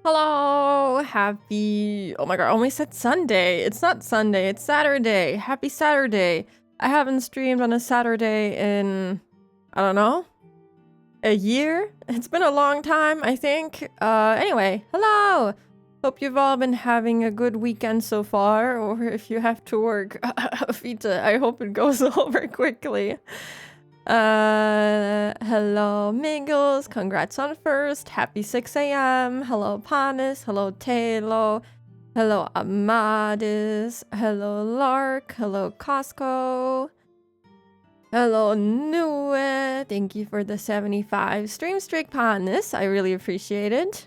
Hello, happy, oh my god, I almost said Sunday. It's not Sunday, it's Saturday. Happy Saturday. I haven't streamed on a Saturday in, I don't know, a year? It's been a long time, I think. Anyway, hello! Hope you've all been having a good weekend so far, or if you have to work, Vita, I hope it goes over quickly. Hello Mingles, congrats on first, happy 6 a.m. Hello Panis, hello Talo, hello Amadis, hello Lark, hello Costco, hello Nue, thank you for the 75 stream streak Panis, I really appreciate it.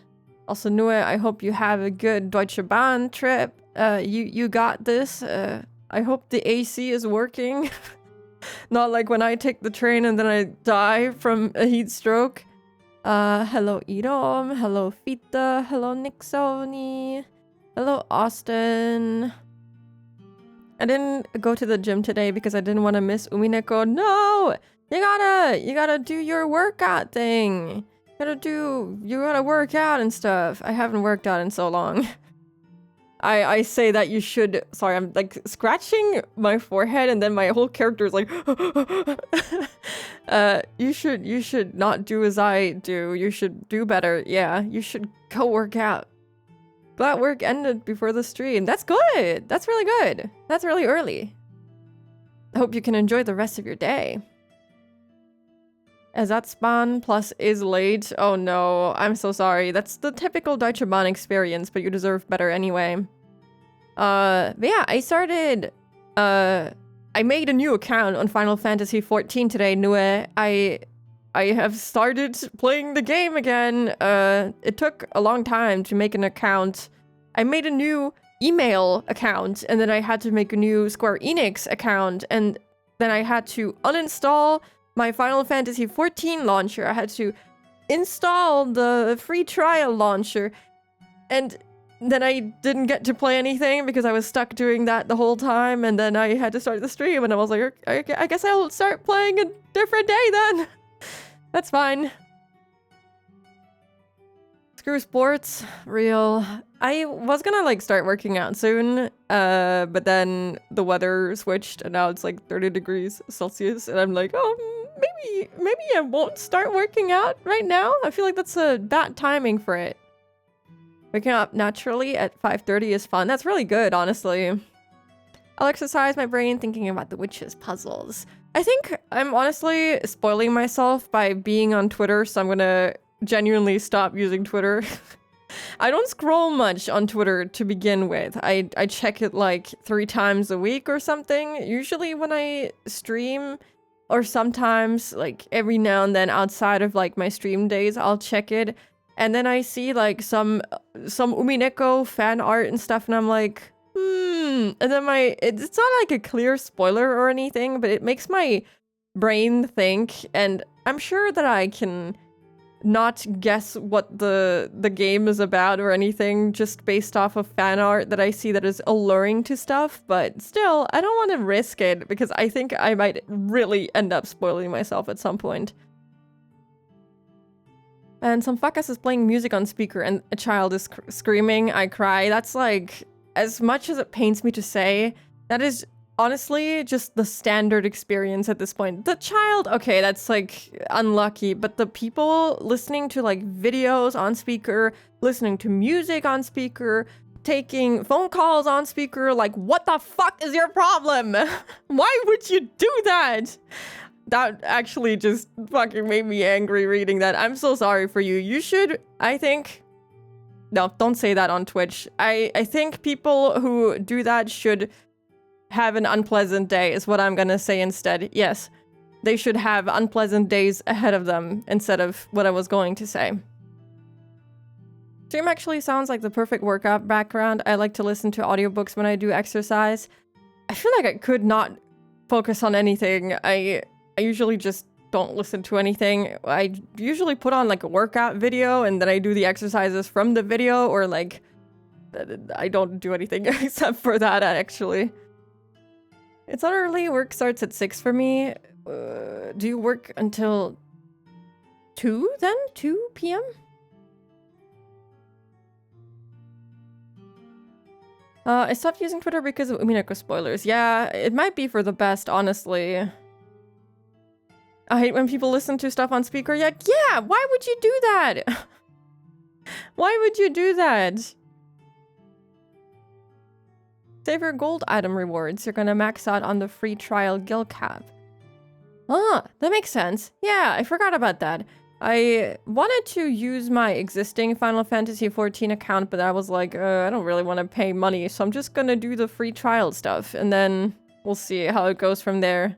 Also Nue, I hope you have a good Deutsche Bahn trip, you got this, I hope the AC is working. Not like when I take the train and then I die from a heat stroke. Hello Idom, hello Fita, hello Nixoni, hello Austin. I didn't go to the gym today because I didn't want to miss Umineko. No! You gotta do your workout thing. You gotta work out and stuff. I haven't worked out in so long. I say that you should, sorry, I'm like scratching my forehead and then my whole character is like, you should not do as I do. You should do better. Yeah, you should go work out. That work ended before the stream. That's good. That's really good. That's really early. I hope you can enjoy the rest of your day. As that spawn plus is late. Oh no, I'm so sorry. That's the typical Deutsche Bahn experience, but you deserve better anyway. But yeah, I started, I made a new account on Final Fantasy XIV today, Nue. I have started playing the game again. It took a long time to make an account. I made a new email account, and then I had to make a new Square Enix account, and then I had to uninstall my Final Fantasy XIV launcher. I had to install the free trial launcher, and then I didn't get to play anything because I was stuck doing that the whole time, and then I had to start the stream, and I was like, I guess I'll start playing a different day then. That's fine. Screw sports, real. I was gonna like start working out soon, but then the weather switched and now it's like 30 degrees Celsius, and I'm like, oh, maybe I won't start working out right now. I feel like that's a bad timing for it. Waking up naturally at 5:30 is fun. That's really good, honestly. I'll exercise my brain thinking about the witches' puzzles. I think I'm honestly spoiling myself by being on Twitter, so I'm gonna genuinely stop using Twitter. I don't scroll much on Twitter to begin with. I check it like 3 times a week or something, usually when I stream, or sometimes like every now and then outside of like my stream days, I'll check it. And then I see like some Umineko fan art and stuff, and I'm like, and then it's not like a clear spoiler or anything, but it makes my brain think, and I'm sure that I can not guess what the game is about or anything just based off of fan art that I see that is alluring to stuff, but still, I don't want to risk it because I think I might really end up spoiling myself at some point. And some fuckass is playing music on speaker and a child is screaming. I cry. That's like, as much as it pains me to say, that is honestly just the standard experience at this point. The child, okay, that's like unlucky, but the people listening to like videos on speaker, listening to music on speaker, taking phone calls on speaker, like what the fuck is your problem? Why would you do that? That actually just fucking made me angry reading that. I'm so sorry for you. You should, I think... No, don't say that on Twitch. I think people who do that should have an unpleasant day, is what I'm gonna say instead. Yes, they should have unpleasant days ahead of them instead of what I was going to say. Stream actually sounds like the perfect workout background. I like to listen to audiobooks when I do exercise. I feel like I could not focus on anything. I usually just don't listen to anything. I usually put on like a workout video and then I do the exercises from the video, or like I don't do anything except for that actually. It's not early. Work starts at 6 for me. Do you work until 2 then? 2 p.m.? I stopped using Twitter because of Umineko spoilers. Yeah, it might be for the best, honestly. I hate when people listen to stuff on speaker. Yeah, why would you do that? Why would you do that? Save your gold item rewards. You're gonna max out on the free trial guild cap. Ah, that makes sense. Yeah, I forgot about that. I wanted to use my existing Final Fantasy XIV account, but I was like, I don't really want to pay money, so I'm just gonna do the free trial stuff, and then we'll see how it goes from there.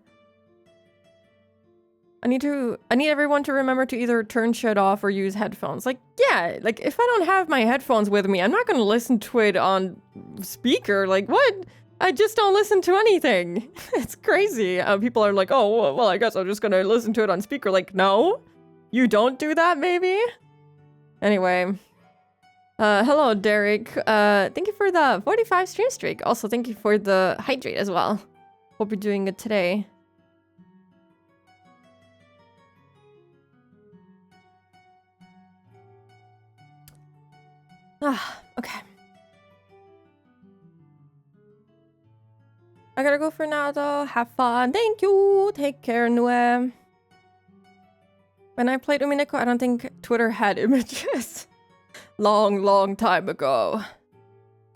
I need everyone to remember to either turn shit off or use headphones. Like, yeah, like if I don't have my headphones with me, I'm not gonna listen to it on speaker. Like, what? I just don't listen to anything. It's crazy. People are like, oh, well, I guess I'm just gonna listen to it on speaker. Like, no, you don't do that, maybe? Anyway. Hello, Derek. Thank you for the 45 stream streak. Also, thank you for the hydrate as well. Hope you're doing good today. Ah, okay. I gotta go for now, though. Have fun. Thank you. Take care, Nue. When I played Umineko, I don't think Twitter had images. Long time ago.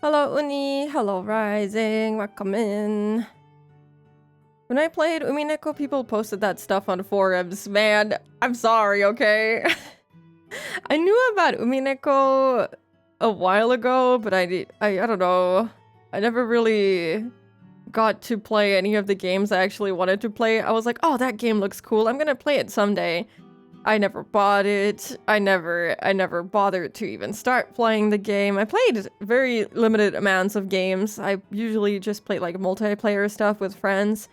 Hello, Uni. Hello, Rising. Welcome in. When I played Umineko, people posted that stuff on forums. Man, I'm sorry, okay? I knew about Umineko a while ago, but I don't know. I never really got to play any of the games I actually wanted to play. I was like, oh, that game looks cool. I'm gonna play it someday. I never bought it. I never bothered to even start playing the game. I played very limited amounts of games. I usually just played like multiplayer stuff with friends.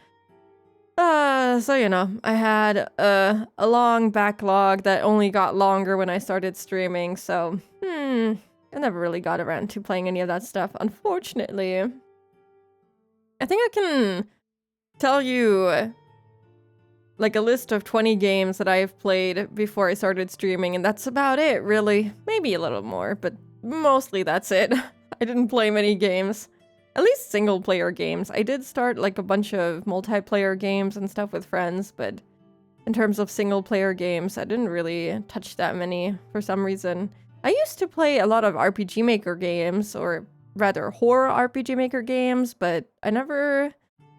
So you know, I had a long backlog that only got longer when I started streaming, so I never really got around to playing any of that stuff, unfortunately. I think I can tell you like a list of 20 games that I've played before I started streaming, and that's about it, really. Maybe a little more, but mostly that's it. I didn't play many games. At least single-player games. I did start like a bunch of multiplayer games and stuff with friends, but in terms of single-player games, I didn't really touch that many for some reason. I used to play a lot of RPG Maker games, or rather horror RPG Maker games, but I never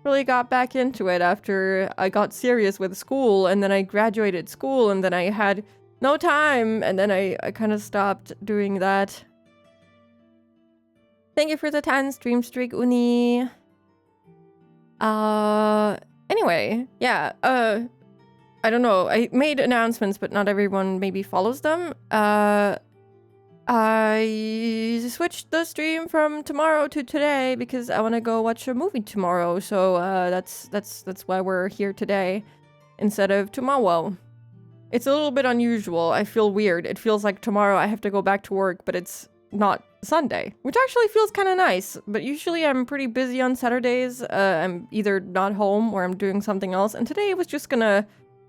really got back into it after I got serious with school, and then I graduated school, and then I had no time, and then I kind of stopped doing that. Thank you for the 10 stream streak, Uni. Anyway, yeah, I don't know. I made announcements, but not everyone maybe follows them. I switched the stream from tomorrow to today because I want to go watch a movie tomorrow. So that's why we're here today instead of tomorrow. It's a little bit unusual. I feel weird. It feels like tomorrow I have to go back to work, but it's not Sunday, which actually feels kind of nice. But usually I'm pretty busy on Saturdays. I'm either not home or I'm doing something else. And today was just gonna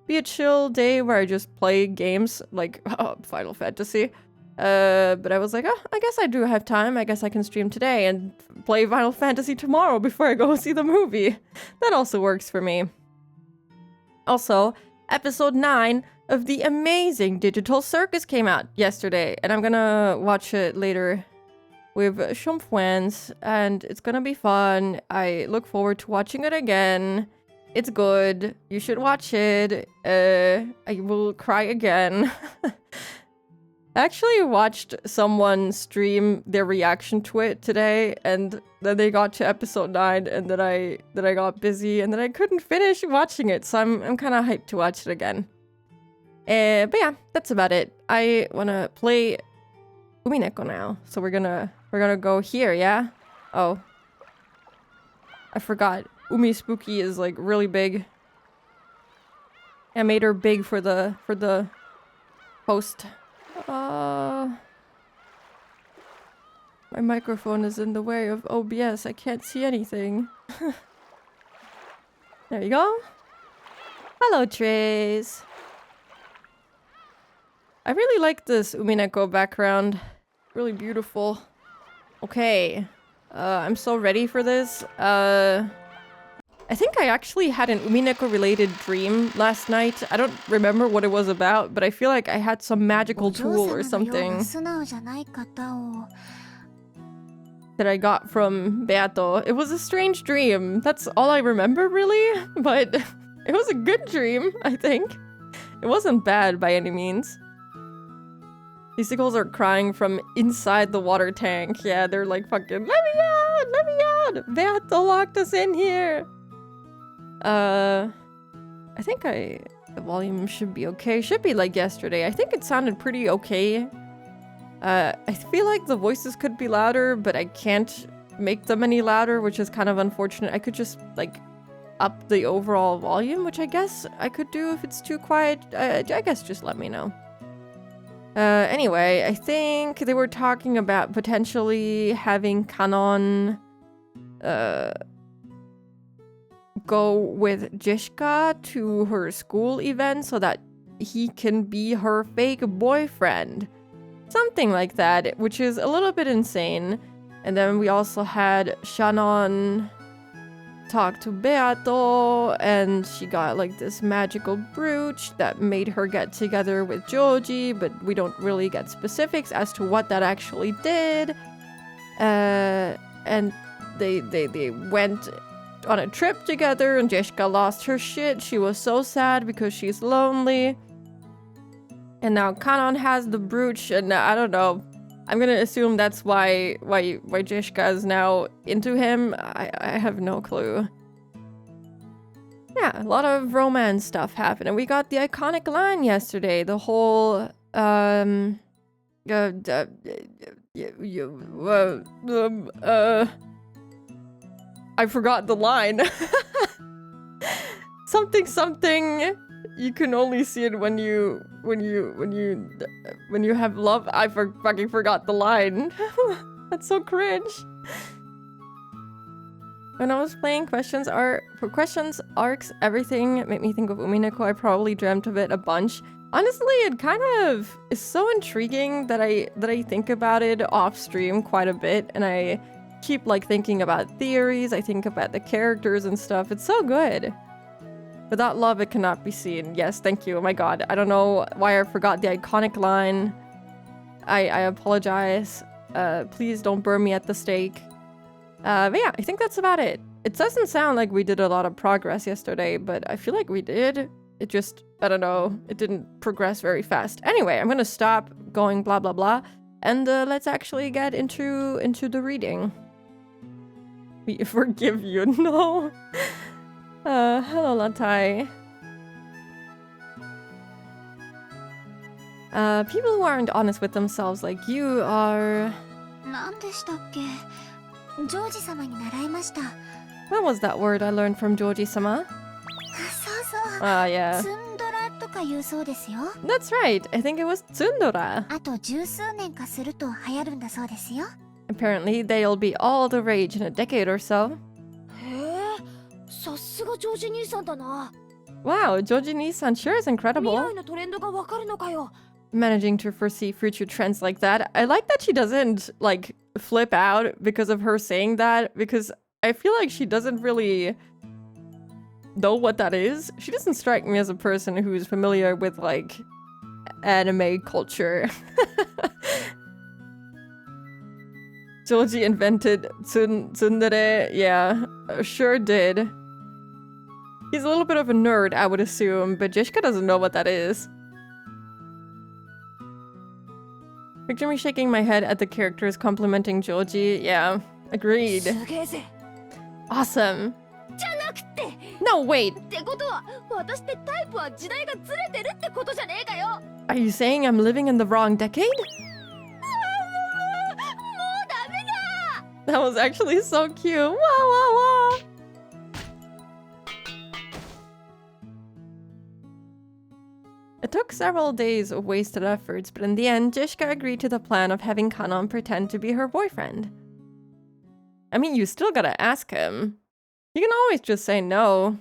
be a chill day where I just play games like Final Fantasy. But I was like, oh, I guess I do have time. I guess I can stream today and play Final Fantasy tomorrow before I go see the movie. That also works for me. Also, episode 9 of the amazing Digital Circus came out yesterday, and I'm gonna watch it later with Shumfwans, and it's gonna be fun. I look forward to watching it again. It's good. You should watch it. I will cry again. I actually watched someone stream their reaction to it today, and then they got to episode 9, and then I got busy, and then I couldn't finish watching it, so I'm kind of hyped to watch it again. But yeah, that's about it. I wanna play Umineko now, so we're gonna go here, yeah? Oh, I forgot. Umi Spooky is like really big. I made her big for the post. My microphone is in the way of OBS. I can't see anything. There you go. Hello, Trace. I really like this Umineko background. Really beautiful. Okay. I'm so ready for this. I think I actually had an Umineko related dream last night. I don't remember what it was about, but I feel like I had some magical tool or something that I got from Beato. It was a strange dream. That's all I remember, really. But it was a good dream, I think. It wasn't bad by any means. These seagulls are crying from inside the water tank. Yeah, they're like fucking, let me out! Let me out! Beato locked us in here! I think the volume should be okay. Should be like yesterday. I think it sounded pretty okay. I feel like the voices could be louder, but I can't make them any louder, which is kind of unfortunate. I could just, like, up the overall volume, which I guess I could do if it's too quiet. I guess just let me know. Anyway, I think they were talking about potentially having Kanon, go with Jishka to her school event so that he can be her fake boyfriend. Something like that, which is a little bit insane. And then we also had Shannon talk to Beato, and she got like this magical brooch that made her get together with Joji, but we don't really get specifics as to what that actually did. And they went on a trip together, and Jeshka lost her shit. She was so sad because she's lonely. And now Kanon has the brooch, and I don't know. I'm gonna assume that's why Jeshka is now into him. I have no clue. Yeah, a lot of romance stuff happened, and we got the iconic line yesterday. The whole I forgot the line. something. You can only see it when you have love. I fucking forgot the line. That's so cringe. When I was playing Questions Arcs, everything made me think of Umineko. I probably dreamt of it a bunch. Honestly, it kind of is so intriguing that I think about it off stream quite a bit, and I keep like thinking about theories. I think about the characters and stuff. It's so good. Without love, it cannot be seen. Yes, thank you. Oh my god. I don't know why I forgot the iconic line. I apologize. Please don't burn me at the stake. But yeah, I think that's about it. It doesn't sound like we did a lot of progress yesterday, but I feel like we did. It just, I don't know, it didn't progress very fast. Anyway, I'm gonna stop going blah blah blah, and let's actually get into the reading. We forgive you, no. Hello, Latai. People who aren't honest with themselves like you are... What was that word I learned from Joji-sama? Ah, yeah. That's right. I think it was tsundora. Apparently, they'll be all the rage in a decade or so. Wow, Joji-ni-san sure is incredible. Managing to foresee future trends like that. I like that she doesn't, like, flip out because of her saying that, because I feel like she doesn't really know what that is. She doesn't strike me as a person who's familiar with, like, anime culture. Joji invented tsundere. Yeah, sure did. He's a little bit of a nerd, I would assume, but Jishka doesn't know what that is. Picture me shaking my head at the characters complimenting Joji. Yeah, agreed. Awesome. No, wait. Are you saying I'm living in the wrong decade? That was actually so cute. Wah, wah, wah. It took several days of wasted efforts, but in the end, Jishka agreed to the plan of having Kanon pretend to be her boyfriend. I mean, you still gotta ask him. You can always just say no.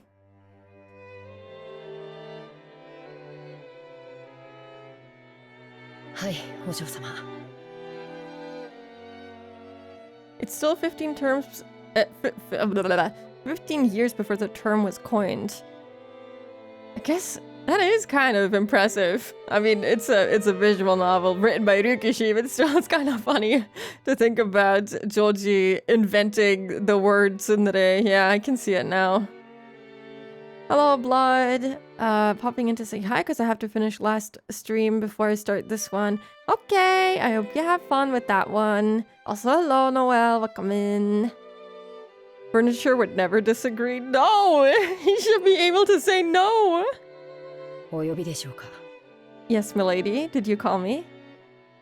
It's still 15 terms... 15 years before the term was coined. I guess that is kind of impressive. I mean, it's a visual novel written by Ryukishi, but still it's kind of funny to think about Joji inventing the word tsundere. Yeah, I can see it now. Hello, Blood. Popping in to say hi because I have to finish last stream before I start this one. Okay, I hope you have fun with that one. Also, hello, Noel. Welcome in. Furniture would never disagree. No! He should be able to say no! Yes, milady. Did you call me?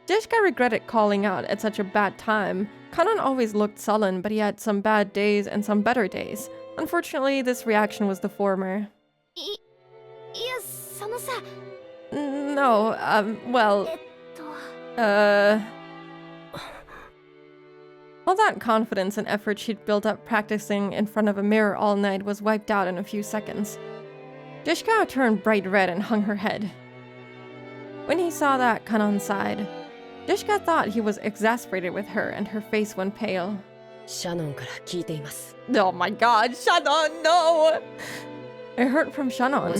Jishka regretted calling out at such a bad time. Kanon always looked sullen, but he had some bad days and some better days. Unfortunately, this reaction was the former. No, well... All that confidence and effort she'd built up practicing in front of a mirror all night was wiped out in a few seconds. Jishka turned bright red and hung her head. When he saw that, Kanon sighed. Jishka thought he was exasperated with her, and her face went pale. Oh my god, Shannon, no! I heard from Shannon.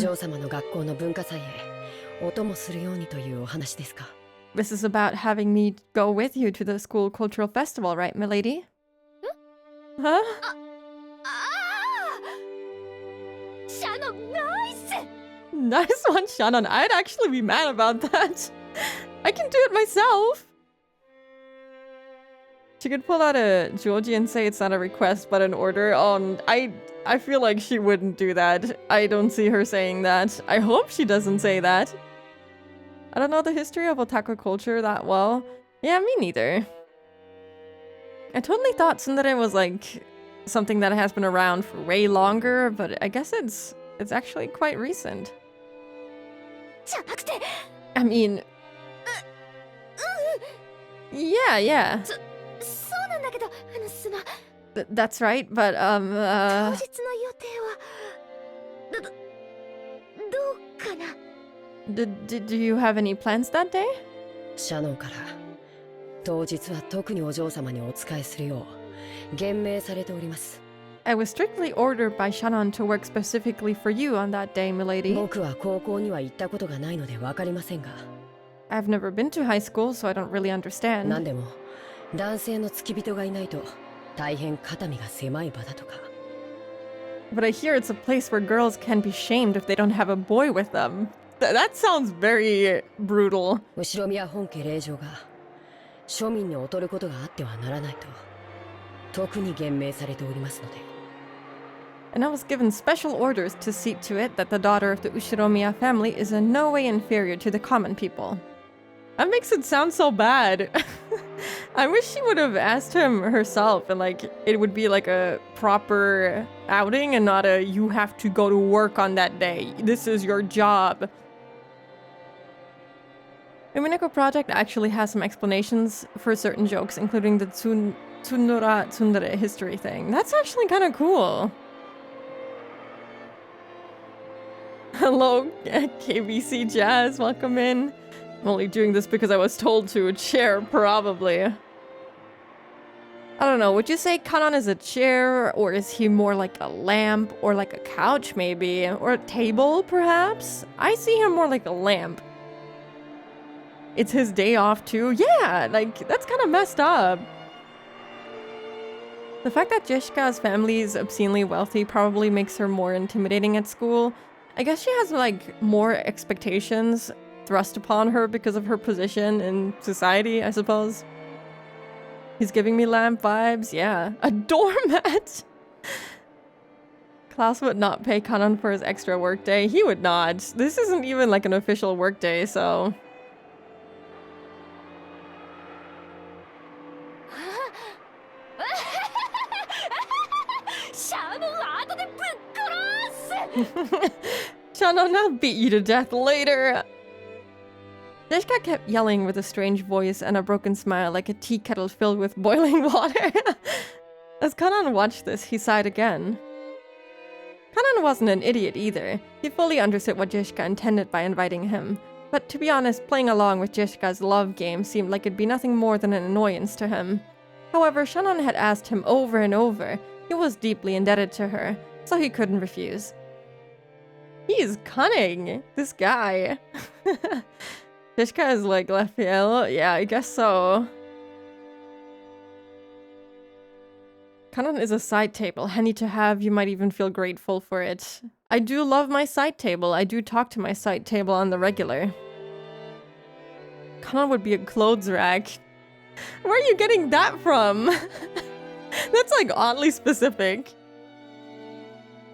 This is about having me go with you to the school cultural festival, right, milady? Huh? Shannon, nice! Nice one, Shannon. I'd actually be mad about that. I can do it myself. She could pull out a Joji and say it's not a request, but an order. I feel like she wouldn't do that. I don't see her saying that. I hope she doesn't say that. I don't know the history of otaku culture that well. Yeah, me neither. I totally thought tsundere was like something that has been around for way longer, but I guess it's actually quite recent. I mean... Yeah. That's right, but do you have any plans that day? I was strictly ordered by Shannon to work specifically for you on that day, milady. I've never been to high school, so I don't really understand. But I hear it's a place where girls can be shamed if they don't have a boy with them. That sounds very brutal. And I was given special orders to see to it that the daughter of the Ushiromiya family is in no way inferior to the common people. That makes it sound so bad. I wish she would have asked him herself and like it would be like a proper outing and not a you have to go to work on that day. This is your job. Umineko project actually has some explanations for certain jokes, including the Tsundura Tsundere history thing. That's actually kind of cool. Hello, KBC Jazz, welcome in. I'm only doing this because I was told to. A chair, probably. I don't know, would you say Kanon is a chair, or is he more like a lamp, or like a couch maybe, or a table perhaps? I see him more like a lamp. It's his day off too? Yeah, like, that's kind of messed up. The fact that Jishka's family is obscenely wealthy probably makes her more intimidating at school. I guess she has like more expectations thrust upon her because of her position in society, I suppose. He's giving me lamp vibes, yeah. A doormat! Klaus would not pay Kanon for his extra workday. He would not. This isn't even like an official workday, so... Shannon, I'll beat you to death later! Jishka kept yelling with a strange voice and a broken smile like a tea kettle filled with boiling water. As Kanon watched this, he sighed again. Kanon wasn't an idiot either. He fully understood what Jishka intended by inviting him. But to be honest, playing along with Jishka's love game seemed like it'd be nothing more than an annoyance to him. However, Shannon had asked him over and over. He was deeply indebted to her, so he couldn't refuse. He is cunning, this guy. Jishka is like Raphael? Yeah, I guess so. Kanon is a side table, handy to have. You might even feel grateful for it. I do love my side table. I do talk to my side table on the regular. Kanon would be a clothes rack. Where are you getting that from? That's like oddly specific.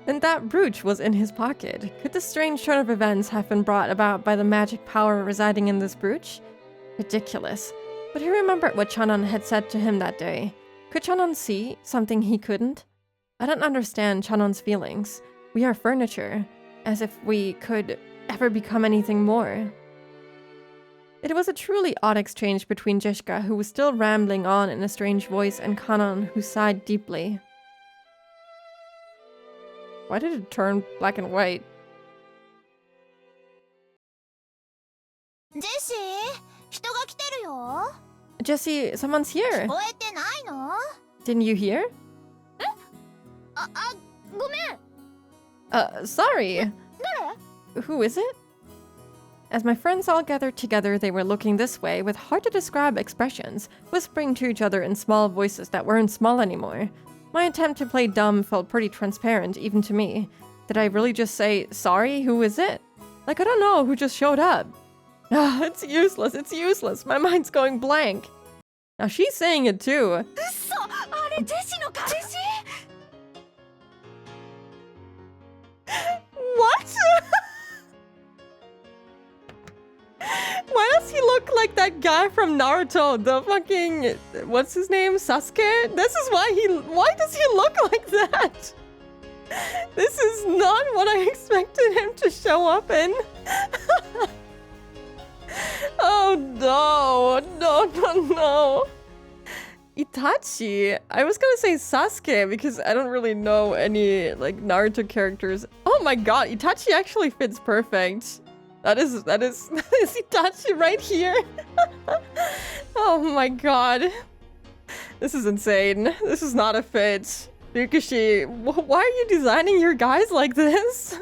And that brooch was in his pocket. Could the strange turn of events have been brought about by the magic power residing in this brooch? Ridiculous. But he remembered what Chanon had said to him that day. Could Chanon see something he couldn't? I don't understand Chanon's feelings. We are furniture, as if we could ever become anything more. It was a truly odd exchange between Jishka, who was still rambling on in a strange voice, and Kanon, who sighed deeply. Why did it turn black and white? Jessie, someone's here. Didn't you hear? Sorry. Who is it? As my friends all gathered together, they were looking this way with hard-to-describe expressions, whispering to each other in small voices that weren't small anymore. My attempt to play dumb felt pretty transparent, even to me. Did I really just say, sorry, who is it? Like, I don't know who just showed up. Ah, it's useless, my mind's going blank. Now she's saying it too. What? Why does he look like that guy from Naruto? The fucking... what's his name? Sasuke? This is why does he look like that? This is not what I expected him to show up in. Oh no. Itachi. I was gonna say Sasuke because I don't really know any like Naruto characters. Oh my god, Itachi actually fits perfect. That is Itachi right here. Oh my god. This is insane. This is not a fit. Ryukishi, why are you designing your guys like this?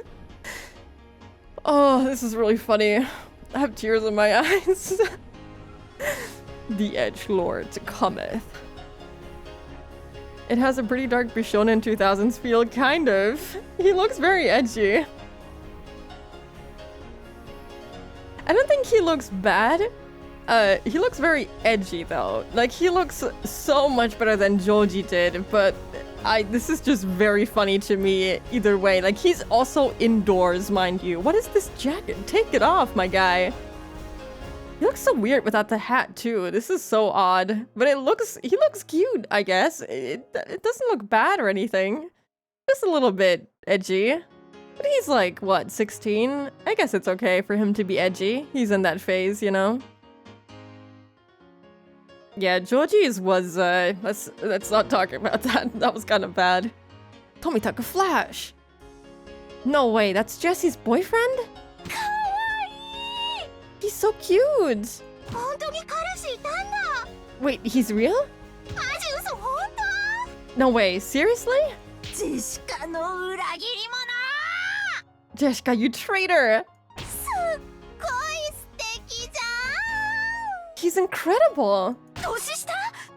Oh, this is really funny. I have tears in my eyes. The Edgelord cometh. It has a pretty dark Bishonen 2000s feel, kind of. He looks very edgy. I don't think he looks bad. He looks very edgy though. Like, he looks so much better than Joji did, but this is just very funny to me either way. Like, he's also indoors, mind you. What is this jacket? Take it off, my guy. He looks so weird without the hat too. This is so odd. But he looks cute, I guess. It doesn't look bad or anything. Just a little bit edgy. But he's like, what, 16? I guess it's okay for him to be edgy. He's in that phase, you know? Yeah, Joji's was, let's not talk about that. That was kind of bad. Tomitaka Flash! No way, that's Jesse's boyfriend? He's so cute! Wait, he's real? No way, seriously? Jeshka, you traitor! He's incredible!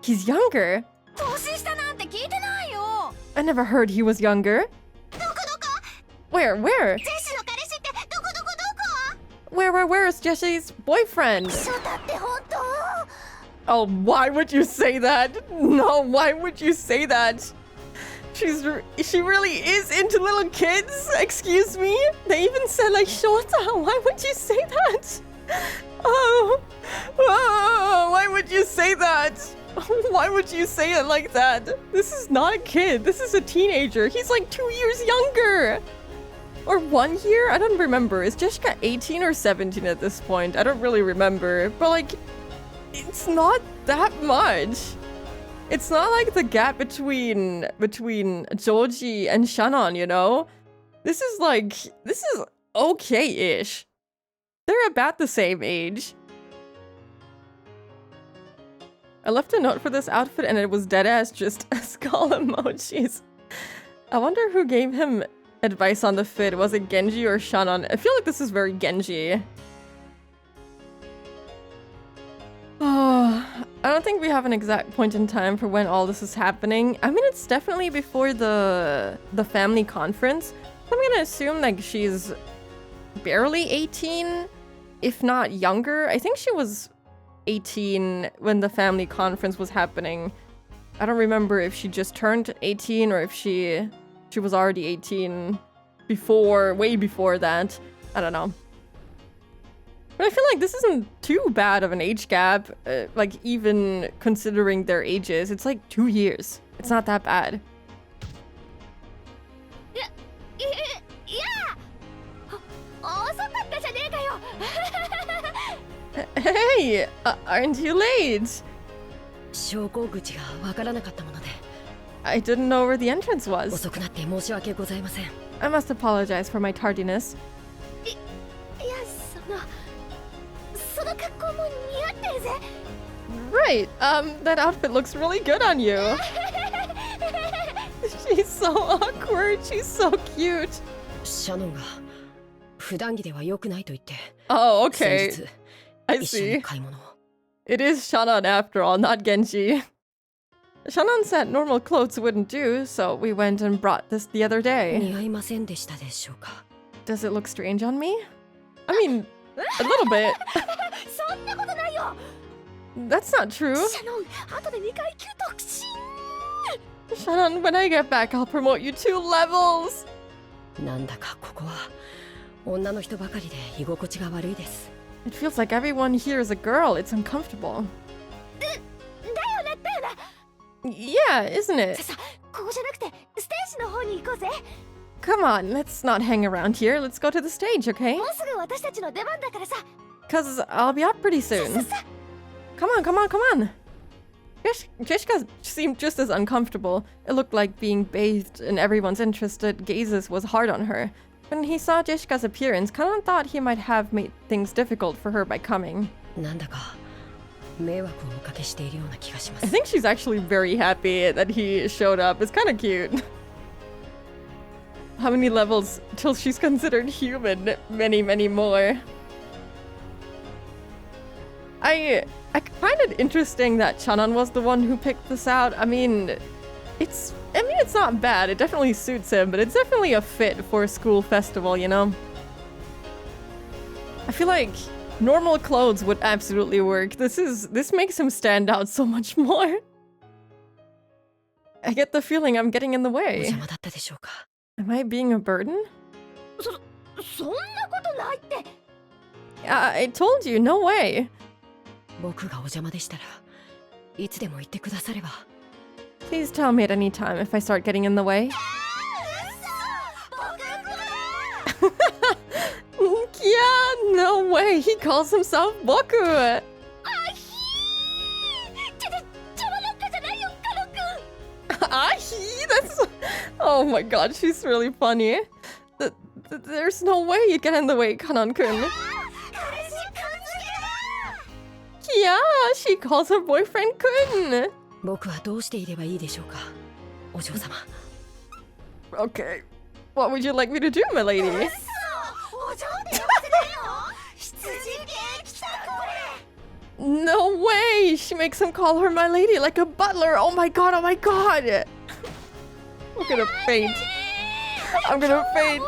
He's younger! I never heard he was younger. Where? Where is Jesse's boyfriend? Oh, why would you say that? No, why would you say that? She really is into little kids? Excuse me? They even said like Shota. Why would you say that? Oh, why would you say that? Why would you say it like that? This is not a kid. This is a teenager. He's like 2 years younger. Or 1 year? I don't remember. Is Jeshka 18 or 17 at this point? I don't really remember. But like, it's not that much. It's not like the gap between Joji and Shannon, you know? This is okay-ish. They're about the same age. I left a note for this outfit and it was deadass just skull emojis. I wonder who gave him advice on the fit. Was it Genji or Shannon? I feel like this is very Genji. Oh, I don't think we have an exact point in time for when all this is happening. I mean, it's definitely before the family conference. I'm gonna assume like she's barely 18, if not younger. I think she was 18 when the family conference was happening. I don't remember if she just turned 18 or if she was already 18 before, way before that. I don't know. But I feel like this isn't too bad of an age gap, like even considering their ages. It's like 2 years. It's not that bad. Hey, aren't you late? I didn't know where the entrance was. I must apologize for my tardiness. Right, that outfit looks really good on you. She's so awkward, she's so cute. Oh, okay. I see. It is Shannon after all, not Genji. Shannon said normal clothes wouldn't do, so we went and brought this the other day. Does it look strange on me? I mean, a little bit. That's not true. Shannon, when I get back, I'll promote you 2 levels. It feels like everyone here is a girl. It's uncomfortable. Yeah, isn't it? Come on, let's not hang around here. Let's go to the stage, okay? Cause I'll be up pretty soon. Come on, come on, come on. Jishka seemed just as uncomfortable. It looked like being bathed in everyone's interested gazes was hard on her. When he saw Jishka's appearance, Kanan thought he might have made things difficult for her by coming. I think she's actually very happy that he showed up. It's kind of cute. How many levels till she's considered human? Many, many more. I find it interesting that Chanan was the one who picked this out. I mean, it's not bad. It definitely suits him, but it's definitely a fit for a school festival, you know? I feel like normal clothes would absolutely work. This makes him stand out so much more. I get the feeling I'm getting in the way. Am I being a burden? I told you, no way. Please tell me at any time if I start getting in the way. Yeah, no way. He calls himself Boku. Ahi, that's... Oh my god, she's really funny. There's no way you get in the way, Kanan-kun. Yeah, she calls her boyfriend Kun. Okay, what would you like me to do, my lady? No way! She makes him call her my lady like a butler. Oh my god, oh my god! I'm gonna faint. I'm gonna faint.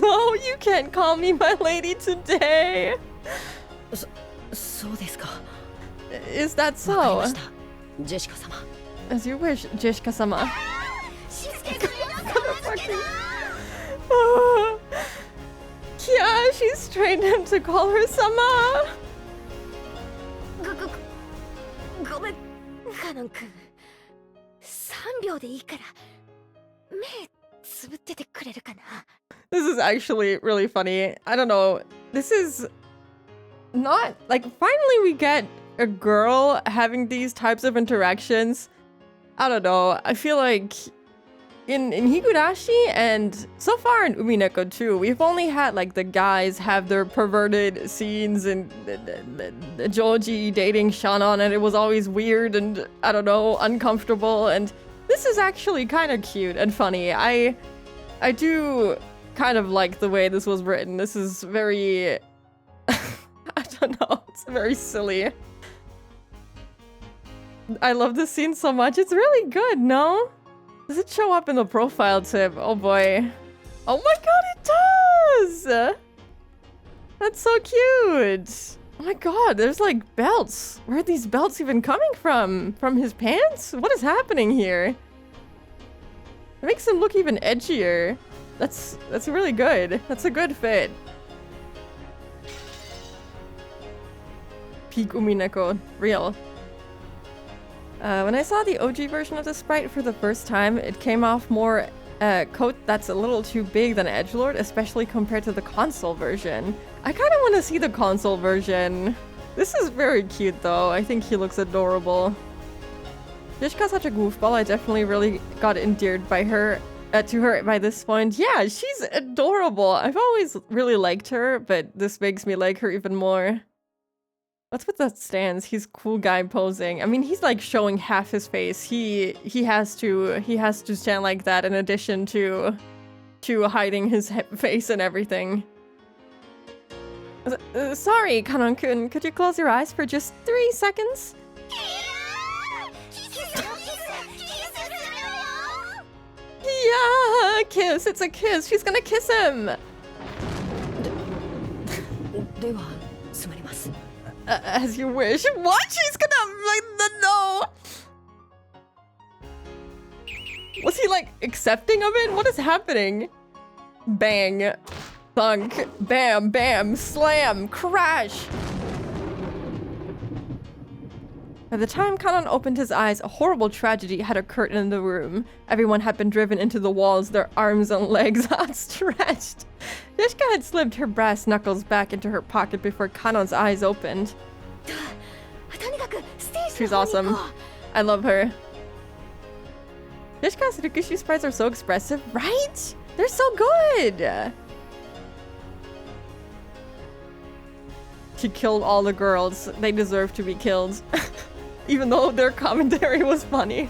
No, you can't call me my lady today. Is that so? As you wish, Jishka-sama. Yeah, she's trained him to call her Sama. This is actually really funny. I don't know. This is not like finally we get a girl having these types of interactions. I don't know. I feel like in Higurashi and so far in Umineko too, we've only had like the guys have their perverted scenes and the Joji dating Shannon, and it was always weird and I don't know, uncomfortable. And this is actually kind of cute and funny. I do kind of like the way this was written. This is very I don't know, it's very silly. I love this scene so much. It's really good, no? Does it show up in the profile tip? Oh boy. Oh my god, it does! That's so cute! Oh my god, there's like belts. Where are these belts even coming from? From his pants? What is happening here? It makes him look even edgier. That's really good. That's a good fit. Peak Umineko. Real. When I saw the OG version of the sprite for the first time, it came off more coat that's a little too big than edgelord, especially compared to the console version. I kind of want to see the console version. This is very cute though. I think he looks adorable. Jishka's such a goofball. I definitely really got endeared by her, to her by this point. Yeah, she's adorable. I've always really liked her, but this makes me like her even more. What's with that stance? He's cool guy posing. I mean, he's like showing half his face. He has to stand like that in addition to hiding his face and everything. Sorry, Kanon-kun. Could you close your eyes for just 3 seconds? Yeah, kiss. It's a kiss. She's gonna kiss him. As you wish. What? She's gonna like no. Was he like accepting of it? What is happening? Bang, thunk, bam, bam, slam, crash. By the time Kanon opened his eyes, a horrible tragedy had occurred in the room. Everyone had been driven into the walls, their arms and legs outstretched. Jishka had slipped her brass knuckles back into her pocket before Kanon's eyes opened. She's awesome. I love her. Jishka's Rikushi sprites are so expressive, right? They're so good! She killed all the girls. They deserve to be killed. Even though their commentary was funny.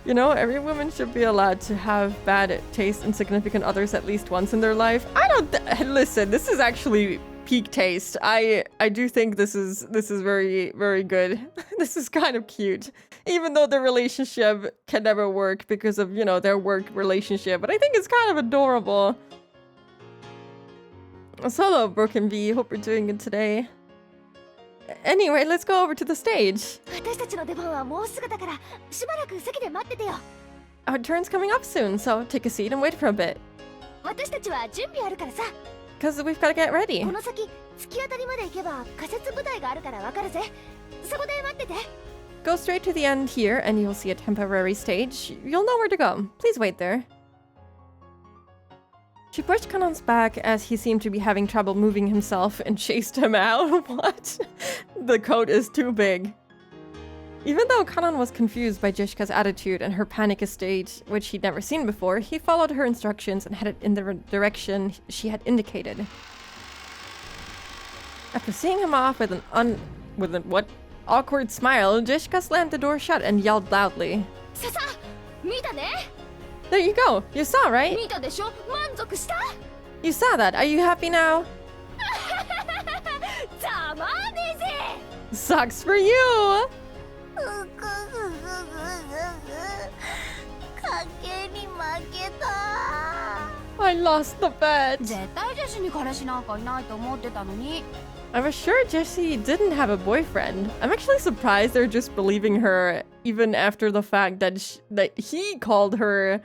You know, every woman should be allowed to have bad taste in significant others at least once in their life. I don't listen, this is actually peak taste. I do think this is very, very good. This is kind of cute. Even though the relationship can never work because of, you know, their work relationship. But I think it's kind of adorable. Solo, Broken V. Hope you're doing good today. Anyway, let's go over to the stage. Our turn's coming up soon, so take a seat and wait for a bit. Because we've got to get ready. Go straight to the end here and you'll see a temporary stage. You'll know where to go. Please wait there. She pushed Kanon's back as he seemed to be having trouble moving himself and chased him out. What? The coat is too big. Even though Kanon was confused by Jishka's attitude and her panic state, which he'd never seen before, he followed her instructions and headed in the direction she had indicated. After seeing him off with an awkward smile, Jishka slammed the door shut and yelled loudly. There you go. You saw, right? You saw that. Are you happy now? Sucks for you! I lost the bet. I was sure Jessie didn't have a boyfriend. I'm actually surprised they're just believing her even after the fact that that he called her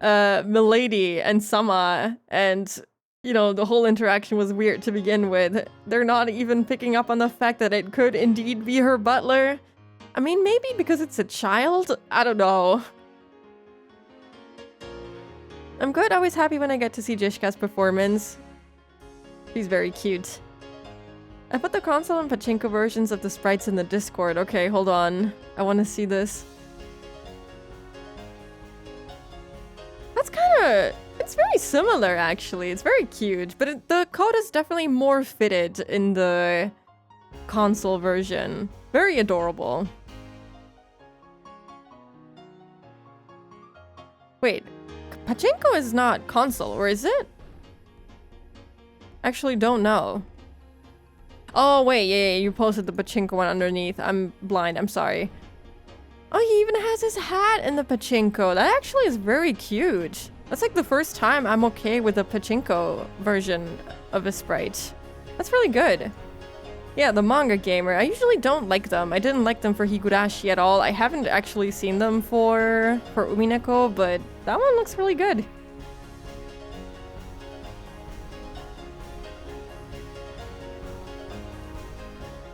Milady and Sama, and you know, the whole interaction was weird to begin with. They're not even picking up on the fact that it could indeed be her butler. I mean, maybe because it's a child? I don't know. I'm good, always happy when I get to see Jishka's performance. She's very cute. I put the console and pachinko versions of the sprites in the Discord. Okay, hold on. I want to see this. It's very similar, actually. It's very cute, but the code is definitely more fitted in the console version. Very adorable. Wait, pachinko is not console, or is it? Actually, don't know. Oh, wait, yeah, you posted the pachinko one underneath. I'm blind, I'm sorry. Oh, he even has his hat in the pachinko. That actually is very cute. That's like the first time I'm okay with the pachinko version of a sprite. That's really good. Yeah, the manga gamer. I usually don't like them. I didn't like them for Higurashi at all. I haven't actually seen them for Umineko, but that one looks really good.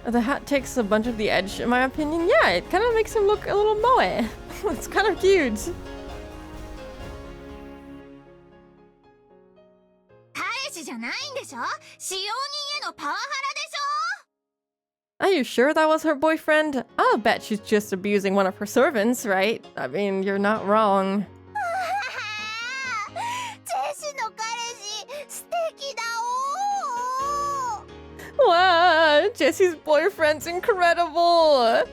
The hat takes a bunch of the edge, in my opinion. Yeah, it kind of makes him look a little moe. It's kind of cute. Are you sure that was her boyfriend? I'll bet she's just abusing one of her servants, right? I mean, you're not wrong. Wow, Jesse's boyfriend's incredible!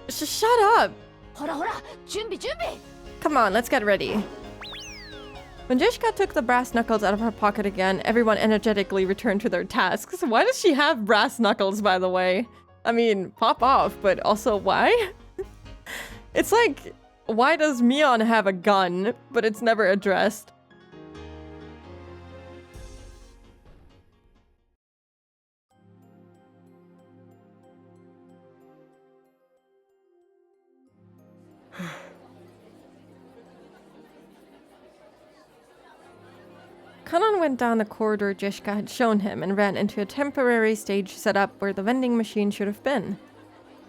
Shut up! Come on, let's get ready. When Jessica took the brass knuckles out of her pocket again, everyone energetically returned to their tasks. Why does she have brass knuckles, by the way? I mean, pop off, but also why? It's like, why does Mion have a gun, but it's never addressed? Kanon went down the corridor Jishka had shown him and ran into a temporary stage set up where the vending machine should have been.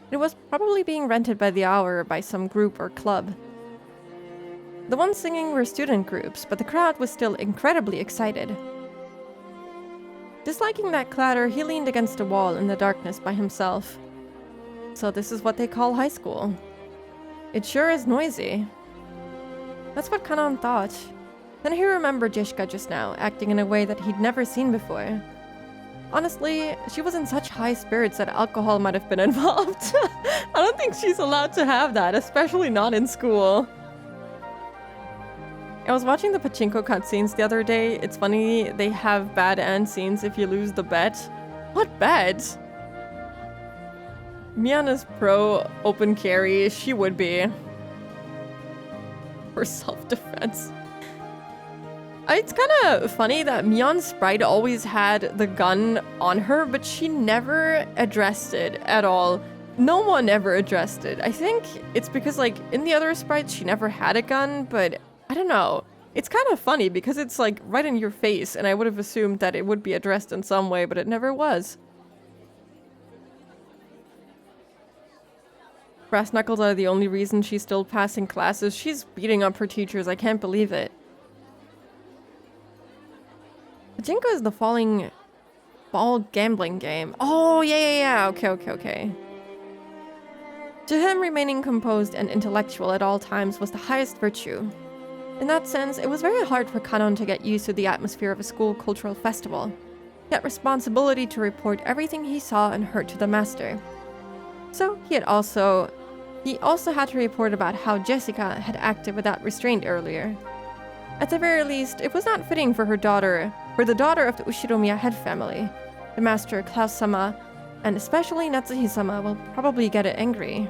It was probably being rented by the hour by some group or club. The ones singing were student groups, but the crowd was still incredibly excited. Disliking that clatter, he leaned against a wall in the darkness by himself. So this is what they call high school. It sure is noisy. That's what Kanon thought. Then he remembered Jishka just now, acting in a way that he'd never seen before. Honestly, she was in such high spirits that alcohol might have been involved. I don't think she's allowed to have that, especially not in school. I was watching the pachinko cutscenes the other day. It's funny, they have bad end scenes if you lose the bet. What bet? Miana's pro open carry, she would be. For self-defense. It's kind of funny that Mion's sprite always had the gun on her, but she never addressed it at all. No one ever addressed it. I think it's because, like, in the other sprites, she never had a gun, but I don't know. It's kind of funny because it's, like, right in your face, and I would have assumed that it would be addressed in some way, but it never was. Brass knuckles are the only reason she's still passing classes. She's beating up her teachers. I can't believe it. Pachinko is the falling ball gambling game. Oh, yeah. Okay. To him, remaining composed and intellectual at all times was the highest virtue. In that sense, it was very hard for Kanon to get used to the atmosphere of a school cultural festival. He had responsibility to report everything he saw and heard to the master. So, he also had to report about how Jessica had acted without restraint earlier. At the very least, it was not fitting for the daughter of the Ushiromiya head family. The master, Klaus-sama, and especially Natsuhi-sama will probably get angry.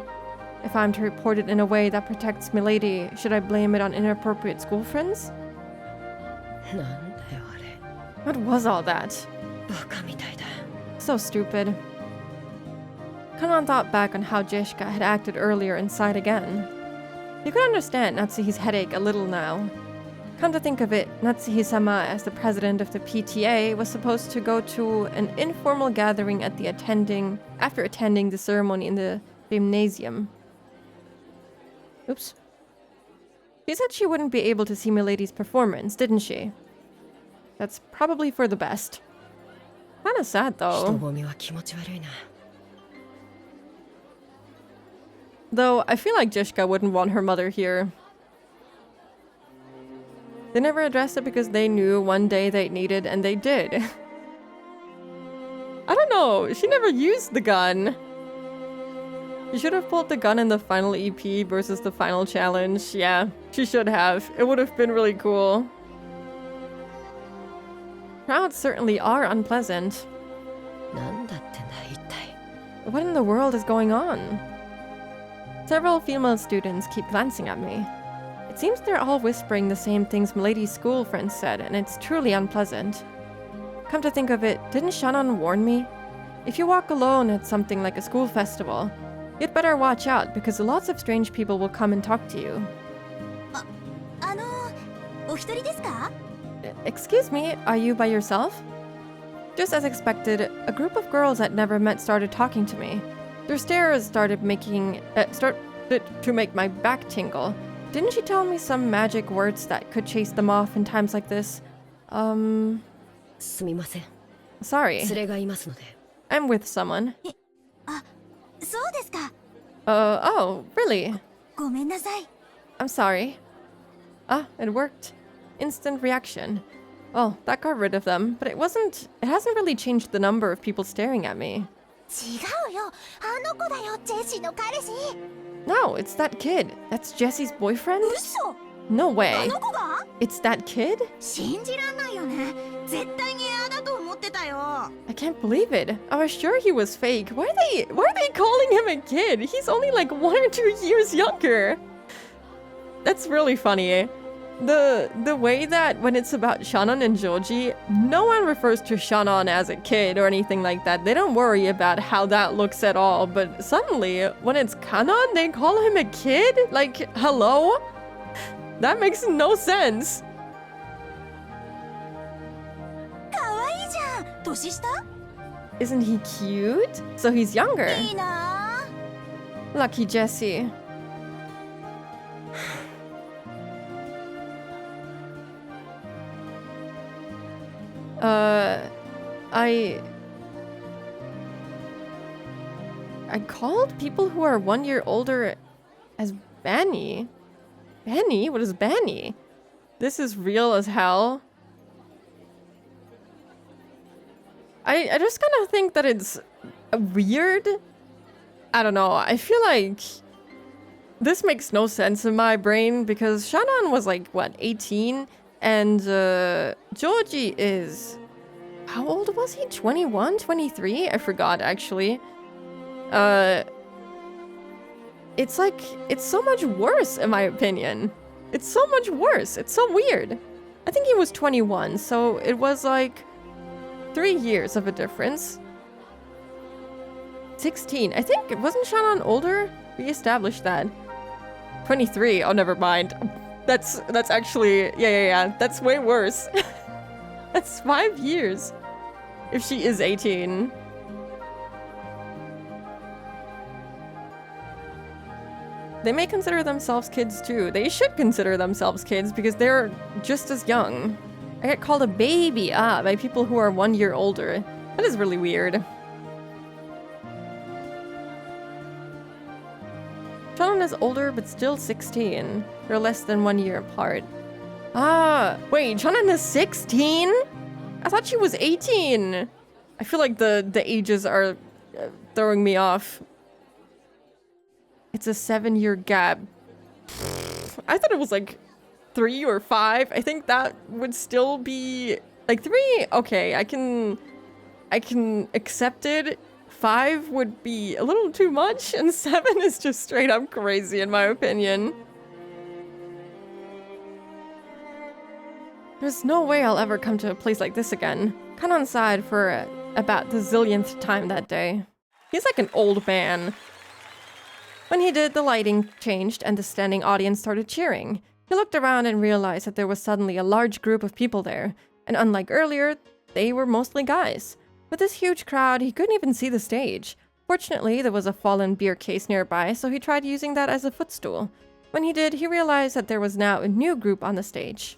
If I'm to report it in a way that protects Milady, should I blame it on inappropriate school friends? What was all that? So stupid. Kanon thought back on how Jeshka had acted earlier inside again. You could understand Natsuhi's headache a little now. Come to think of it, Natsuhi-sama, as the president of the PTA, was supposed to go to an informal gathering after attending the ceremony in the gymnasium. Oops. She said she wouldn't be able to see Milady's performance, didn't she? That's probably for the best. Kinda sad, though. Though I feel like Jishka wouldn't want her mother here. They never addressed it because they knew one day they'd need it, and they did. I don't know, she never used the gun. She should have pulled the gun in the final EP versus the final challenge. Yeah, she should have. It would have been really cool. Crowds certainly are unpleasant. What in the world is going on? Several female students keep glancing at me. It seems they're all whispering the same things Milady's school friends said, and it's truly unpleasant. Come to think of it, didn't Shannon warn me? If you walk alone at something like a school festival, you'd better watch out because lots of strange people will come and talk to you. Excuse me, are you by yourself? Just as expected, a group of girls I'd never met started talking to me. Their stares started to make my back tingle. Didn't she tell me some magic words that could chase them off in times like this? Sorry. I'm with someone. Oh, really? I'm sorry. Ah, it worked. Instant reaction. Oh, that got rid of them, but it hasn't really changed the number of people staring at me. No, it's that kid. That's Jesse's boyfriend? No way. It's that kid? I can't believe it. I was sure he was fake. Why are they calling him a kid? He's only like 1 or 2 years younger. That's really funny. The way that when it's about Shannon and Joji, no one refers to Shannon as a kid or anything like that. They don't worry about how that looks at all. But suddenly, when it's Kanon, they call him a kid? Like, hello? That makes no sense. Isn't he cute? So he's younger. Lucky Jesse. I called people who are 1 year older as Banny. Banny? What is Banny? This is real as hell. I just kind of think that it's weird. I don't know. I feel like this makes no sense in my brain because Shannon was like, what, 18? And Joji is... How old was he? 21? 23? I forgot, actually. It's like... It's so much worse, in my opinion. It's so much worse. It's so weird. I think he was 21, so it was like 3 years of a difference. 16. I think... Wasn't Shannon older? We established that. 23. Oh, never mind. That's actually... Yeah. That's way worse. That's 5 years. If she is 18. They may consider themselves kids too. They should consider themselves kids because they're just as young. I get called a baby by people who are 1 year older. That is really weird. Shannon is older but still 16. They're less than 1 year apart. Ah, wait, Shannon is 16? I thought she was 18. I feel like the ages are throwing me off. It's a 7-year gap. I thought it was like 3 or 5. I think that would still be like 3. Okay, I can accept it. 5 would be a little too much, and 7 is just straight up crazy in my opinion. There's no way I'll ever come to a place like this again. Kanon sighed for about the zillionth time that day. He's like an old man. When he did, the lighting changed and the standing audience started cheering. He looked around and realized that there was suddenly a large group of people there, and unlike earlier, they were mostly guys. With this huge crowd, he couldn't even see the stage. Fortunately, there was a fallen beer case nearby, so he tried using that as a footstool. When he did, he realized that there was now a new group on the stage.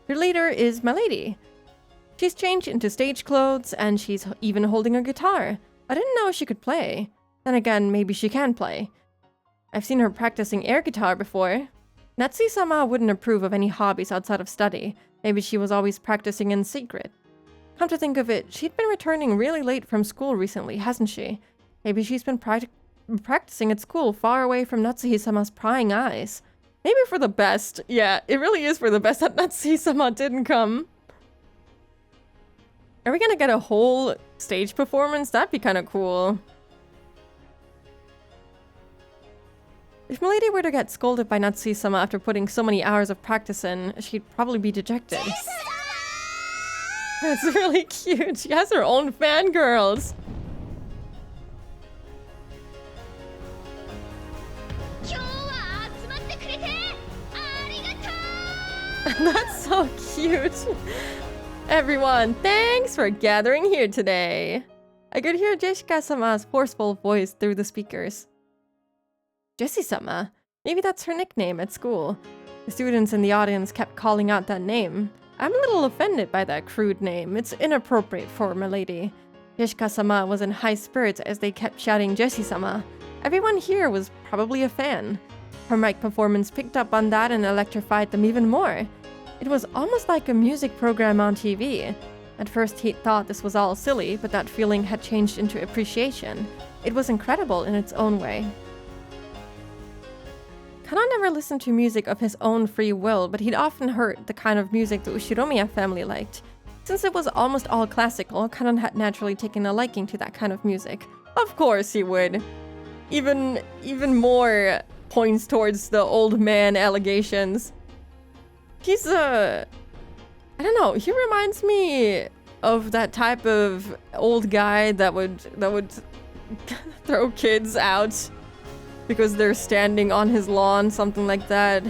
Your leader is Milady. She's changed into stage clothes, and she's even holding a guitar. I didn't know she could play. Then again, maybe she can play. I've seen her practicing air guitar before. Natsu-sama wouldn't approve of any hobbies outside of study. Maybe she was always practicing in secret. Come to think of it, she'd been returning really late from school recently, hasn't she? Maybe she's been practicing at school far away from Natsuhi-sama's prying eyes. Maybe for the best. Yeah, it really is for the best that Natsuhi-sama didn't come. Are we gonna get a whole stage performance? That'd be kind of cool. If Milady were to get scolded by Natsuhi-sama after putting so many hours of practice in, she'd probably be dejected. That's really cute. She has her own fangirls. That's so cute. Everyone, thanks for gathering here today. I could hear Jessica-sama's forceful voice through the speakers. Jessie-sama? Maybe that's her nickname at school. The students in the audience kept calling out that name. I'm a little offended by that crude name. It's inappropriate for Milady. Jessica-sama was in high spirits as they kept shouting Jessie-sama. Everyone here was probably a fan. Her mic performance picked up on that and electrified them even more. It was almost like a music program on TV. At first he thought this was all silly, but that feeling had changed into appreciation. It was incredible in its own way. Kana never listened to music of his own free will, but he'd often heard the kind of music the Ushiromiya family liked. Since it was almost all classical, Kana had naturally taken a liking to that kind of music. Of course he would. Even more points towards the old man allegations. He's I don't know, he reminds me of that type of old guy that would throw kids out because they're standing on his lawn, something like that.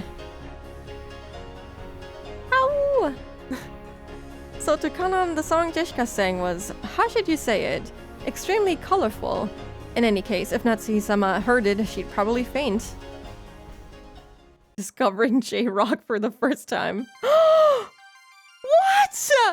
Ow! So to Kanan, the song Jessica sang was, how should you say it? Extremely colorful. In any case, if Natsuhi-sama heard it, she'd probably faint. Discovering J-Rock for the first time. What?! What?!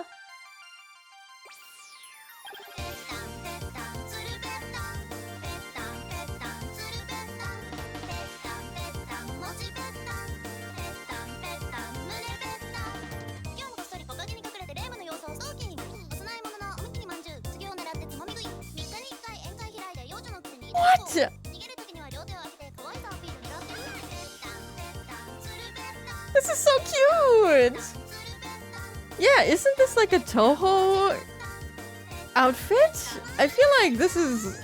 This is so cute! Yeah, isn't this like a Toho outfit? I feel like this is...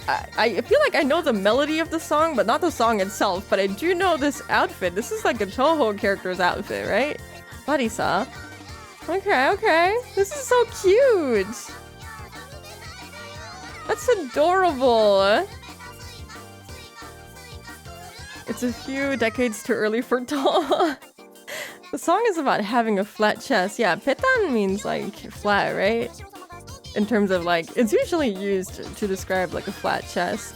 I feel like I know the melody of the song, but not the song itself. But I do know this outfit. This is like a Toho character's outfit, right? Marisa. Okay. This is so cute! That's adorable! It's a few decades too early for Toho. The song is about having a flat chest. Yeah, petan means like flat, right? In terms of like, it's usually used to describe like a flat chest.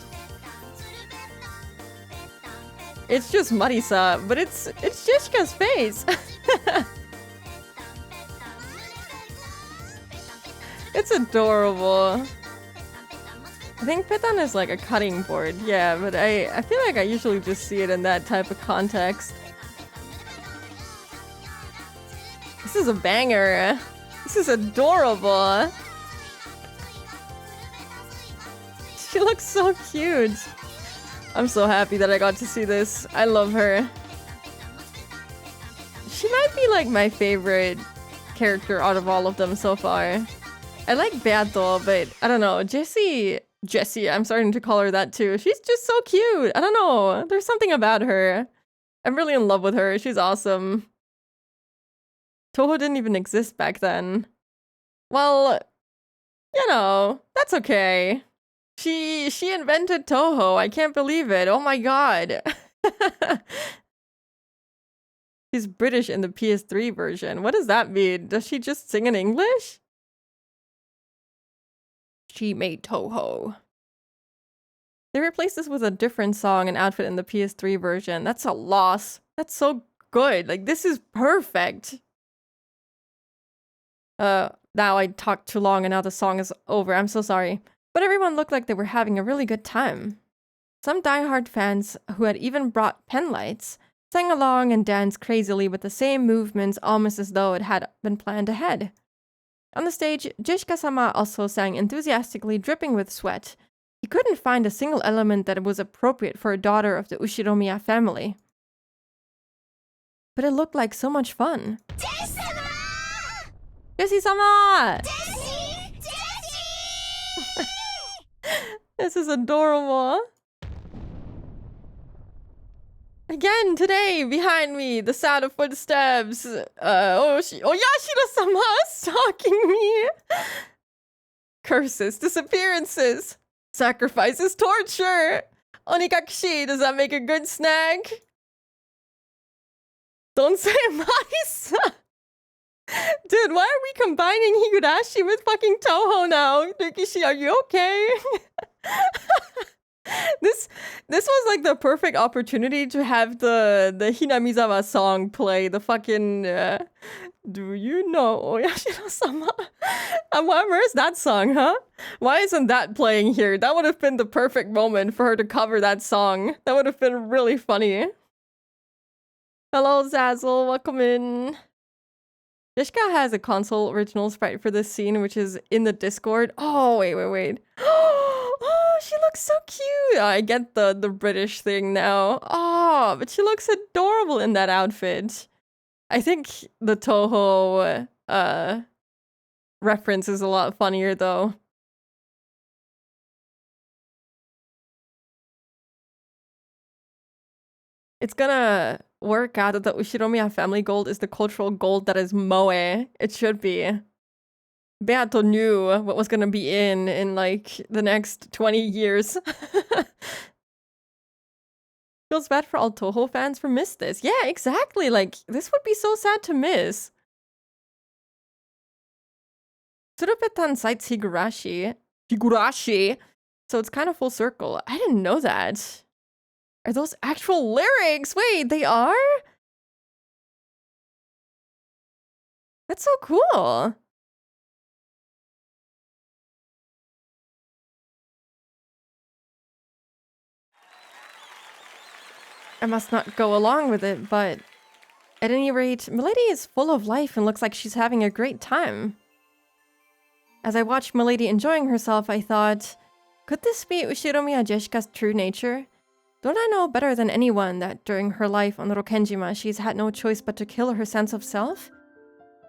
It's just Marisa, but it's Jessica's face. It's adorable. I think petan is like a cutting board, yeah, but I feel like I usually just see it in that type of context. This is a banger. This is adorable. She looks so cute. I'm so happy that I got to see this. I love her. She might be like my favorite character out of all of them so far. I like Beato, but I don't know. Jessie, I'm starting to call her that too. She's just so cute. I don't know. There's something about her. I'm really in love with her. She's awesome. Toho didn't even exist back then. Well, you know, that's okay. She invented Toho. I can't believe it. Oh my god. She's British in the PS3 version. What does that mean? Does she just sing in English? She made Toho. They replaced this with a different song and outfit in the PS3 version. That's a loss. That's so good. Like, this is perfect. Now I talked too long and now the song is over. I'm so sorry. But everyone looked like they were having a really good time. Some diehard fans, who had even brought pen lights, sang along and danced crazily with the same movements almost as though it had been planned ahead. On the stage, Jishka-sama also sang enthusiastically, dripping with sweat. He couldn't find a single element that was appropriate for a daughter of the Ushiromiya family. But it looked like so much fun. Jessie-sama! This is adorable. Again, today, behind me, the sound of footsteps. Yashiro-sama stalking me. Curses, disappearances, sacrifices, torture. Onikakshi, does that make a good snack? Don't say Marisa. Dude, why are we combining Higurashi with fucking Toho now? Rikishi, are you okay? This was like the perfect opportunity to have the Hinamizawa song play. The fucking do you know Oyashiro-sama? Where's that song, huh? Why isn't that playing here? That would have been the perfect moment for her to cover that song. That would have been really funny. Hello, Zazzle. Welcome in. Jishka has a console original sprite for this scene, which is in the Discord. Oh, wait. Oh, she looks so cute. I get the British thing now. Oh, but she looks adorable in that outfit. I think the Toho reference is a lot funnier, though. It's gonna work out that the Ushiromiya family gold is the cultural gold that is Moe. It should be. Beato knew what was gonna be in like the next 20 years. Feels bad for all Toho fans for miss this. Yeah, exactly. Like, this would be so sad to miss. Tsurupetan cites Higurashi. So it's kind of full circle. I didn't know that. Are those actual lyrics? Wait, they are? That's so cool. I must not go along with it, but at any rate, Milady is full of life and looks like she's having a great time. As I watched Milady enjoying herself, I thought, could this be Ushiromiya Jeshika's true nature? Don't I know better than anyone that during her life on Rokenjima, she's had no choice but to kill her sense of self?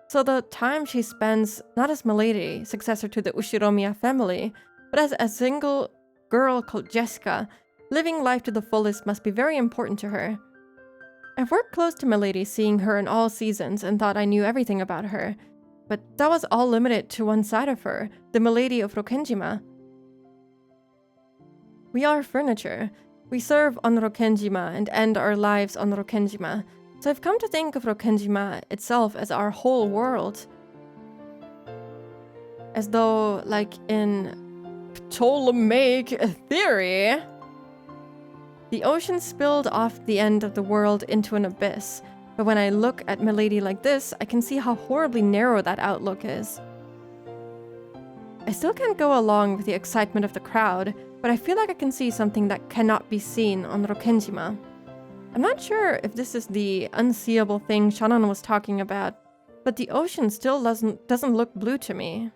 So the time she spends, not as Milady, successor to the Ushiromiya family, but as a single girl called Jessica, living life to the fullest must be very important to her. I've worked close to Milady, seeing her in all seasons, and thought I knew everything about her. But that was all limited to one side of her, the Milady of Rokenjima. We are furniture. We serve on Rokenjima and end our lives on Rokenjima. So I've come to think of Rokenjima itself as our whole world. As though, like in Ptolemaic theory, the ocean spilled off the end of the world into an abyss. But when I look at Milady like this, I can see how horribly narrow that outlook is. I still can't go along with the excitement of the crowd, but I feel like I can see something that cannot be seen on Rokenjima. I'm not sure if this is the unseeable thing Shannon was talking about, but the ocean still doesn't look blue to me.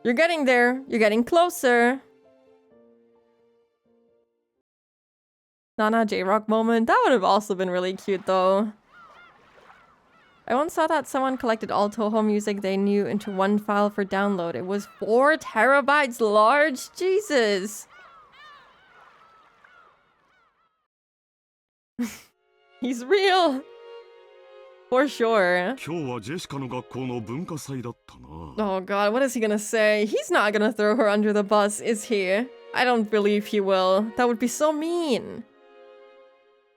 You're getting there. You're getting closer. Nana J-Rock moment. That would have also been really cute, though. I once saw that someone collected all Toho music they knew into one file for download. It was 4 terabytes large? Jesus! He's real! For sure. Oh god, what is he gonna say? He's not gonna throw her under the bus, is he? I don't believe he will. That would be so mean.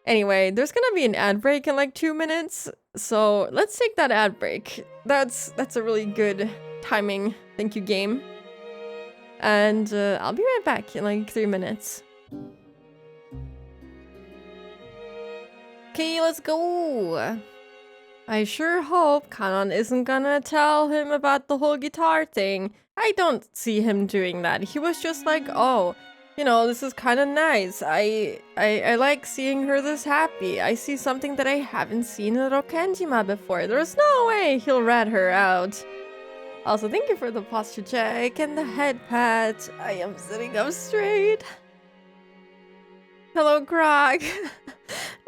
Anyway, there's gonna be an ad break in like 2 minutes, so let's take that ad break. That's a really good timing. Thank you, game. And I'll be right back in like 3 minutes. Okay, let's go. I sure hope Kanon isn't gonna tell him about the whole guitar thing. I don't see him doing that. He was just like, oh, You know, this is kind of nice. I like seeing her this happy. I see something that I haven't seen in Rokenjima before. There's no way he'll rat her out. Also, thank you for the posture check and the head pat. I am sitting up straight. Hello, Grog.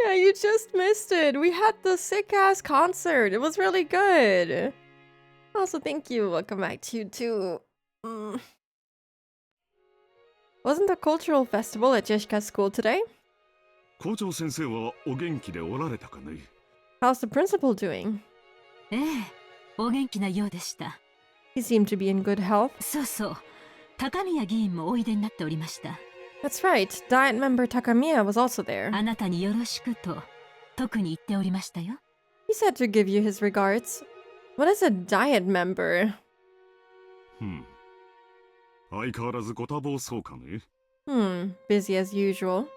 Yeah, you just missed it. We had the sick-ass concert. It was really good. Also, thank you. Welcome back to you, too. Wasn't the cultural festival at Jeshka's school today? 校長先生はお元気でおられたかね? How's the principal doing? ええ、お元気なようでした。He seemed to be in good health. そうそう、高宮議員もおいでになっておりました。That's right. Diet member Takamiya was also there. あなたによろしくと特に言っておりましたよ。He said to give you his regards. What is a diet member? 相変わらずご多忙そうかね? Busy as usual.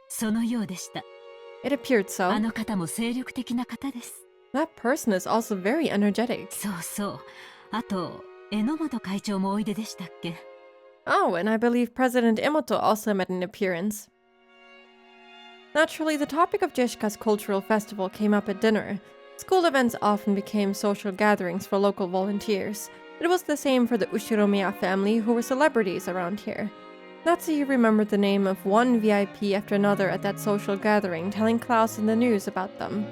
そのようでした。It appeared so. あの方も精力的な方です。That person is also very energetic. そうそう。あと、榎本会長もおいででしたっけ? Oh, and I believe President Emoto also made an appearance. Naturally, the topic of Jeshika's cultural festival came up at dinner. School events often became social gatherings for local volunteers. It was the same for the Ushiromiya family, who were celebrities around here. Natsuhi remembered the name of one VIP after another at that social gathering, telling Klaus in the news about them.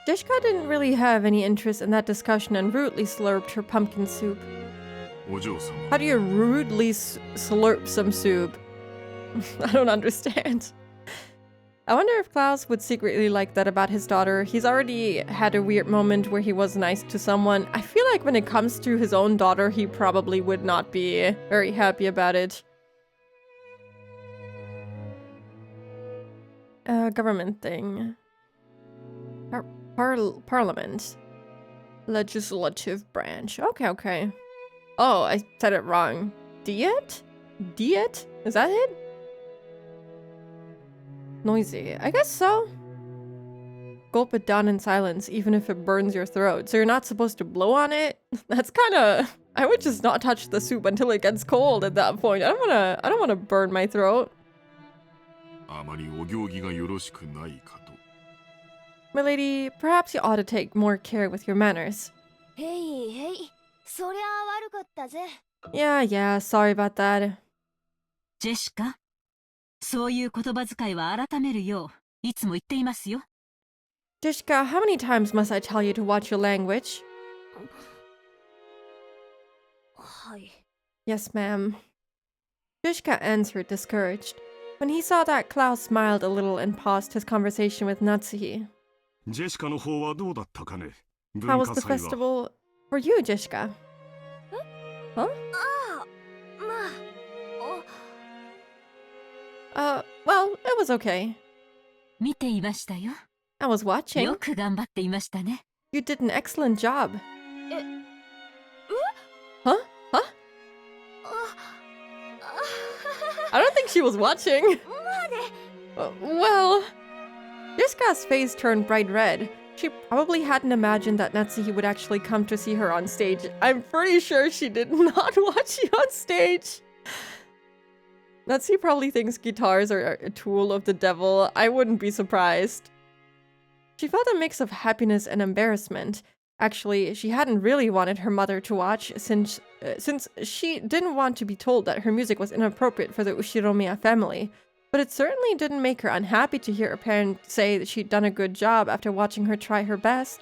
Jeshika didn't really have any interest in that discussion and rudely slurped her pumpkin soup. お嬢様. How do you rudely slurp some soup? I don't understand. I wonder if Klaus would secretly like that about his daughter. He's already had a weird moment where he was nice to someone. I feel like when it comes to his own daughter, he probably would not be very happy about it. Government thing. Parliament. Legislative branch. Okay. Oh, I said it wrong. Diet? Diet? Is that it? Noisy. I guess so. Gulp it down in silence, even if it burns your throat. So you're not supposed to blow on it? That's kind of... I would just not touch the soup until it gets cold at that point. I don't wanna burn my throat. あまりお行儀がよろしくないかと. Milady, perhaps you ought to take more care with your manners. Hey. そりゃ悪かったぜ。Yeah, sorry about that. ジェシカ、そういう言葉遣いは改めるよういつも言っていますよ。Jeshika, how many times must I tell you to watch your language? はい。Yes, ma'am. Jeshika answered, discouraged. When he saw that, Klaus smiled a little and paused his conversation with Natsuhi. ジェシカの方はどうだったかね? How was the 文化祭は. festival for you, Jeshika? Huh? まあ、Well, it was okay. 見ていましたよ。I was watching. よく頑張っていましたね。You did an excellent job. え、Huh? I don't think she was watching. Well, Jessica's face turned bright red. She probably hadn't imagined that Natsuhi would actually come to see her on stage. I'm pretty sure she did not watch you on stage. Natsuhi probably thinks guitars are a tool of the devil. I wouldn't be surprised. She felt a mix of happiness and embarrassment. Actually, she hadn't really wanted her mother to watch since she didn't want to be told that her music was inappropriate for the Ushiromiya family. But it certainly didn't make her unhappy to hear her parents say that she'd done a good job after watching her try her best.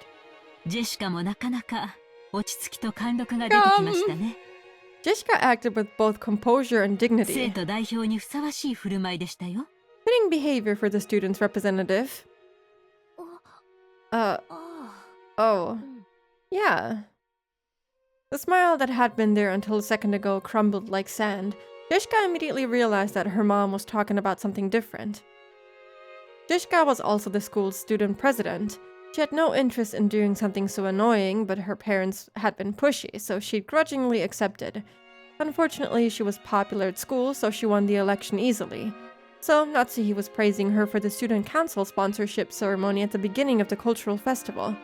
ジェシカもなかなか落ち着きと貫禄が出てきましたね。Jessica acted with both composure and 生 dignity. 徒代表にふさわしい振る舞いでしたよ。Fitting behavior for the student's representative. あ Oh. Yeah. The smile that had been there until a second ago crumbled like sand. Jessica immediately realized that her mom was talking about something different. Jessica was also the school's student president. She had no interest in doing something so annoying, but her parents had been pushy, so she grudgingly accepted. Unfortunately, she was popular at school, so she won the election easily. So, Natsuhi was praising her for the student council sponsorship ceremony at the beginning of the cultural festival.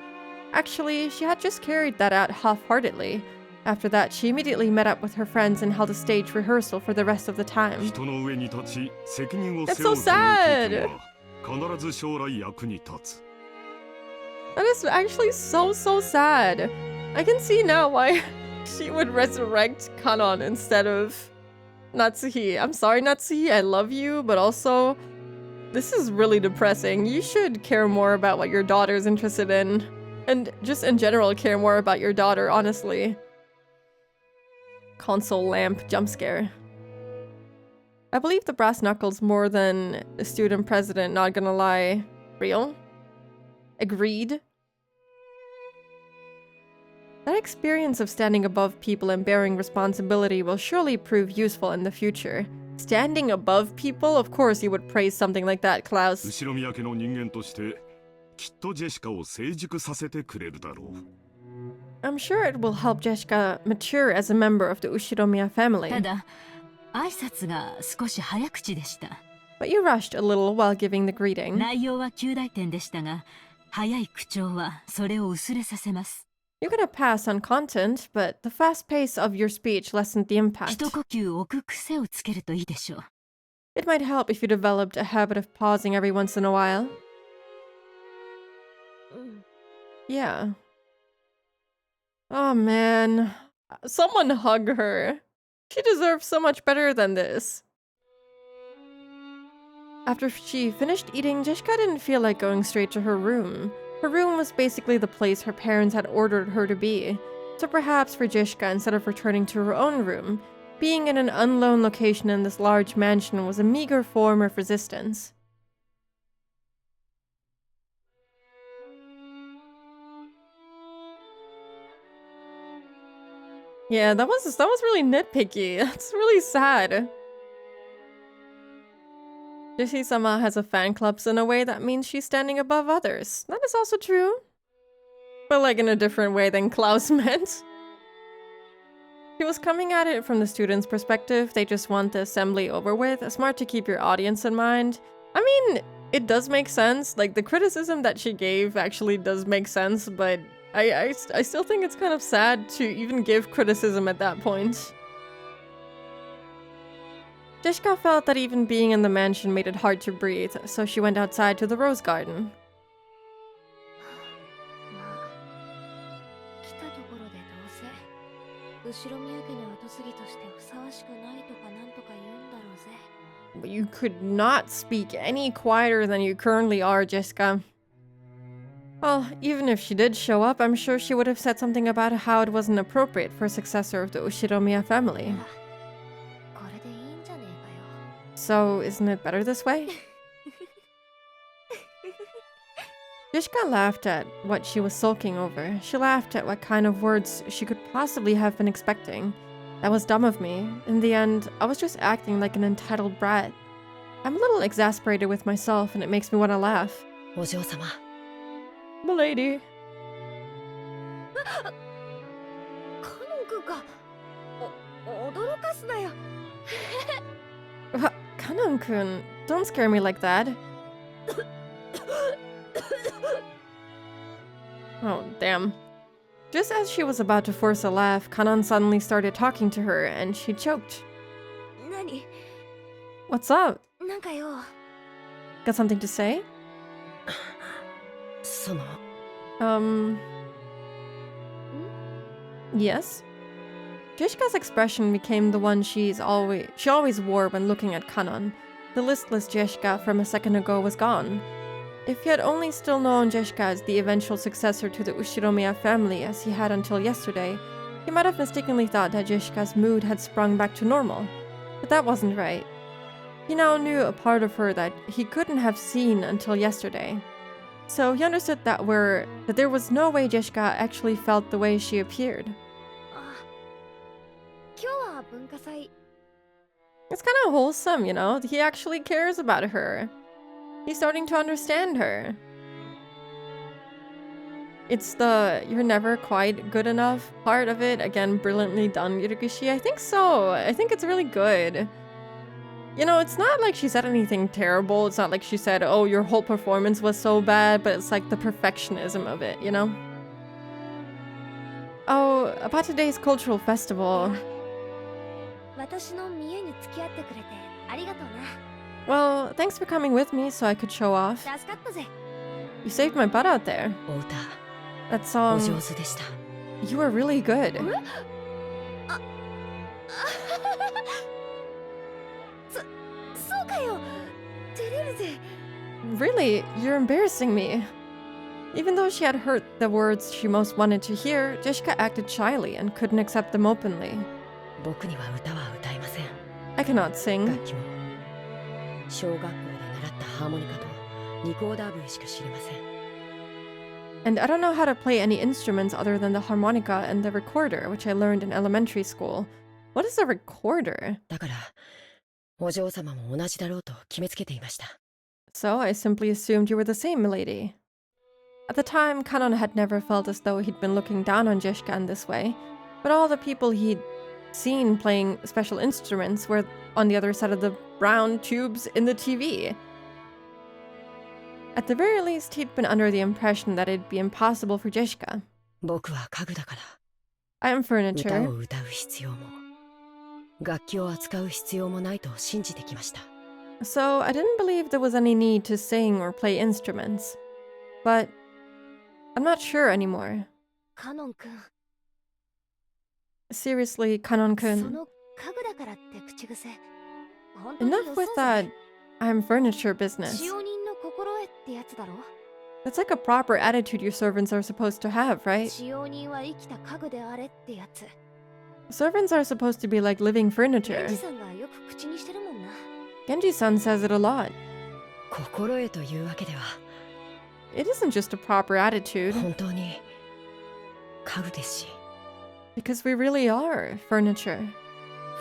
Actually, she had just carried that out half-heartedly. After that, she immediately met up with her friends and held a stage rehearsal for the rest of the time. 人の上に立ち責任を That's 背負 so うという経 sad. 験は必ず将来役に立つ。 That is actually so sad. I can see now why she would resurrect Kanon instead of Natsuhi. I'm sorry, Natsuhi, I love you, but also, this is really depressing. You should care more about what your daughter's interested in. And just in general, care more about your daughter, honestly. Console lamp jump scare. I believe the brass knuckles more than the student president, not gonna lie. Real? Agreed? That experience of standing above people and bearing responsibility will surely prove useful in the future. Standing above people? Of course you would praise something like that, Klaus. 後宮家の人間としてきっとジェシカを成熟させてくれるだろう。 I'm sure it will help Jessica mature as a member of the Ushiromiya family. ただ挨拶が少し早口でした。 But you rushed a little while giving the greeting. 内容は及第点でしたが、早い口調はそれを薄れさせます。 You could have passed on content, but the fast pace of your speech lessened the impact. 一呼吸置く癖をつけるといいでしょう。 It might help if you developed a habit of pausing every once in a while. Yeah. Oh man. Someone hug her. She deserves so much better than this. After she finished eating, Jessica didn't feel like going straight to her room. Her room was basically the place her parents had ordered her to be. So perhaps for Jessica, instead of returning to her own room, being in an unknown location in this large mansion was a meager form of resistance. Yeah, that was really nitpicky. That's really sad. Yoshi-sama has a fan club, so in a way that means she's standing above others. That is also true. But like in a different way than Klaus meant. He was coming at it from the students' perspective. They just want the assembly over with. Smart to keep your audience in mind. I mean, it does make sense. Like, the criticism that she gave actually does make sense, but I still think it's kind of sad to even give criticism at that point. Jessica felt that even being in the mansion made it hard to breathe, so she went outside to the rose garden. 来たところでどうせ後ろ宮家の跡継ぎとしてふさわしくないとかなんとか言うんだろうぜ。 But you could not speak any quieter than you currently are, Jessica. Well, even if she did show up, I'm sure she would have said something about how it wasn't appropriate for a successor of the Ushiromiya family. これでいいんじゃねえかよ。 So, isn't it better this way? Jessica laughed at what she was sulking over. She laughed at what kind of words she could possibly have been expecting. That was dumb of me. In the end, I was just acting like an entitled brat. I'm a little exasperated with myself, and it makes me want to laugh. お嬢様 Milady. カノン君か。驚かすなよ。 Kanon-kun, don't scare me like that. Oh, damn. Just as she was about to force a laugh, Kanon suddenly started talking to her, and she choked. 何 What's up? なんかよ。 Got something to say? その Yes? Jessica's expression became the one she always wore when looking at Kanon. The listless Jessica from a second ago was gone. If he had only still known Jessica as the eventual successor to the Ushiromiya family as he had until yesterday, he might have mistakenly thought that Jessica's mood had sprung back to normal. But that wasn't right. He now knew a part of her that he couldn't have seen until yesterday. So he understood that there was no way Jessica actually felt the way she appeared. あ、今日は文化祭。 It's kind of wholesome, you know? He actually cares about her. He's starting to understand her. It's the you're never quite good enough part of it. Again, brilliantly done, Yuriguchi. I think so. I think it's really good. You know, it's not like she said anything terrible. It's not like she said, oh, your whole performance was so bad, but it's like the perfectionism of it, you know? Oh, about today's cultural festival. 私の見栄に付き合ってくれてありがとうな。 Well, thanks for coming with me so I could show off. 助かったぜ。 You saved my butt out there. お歌 That お song, 上手でした。 you were really good. そうかよ。照れるぜ。 Really, you're embarrassing me. Even though she had heard the words she most wanted to hear, Jessica acted shyly and couldn't accept them openly. 僕には歌は歌えません。 I cannot sing, 楽器も小学校で習ったハーモニカとリコーダー笛しか知りません。 and I don't know how to play any instruments other than the harmonica and the recorder, which I learned in elementary school. What is a recorder? だからお嬢様も同じだろうと決めつけていました。 So I simply assumed you were the same, milady. At the time, Kanon had never felt as though he'd been looking down on Jeshka in this way, but all the people he'd seen playing special instruments were on the other side of the brown tubes in the TV. At the very least, he'd been under the impression that it'd be impossible for Jeshka. 僕は家具だから I am 歌 furniture, を歌う必要も楽器を扱う必要もないと信じてきました。 so I didn't believe there was any need to sing or play instruments. But I'm not sure anymore. カノン君、 Seriously, そ Kanon-kun, の家具だからって口癖。本当に enough 良 with そうぜ。 that I'm furniture business. 使用人の心得ってやつだろ。 That's like a proper attitude your servants are supposed to have, right? 使用人は生きた家具であれってやつ。 Servants are supposed to be like living レン furniture. ジさんがよく口にしてるもんな。 Genji-san says it a lot. 心得というわけでは It isn't just a proper attitude, 本当に家具ですし because we really are furniture.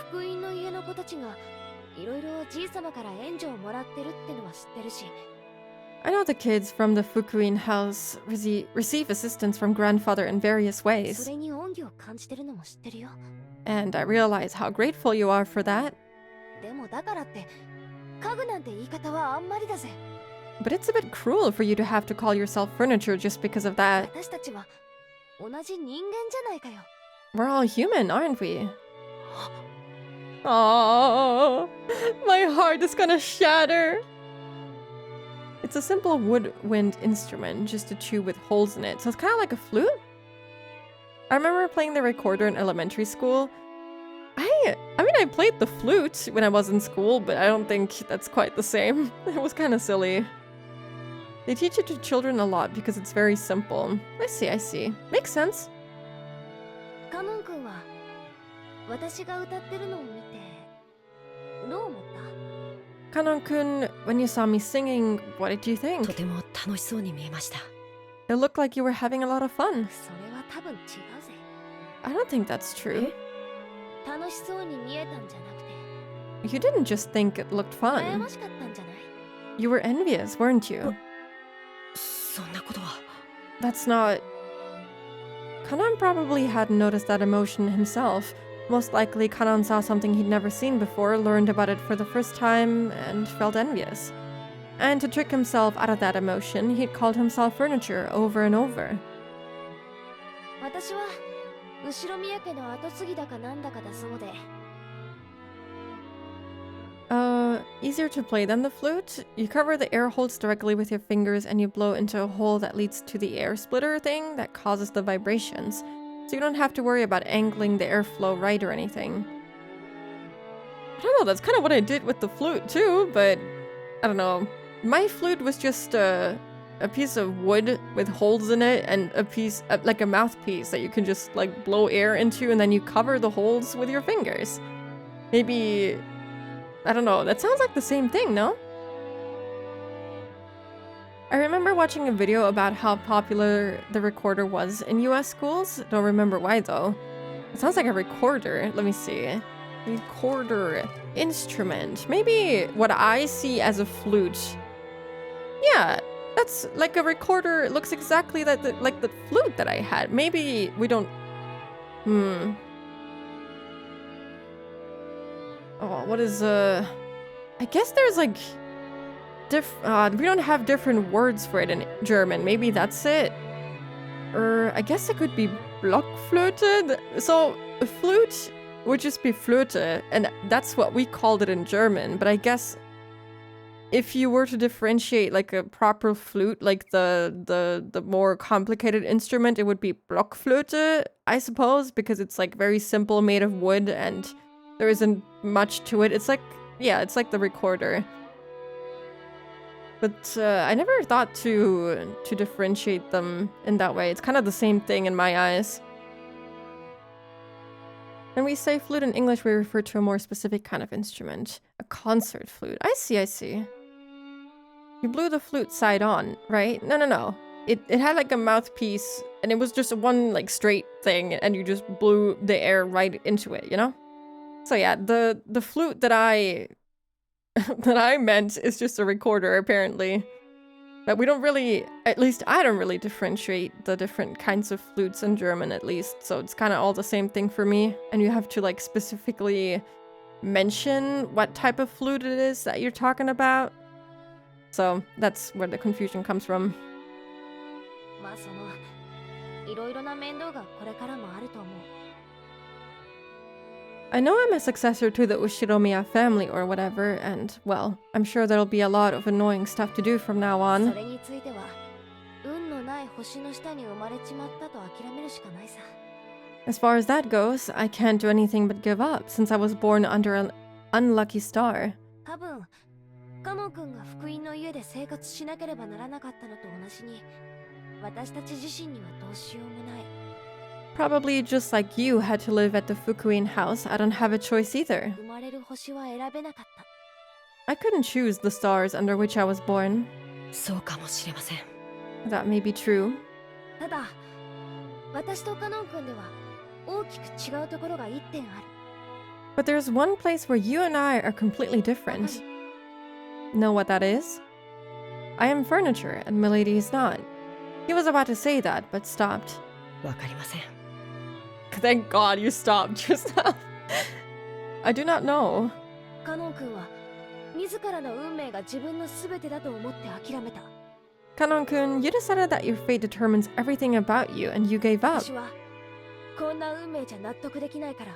福音の家の子たちがいろいろじい様から援助をもらってるってのは知ってるし、 I know the kids from the Fukuin house receive assistance from grandfather in various そ ways, れに恩義を感じてるのも知ってるよ。 and I realize how grateful you are for that. でもだからって家具なんて言い方はあんまりだぜ。 But it's a bit cruel for you to have to call yourself furniture just because of that. 私たちは同じ人間じゃないかよ。 We're all human, aren't we? Oh, my heart is gonna shatter. It's a simple woodwind instrument, just a tube with holes in it, so it's kind of like a flute. I remember playing the recorder in elementary school. I mean, I played the flute when I was in school, but I don't think that's quite the same. It was kind of silly. They teach it to children a lot because it's very simple. I see. Makes sense. カノン君は私が歌ってるのを見てどう思った？ Kanon-kun, when you saw me singing, what did you と think? ても楽しそうに見えました。 It looked like you were having a lot of fun. それは多分違うぜ。 I don't think that's true. 楽しそうに見えたんじゃなくて You didn't just think it looked 羨 fun. ましかったんじゃない？ You were envious, weren't you? そんなことは That's not... Kanon probably hadn't noticed that emotion himself. Most likely, Kanon saw something he'd never seen before, learned about it for the first time, and felt envious. And to trick himself out of that emotion, he'd called himself furniture over and over. 私は後ろ宮家の跡継ぎだかなんだかだそうで、 Easier to play than the flute? You cover the air holes directly with your fingers and you blow into a hole that leads to the air splitter thing that causes the vibrations. So you don't have to worry about angling the airflow right or anything. I don't know, that's kind of what I did with the flute too, but I don't know. My flute was just a piece of wood with holes in it and a piece, like a mouthpiece that you can just like blow air into and then you cover the holes with your fingers. Maybe... I don't know, that sounds like the same thing, no? I remember watching a video about how popular the recorder was in US schools. Don't remember why though. It sounds like a recorder. Let me see. Recorder. Instrument. Maybe what I see as a flute. Yeah, that's like a recorder. It looks exactly like the flute that I had. Maybe we don't... Oh, what is, I guess there's, like, we don't have different words for it in German. Maybe that's it. I guess it could be Blockflöte. So a flute would just be Flöte, and that's what we called it in German. But I guess if you were to differentiate like a proper flute, like the more complicated instrument, it would be Blockflöte, I suppose, because it's like very simple, made of wood, and there isn't much to it. It's like, yeah, it's like the recorder. But I never thought to differentiate them in that way. It's kind of the same thing in my eyes. When we say flute in English, we refer to a more specific kind of instrument. A concert flute. I see, I see. You blew the flute side on, right? No. It had like a mouthpiece, and it was just one like straight thing, and you just blew the air right into it, you know? So yeah, the flute that I that I meant is just a recorder, apparently. But we don't really, at least I don't really differentiate the different kinds of flutes in German, at least. So it's kind of all the same thing for me. And you have to like specifically mention what type of flute it is that you're talking about. So that's where the confusion comes from. まあいろいろな面倒がこれからもあると思う。 I know I'm a successor to the Ushiromiya family or whatever, and, well, I'm sure there'll be a lot of annoying stuff to do from now そ on. れについては運のない星の下に生まれちまったと諦めるしかないさ。 As far as that goes, I can't do anything but give up, since I was born under an unlucky star. 多分カノン君が福音の家で生活しなければならなかったのと同じに、私たち自身にはどうしようもない。 Probably just like you had to live at the Fukuin house, I don't have a choice either. 生まれる星は選べなかった。 I couldn't choose the stars under which I was born. そうかもしれません。 That may be true. ただ私とカノン君では大きく違うところが一点ある。 But there's one place where you and I are completely different. Know what that is? I am furniture, and Milady is not. He was about to say that, but stopped. わかりません。 Thank God you stopped just now. I do not know. カノン君は自らの運命が自分の全てだと思って諦めた。 Kanon-kun, you decided that your fate determines everything about you, and you gave up. 私はこんな運命じゃ納得できないから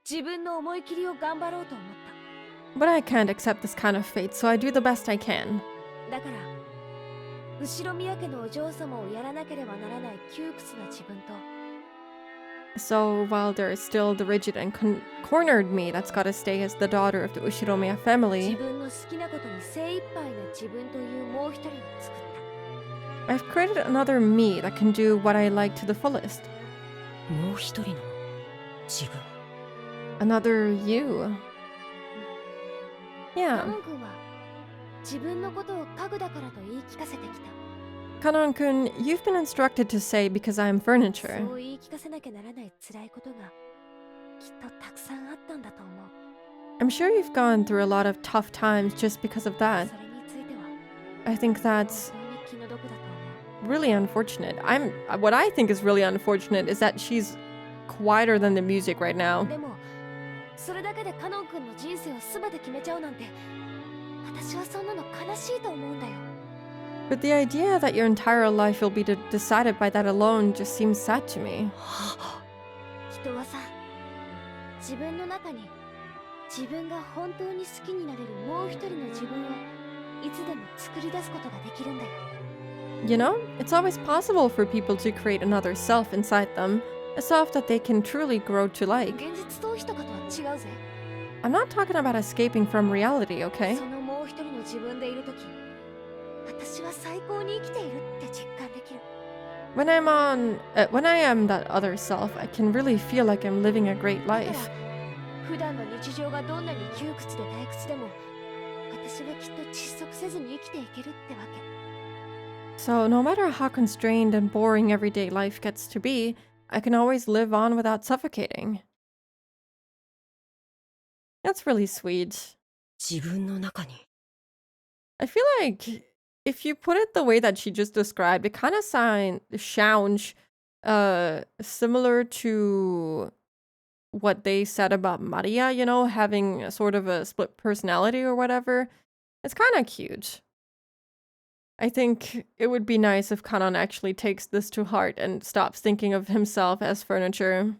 自分の思い切りを頑張ろうと思っ But I can't accept this kind of fate, so I do the best I can. た。だから後ろ宮家のお嬢様をやらなければならない窮屈な自分と So while there is still the rigid and cornered me that's gotta stay as the daughter of the Ushiromiya 自 family, 分の好きなことに精一杯な自分というもう一人を作った。 I've created another me that can do what I like to the fullest. もう一人の自分。 Another you. カ Yeah. ノン君は自分のことを家具だからと言い聞かせてきた。 Kanon-kun, you've been instructed to say because I'm furniture. そう言い聞かせなきゃならない辛いことがきっとたくさんあったんだと思う。 I'm sure you've gone through a lot of tough times just because of that. それについては I think that's 本当に気の毒だと思う。 really unfortunate. What I think is really unfortunate is that she's quieter than the music right now. でもそれだけでカノン君の人生を全て決めちゃうなんて私はそんなの悲しいと思うんだよ。 But the idea that your entire life will be decided by that alone just seems sad to me. 人はさ自分の中に自分が本当に好きになれるもう一人の自分をいつでも作り出すことができるんだよ。 You know, it's always possible for people to create another self inside them, a self that they can truly grow to like. 現実逃避とかとは違うぜ。 I'm not talking about escaping from reality, okay? そのもう一人の自分でいるとき私は最高に生きているって実感できる。 When I am that other self, I can really feel like I'm living a great だから life. 普段の日常がどんなに窮屈で退屈でも私はきっと窒息せずに生きていけるってわけ。 So no matter how constrained and boring everyday life gets to be, I can always live on without suffocating. That's really sweet. 自分の中に。 I feel like if you put it the way that she just described, it kind of sounds similar to what they said about Maria, you know, having a sort of a split personality or whatever. It's kind of cute. I think it would be nice if Kanon actually takes this to heart and stops thinking of himself as furniture.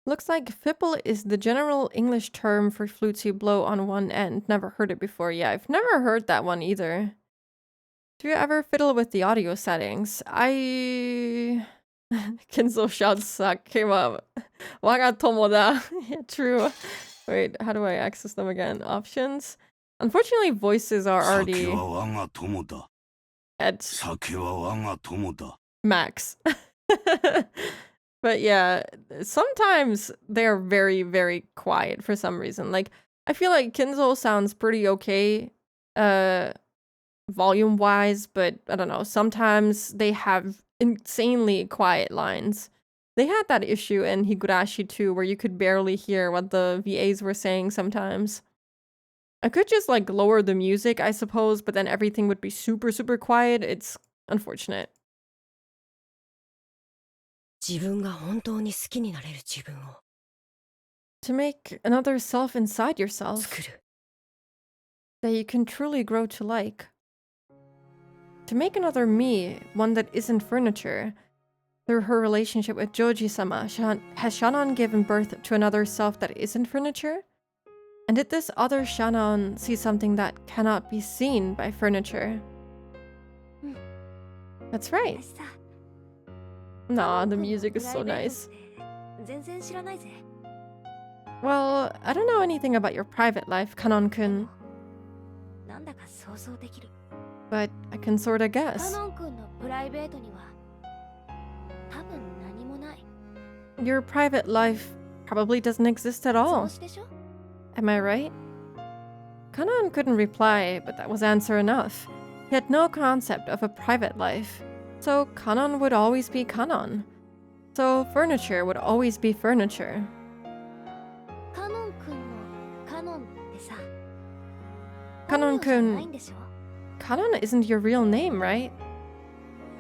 Looks like fipple is the general English term for flutes you blow on one end. Never heard it before. Yeah, I've never heard that one either. Do you ever fiddle with the audio settings? Kinzo shouts suck came up. Waga tomoda. Yeah, true. Wait, how do I access them again? Options? Unfortunately, voices are already at max. But yeah, sometimes they're very, very quiet for some reason. Like, I feel like Kinzo sounds pretty okay, volume-wise, but I don't know. Sometimes they have insanely quiet lines. They had that issue in Higurashi too, where you could barely hear what the VAs were saying sometimes. I could just like lower the music, I suppose, but then everything would be super, super quiet. It's unfortunate. 自分が本当に好きになれる自分を To make another self inside yourself 作る that you can truly grow to like. To make another me, one that isn't furniture. Through her relationship with Joji-sama, has Shannon given birth to another self that isn't furniture? And did this other Shannon see something that cannot be seen by furniture? That's right. 私さ Nah, the music is so nice. 全然知らないぜ Well, I don't know anything about your private life, Kanon-kun, なんだか想像できる but I can sorta カ guess. ノン君のプライベートには多分何もない Your private life probably doesn't exist at 図 all. 星でしょ Am I right? Kanon couldn't reply, but that was answer enough. He had no concept of a private life. So Kanon would always be Kanon. So furniture would always be furniture. カノン君のカノンってさ カノン君本名じゃないんでしょ Kanon isn't your real name, right?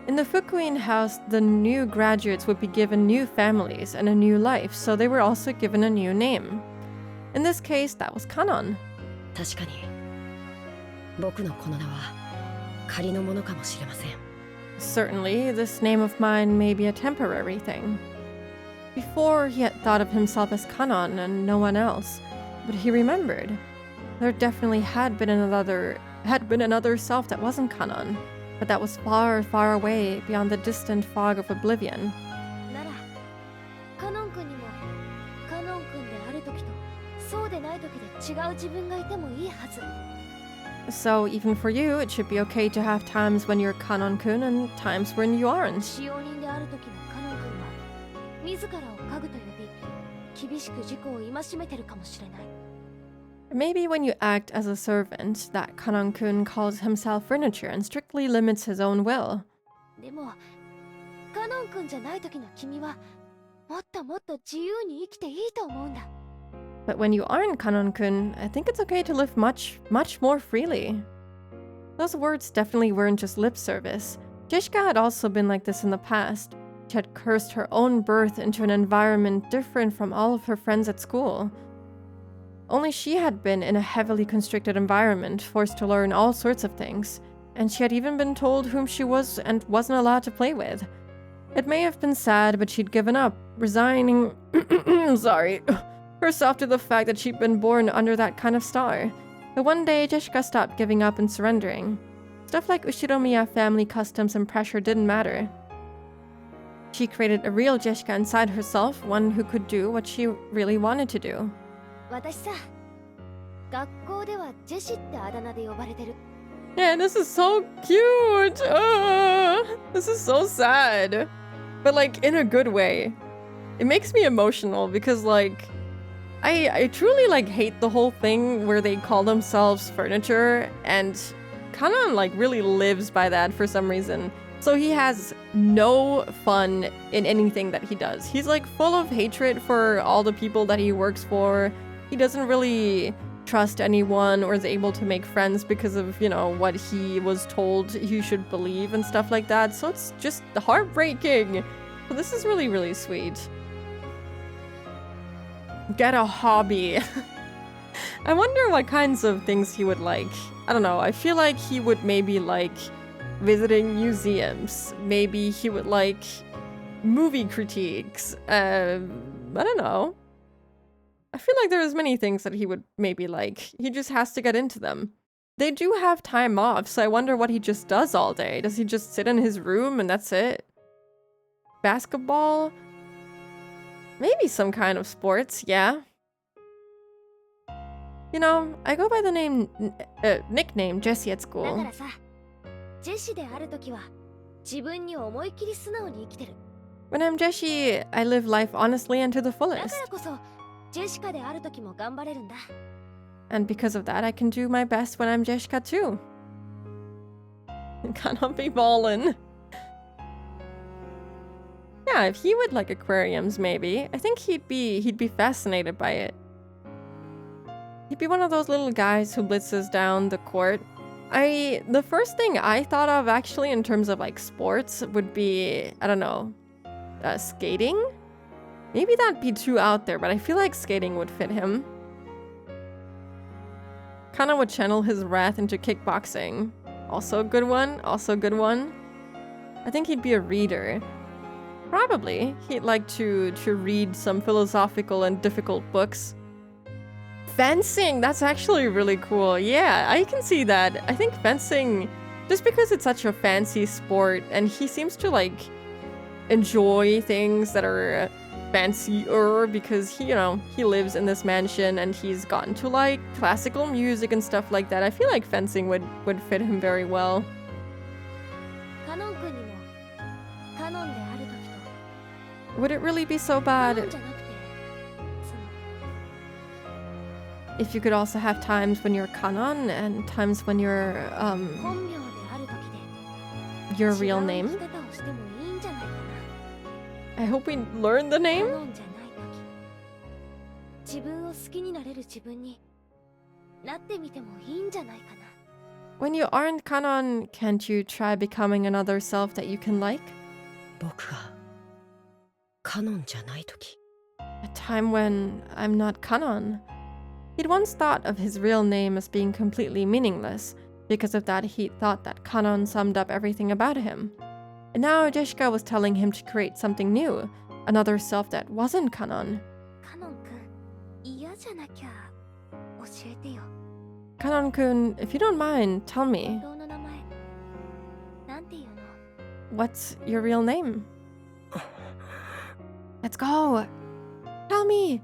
In the Fukuin house, the new graduates would be given new families and a new life, so they were also given a new name. In this case, that was Kanon. 確かに僕のこの名は仮のものかもしれません Certainly, this name of mine may be a temporary thing. Before, he had thought of himself as Kanon and no one else, but he remembered. There definitely had been another self that wasn't Kanon, but that was far, far away beyond the distant fog of oblivion. ならカノン君にもカノン君である時とそうでない時で違う自分がいてもいいはず So even for you, it should be okay to have times when you're Kanon-kun and times when you aren't. 使用人である時のカノン君は自らを家具と呼び厳しく自己を戒めてるかもしれない Maybe when you act as a servant, that Kanon-kun calls himself furniture and strictly limits his own will. でもカノン君じゃない時の君はもっともっと自由に生きていいと思うんだ But when you aren't Kanon-kun, I think it's okay to live much, much more freely. Those words definitely weren't just lip service. Jishka had also been like this in the past. She had cursed her own birth into an environment different from all of her friends at school. Only she had been in a heavily constricted environment, forced to learn all sorts of things, and she had even been told whom she was and wasn't allowed to play with. It may have been sad, but she'd given up, resigning herself to the fact that she'd been born under that kind of star. But one day, Jishka stopped giving up and surrendering. Stuff like Ushiromiya family customs and pressure didn't matter. She created a real Jishka inside herself, one who could do what she really wanted to do. 私さ学校ではジェシってあだ名で呼ばれてる Yeah, this is so cute! This is so sad. But like, in a good way. It makes me emotional because like, I truly like hate the whole thing where they call themselves furniture, and Kanon like really lives by that for some reason. So he has no fun in anything that he does. He's like full of hatred for all the people that he works for. He doesn't really trust anyone or is able to make friends because of, you know, what he was told he should believe and stuff like that. So it's just heartbreaking. So this is really, really sweet. Get a hobby. I wonder what kinds of things he would like. I don't know. I feel like he would maybe like visiting museums. Maybe he would like movie critiques. I don't know. I feel like there's many things that he would maybe like. He just has to get into them. They do have time off, so I wonder what he just does all day. Does he just sit in his room and that's it? Basketball? Maybe some kind of sports, yeah. You know, I go by the nickname Jessie at だか school. らさ、ジェシであるときは自分に思いっきり素直に生きてる。 When I'm Jessie, I live life honestly and to the だか fullest. らこそジェシカであるときも頑張れるんだ。 And because of that, I can do my best when I'm Jeshka too. Cannot be ballin'. Yeah, if he would like aquariums, maybe. I think he'd be fascinated by it. He'd be one of those little guys who blitzes down the court. The first thing I thought of actually in terms of like sports would be, I don't know, skating? Maybe that'd be too out there, but I feel like skating would fit him. Kinda would channel his wrath into kickboxing. Also a good one, also a good one. I think he'd be a reader. Probably. He'd like to read some philosophical and difficult books. Fencing! That's actually really cool. Yeah, I can see that. I think fencing, just because it's such a fancy sport, and he seems to like enjoy things that are fancier because he, you know, he lives in this mansion and he's gotten to like classical music and stuff like that. I feel like fencing would fit him very well. カノン君にもカノンであるときと Would it really be so カノ bad ンじゃなくてその if you could also have times when you're Kanon and times when you're 本名であるときで your 違 real う name? 生き方をしてもいいんじゃないかな。 I hope we learn the カ name. ノンじゃないとき自分を好きになれる自分になってみてもいいんじゃないかな。 When you aren't Kanon, can't you try becoming another self that you can like? 僕がカノンじゃない時 A time when I'm not Kanon. He'd once thought of his real name as being completely meaningless. Because of that, he thought that Kanon summed up everything about him. And now Jeshka was telling him to create something new, another self that wasn't Kanon. カノン君嫌じゃなきゃ教えてよ。 Kanon-kun, if you don't mind, tell 本 me, 当の名前なんていうの？ what's your real name? Let's go! Tell me!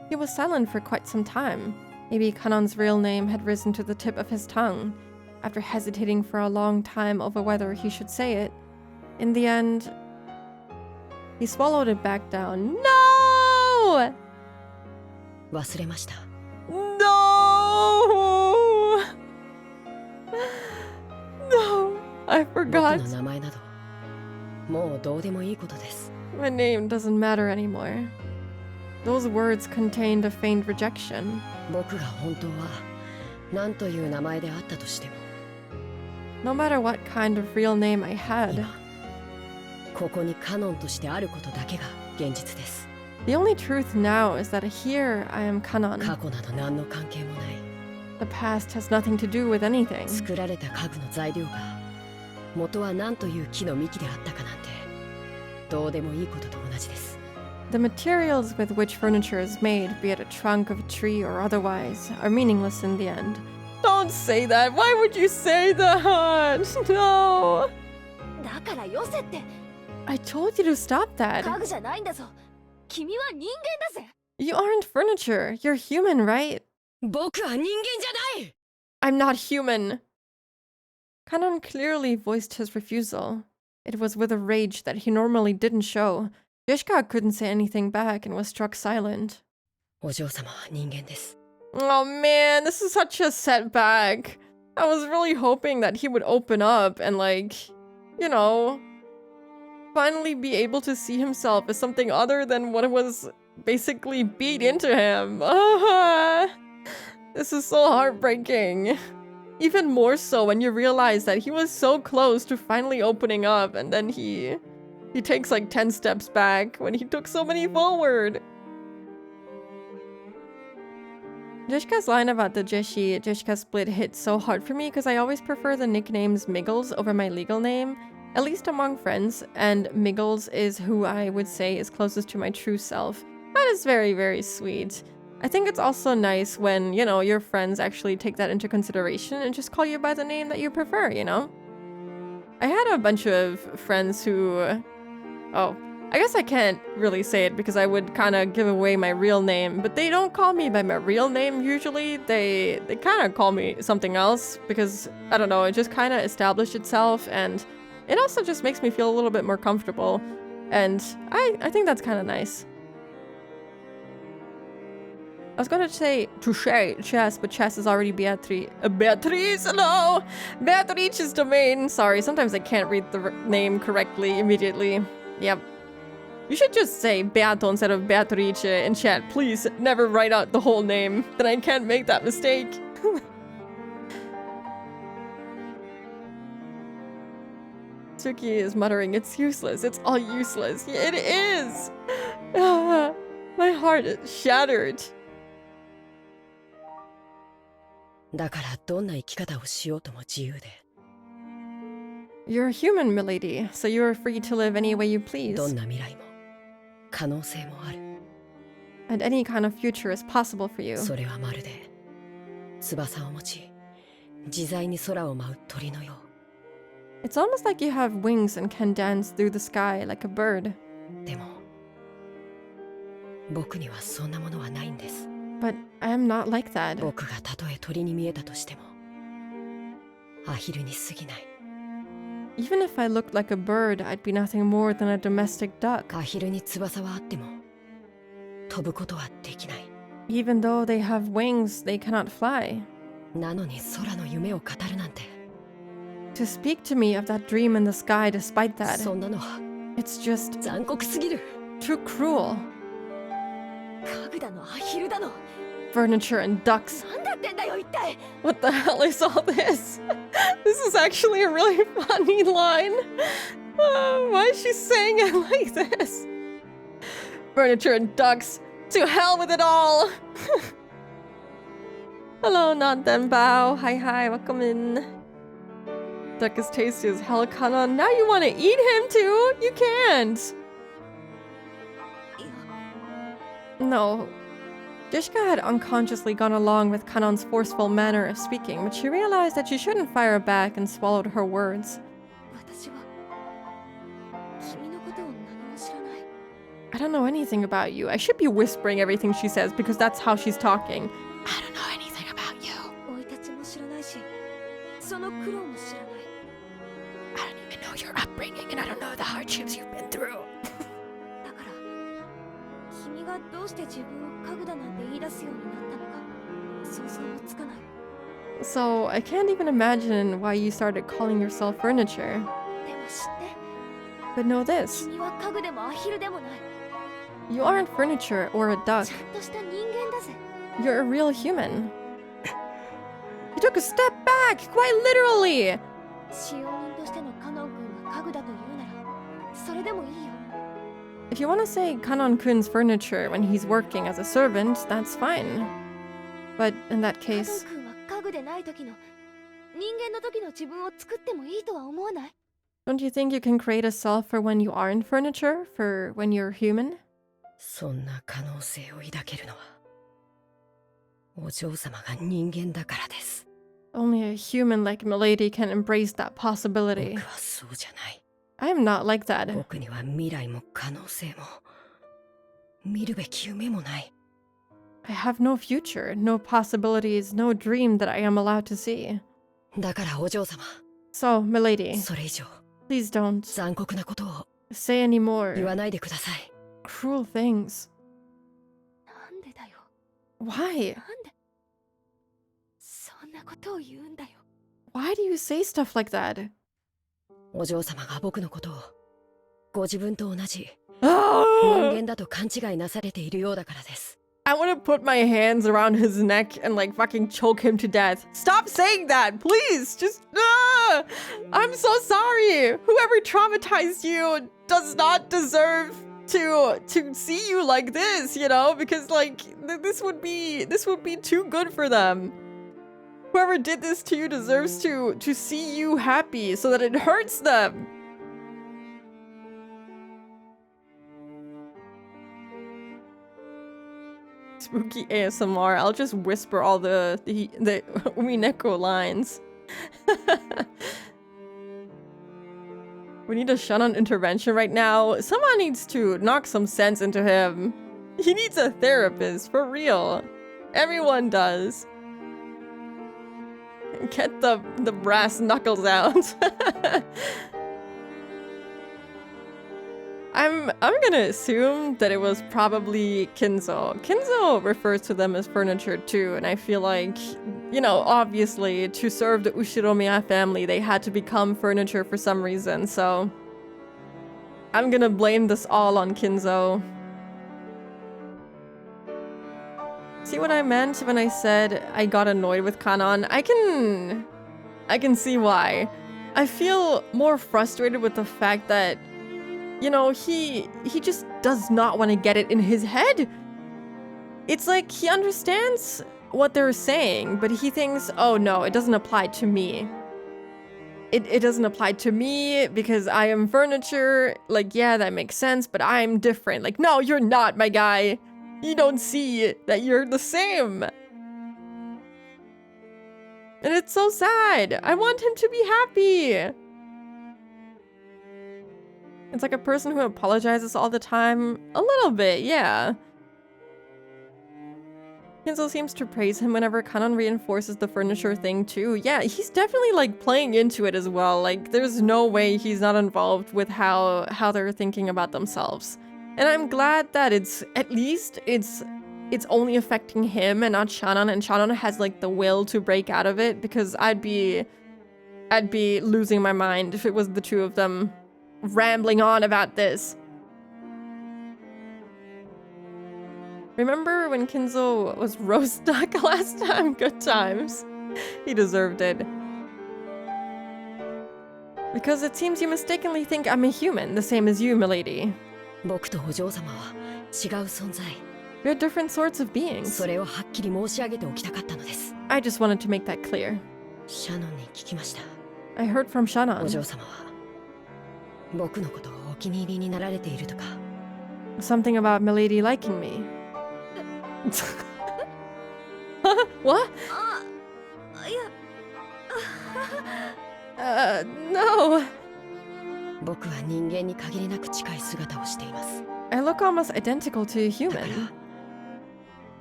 He was silent for quite some time. Maybe Kanon's real name had risen to the tip of his tongue. After hesitating for a long time over whether he should say it, in the end, he swallowed it back down. No! 忘れました No! No! I 僕 forgot. の名前などもうどうでもいいことです My name doesn't matter anymore. Those words contained a faint rejection. 僕が本当は何という名前であったとしても No matter what kind of real name I had, 今ここにカノンとしてあることだけが現実です the only truth now is that here I am 過 Kanon. 去など何の関係もない The past has nothing to do with anything. 作られた家具の材料が元は何という木の幹であったかなんてどうでもいいことと同じです The materials with which furniture is made, be it a trunk of a tree or otherwise, are meaningless in the end. Don't say that! Why would you say that? No! だからよせって I told you to stop 家 that. 具じゃないんだぞ。君は人間だぜ。 You aren't furniture. You're human, right? 僕は人間じゃない I'm not human. Kanon clearly voiced his refusal. It was with a rage that he normally didn't show. Jishka couldn't say anything back and was struck silent. お嬢様は人間です Oh man, this is such a setback. I was really hoping that he would open up and like, you know, finally be able to see himself as something other than what was basically beat into him. This is so heartbreaking. Even more so when you realize that he was so close to finally opening up and then he takes like 10 steps back when he took so many forward. Jishka's line about the Jishka split hit so hard for me because I always prefer the nicknames Miggles over my legal name, at least among friends, and Miggles is who I would say is closest to my true self. That is very, very sweet. I think it's also nice when, you know, your friends actually take that into consideration and just call you by the name that you prefer, you know? I had a bunch of friends who... Oh, I guess I can't really say it because I would kind of give away my real name, but they don't call me by my real name usually. They kind of call me something else because, I don't know, it just kind of established itself, and it also just makes me feel a little bit more comfortable. And I think that's kind of nice. I was gonna say touche, chess, but chess is already Beatrice. Beatrice, no! Beatrice's domain. Sorry, sometimes I can't read the name correctly immediately. Yep. You should just say Beato instead of Beatrice in chat, please. Never write out the whole name. Then I can't make that mistake. Suki is muttering, it's useless. It's all useless. Yeah, it is! My heart is shattered. だからどんな生き方をしようとも自由で。 You're a human, milady, so you are free to live any way you please. どんな未来も可能性もある。 And any kind of future is possible for you. それはまるで翼を持ち自在に空を舞う鳥のよう。 It's almost like you have wings and can dance through the sky like a bird. でも僕にはそんなものはないんです。 But I am not like that. 僕がたとえ鳥に見えたとしてもアヒルに過ぎない。 Even if I looked like a bird, I'd be nothing more than a domestic duck. アヒルに翼はあっても飛ぶことはできない。 Even though they have wings, they cannot fly. なのに空の夢を語るなんて。 To speak to me of that dream in the sky despite that, そんなのは it's just 残酷すぎる。 too cruel. 家具だのアヒルだの。 Furniture and ducks. なんだってんだよ一体。 What the hell is all this? This is actually a really funny line. Why is she saying it like this? Furniture and ducks. To hell with it all. Hello, not them bow. Hi, welcome in. Duck is tasty as hell, Kanon. Now you want to eat him too? You can't. No. Jishka had unconsciously gone along with Kanon's forceful manner of speaking, but she realized that she shouldn't fire back and swallowed her words. 私は君のことを何も知らない。 I don't know anything about you. I should be whispering everything she says because that's how she's talking. I don't know anything about you. 生い立ちも知らないし、その苦労も知らない。 I don't even know your upbringing and I don't know the hardships you've been through. だから君がどうして自分を家具だなんて言い出すようになったのか想像もつかない。 So, I can't even imagine why you started calling yourself furniture. でも知って、 But know this, 君は家具でもアヒルでもない。 you aren't furniture or a duck. ちゃんとした人間だぜ。 You're a real human. You took a step back, quite literally. 使用人としてのカノン君が家具だと言うなら、それでもいいよ。 If you want to say Kanon-kun's furniture when he's working as a servant, that's fine. But in that カノン case, 君は家具でない時の人間の時の自分を作ってもいいとは思わない？ don't you think you can create a self for when you aren't furniture, for when you're human? そんな可能性を抱けるのはお嬢様が人間だからです。 Only a human like Milady can embrace that possibility. 僕はそうじゃない。 I am not like that. 僕には未来も可能性も見るべき夢もない。 I have no future, no possibilities, no dream that I am allowed to see. だからお嬢様、 So, Milady, それ以上 please don't 残酷なことを say any 言 more わないでください。 cruel things. なんでだよ。 Why? なんでそんなことを言うんだよ。 Why do you say stuff like that? お嬢様が僕のことをご自分と同じ人 I 間だと勘違いなされているようだからです。 want to put my hands around his neck and like fucking choke him to death. Stop saying that, please. Just, I'm so sorry. Whoever traumatized you does not deserve to see you like this, you know, because like this would be too good for them. Whoever did this to you deserves to see you happy so that it hurts them. Spooky ASMR. I'll just whisper all the Umineko lines. We need a Shannon intervention right now. Someone needs to knock some sense into him. He needs a therapist, for real. Everyone does. Get the brass knuckles out. I'm gonna assume that it was probably Kinzo. Kinzo refers to them as furniture too, and I feel like, you know, obviously to serve the Ushiromiya family, they had to become furniture for some reason, so I'm gonna blame this all on Kinzo. See what I meant when I said I got annoyed with Kanon? I can see why. I feel more frustrated with the fact that, you know, he just does not want to get it in his head. It's like he understands what they're saying, but he thinks, oh no, it doesn't apply to me. It doesn't apply to me because I am furniture. Like, yeah, that makes sense, but I'm different. Like, no, you're not, my guy. You don't see that you're the same. And it's so sad. I want him to be happy. It's like a person who apologizes all the time. A little bit, yeah. Kinzo seems to praise him whenever Kanon reinforces the furniture thing too. Yeah, he's definitely like playing into it as well. Like, there's no way he's not involved with how they're thinking about themselves. And I'm glad that it's only affecting him and not Shannon, and Shannon has like the will to break out of it, because I'd be losing my mind if it was the two of them rambling on about this. Remember when Kinzo was roast duck last time? Good times. He deserved it. Because it seems you mistakenly think I'm a human, the same as you, milady. 僕とお嬢様は違う存在。 We're different sorts of beings. それをはっきり申し上げておきたかったのです。 I just wanted to make that clear. シャノンに聞きました。 I heard from お Shannon. 嬢様は僕のことをお気に入りになられているとか。 Something about milady liking me. What? いや No. 僕は人間に限りなく近い姿をしています。 I look almost identical to a だから human.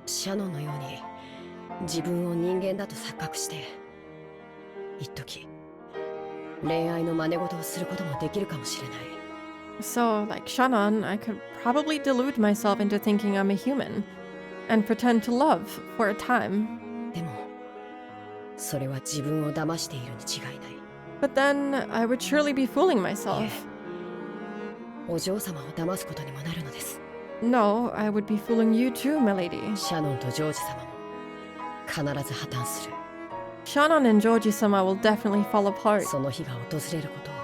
シャノンのように自分を人間だと錯覚して一時恋愛の真似事をすることもできるかもしれない。 So, like Shannon, I could probably delude myself into thinking I'm a human and pretend to love for a time. でもそれは自分を騙しているに違いない。 But then I would surely be fooling い myself. え、お嬢様を騙すことにもなるのです。 No, I would be fooling you too, milady. シャノンとジョージ様も必ず破綻する。 Shannon and Joji-sama will definitely fall apart. その日が訪れることを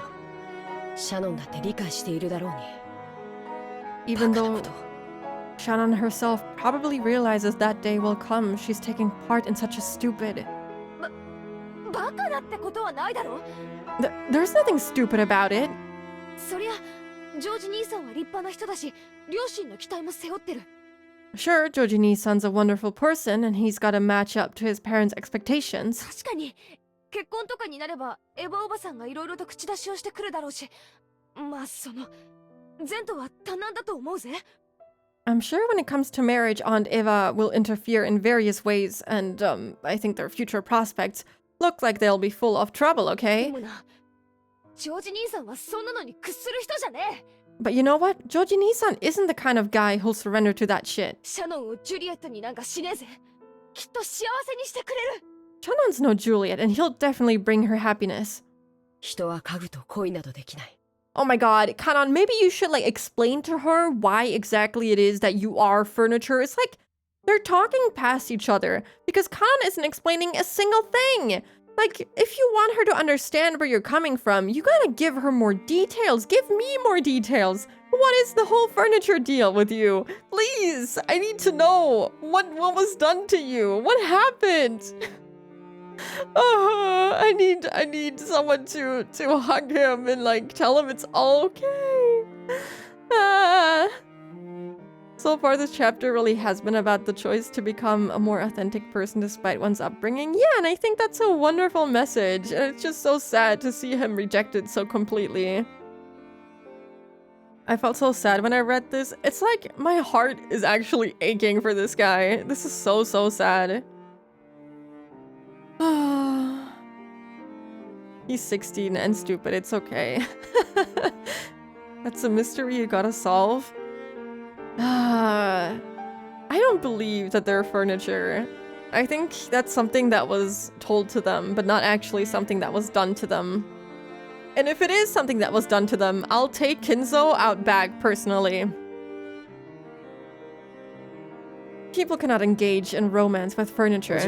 シャノンだって理解しているだろうに。 Even バカな though ことを。 Shannon herself probably realizes that day will come, she's taking part in such a stupid... バカだってことはないだろ。 There's nothing stupid about it. そりゃジョージ兄さんは立派な人だし、両親の期待も背負ってる。 Sure, Joji-san's a wonderful person and he's got to match up to his parents' expectations. 確かに結婚とかになればエヴァおばさんがいろいろと口出しをしてくるだろうし、まあその前途は多難だと思うぜ。 I'm sure when it comes to marriage, Aunt Eva will interfere in various ways, and I think their future prospects look like they'll be full of trouble, で okay? もな、ジョージ兄さんはそんなのに屈する人じゃねえ。 But you know what? Joji-san isn't the kind of guy who'll surrender to that shit. シャノンをジュリエットになんかしねえぜ。きっと幸せにしてくれる。 Shannon's no Juliet, and he'll definitely bring her happiness. 人は家具と恋などできない。 Oh my god, Kanon, maybe you should like explain to her why exactly it is that you are furniture. It's like they're talking past each other because Kanon isn't explaining a single thing. Like, if you want her to understand where you're coming from, you gotta give her more details. Give me more details. Who what is the whole furniture deal with you? Please, I need to know what was done to you. What happened? I need someone to hug him and like tell him it's all okay. So far, this chapter really has been about the choice to become a more authentic person despite one's upbringing. Yeah, and I think that's a wonderful message. And it's just so sad to see him rejected so completely. I felt so sad when I read this. It's like my heart is actually aching for this guy. This is so sad. He's 16 and stupid. It's okay. That's a mystery you gotta solve. I don't believe that they're furniture. I think that's something that was told to them, but not actually something that was done to them. And if it is something that was done to them, I'll take Kinzo out back personally. People cannot engage in romance with furniture.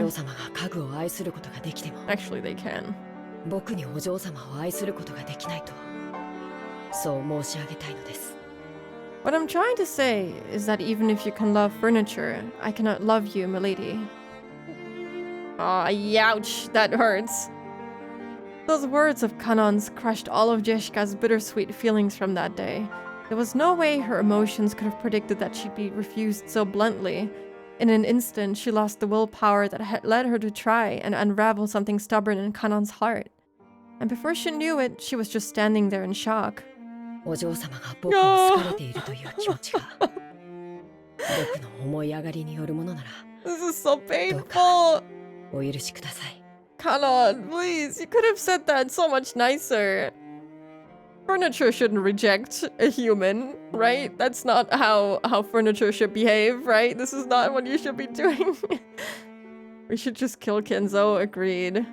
Actually, they can. What I'm trying to say is that even if you can love furniture, I cannot love you, milady. Aw, ouch, that hurts. Those words of Kanon's crushed all of Jeshka's bittersweet feelings from that day. There was no way her emotions could have predicted that she'd be refused so bluntly. In an instant, she lost the willpower that had led her to try and unravel something stubborn in Kanon's heart. And before she knew it, she was just standing there in shock. This is so painful. Kanon, please, you could have said that so much nicer. Furniture shouldn't reject a human, right? That's not how furniture should behave, right? This is not what you should be doing. We should just kill Kinzo, agreed.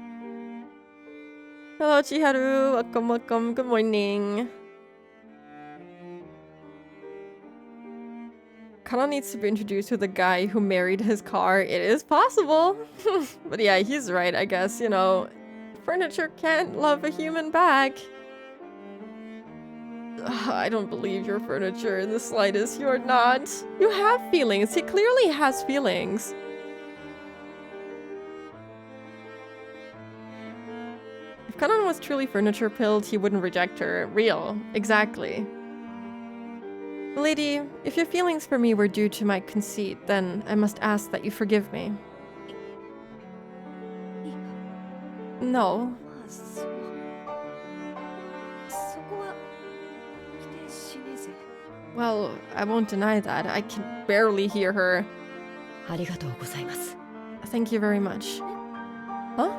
Hello, Chiharu. Welcome. Good morning. Kanon needs to be introduced to the guy who married his car. It is possible. But yeah, he's right, I guess. You know, furniture can't love a human back. I don't believe you're furniture in the slightest. You're not. You have feelings. He clearly has feelings. If Kanon was truly furniture-pilled, he wouldn't reject her. Real. Exactly. Lady, if your feelings for me were due to my conceit, then I must ask that you forgive me. No. Well, I won't deny that. I can barely hear her. Thank you very much. Huh?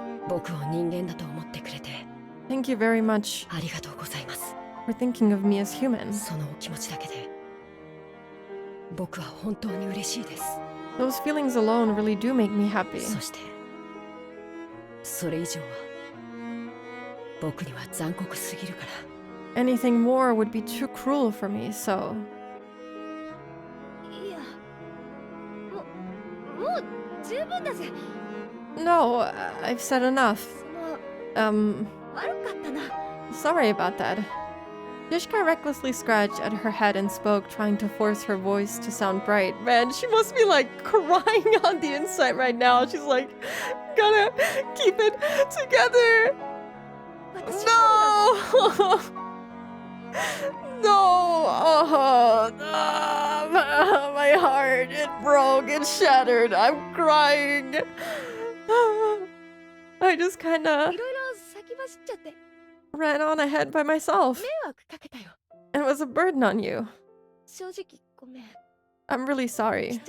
Thank you very much for thinking of me as human. Those feelings alone really do make me happy. Anything more would be too cruel for me, so... No, I've said enough. Sorry about that. Yishka recklessly scratched at her head and spoke, trying to force her voice to sound bright. Man, she must be like crying on the inside right now. She's like, gotta keep it together. No! No! My heart, it broke, it shattered. I'm crying. I just kinda ran on ahead by myself. And was a burden on you. I'm really sorry.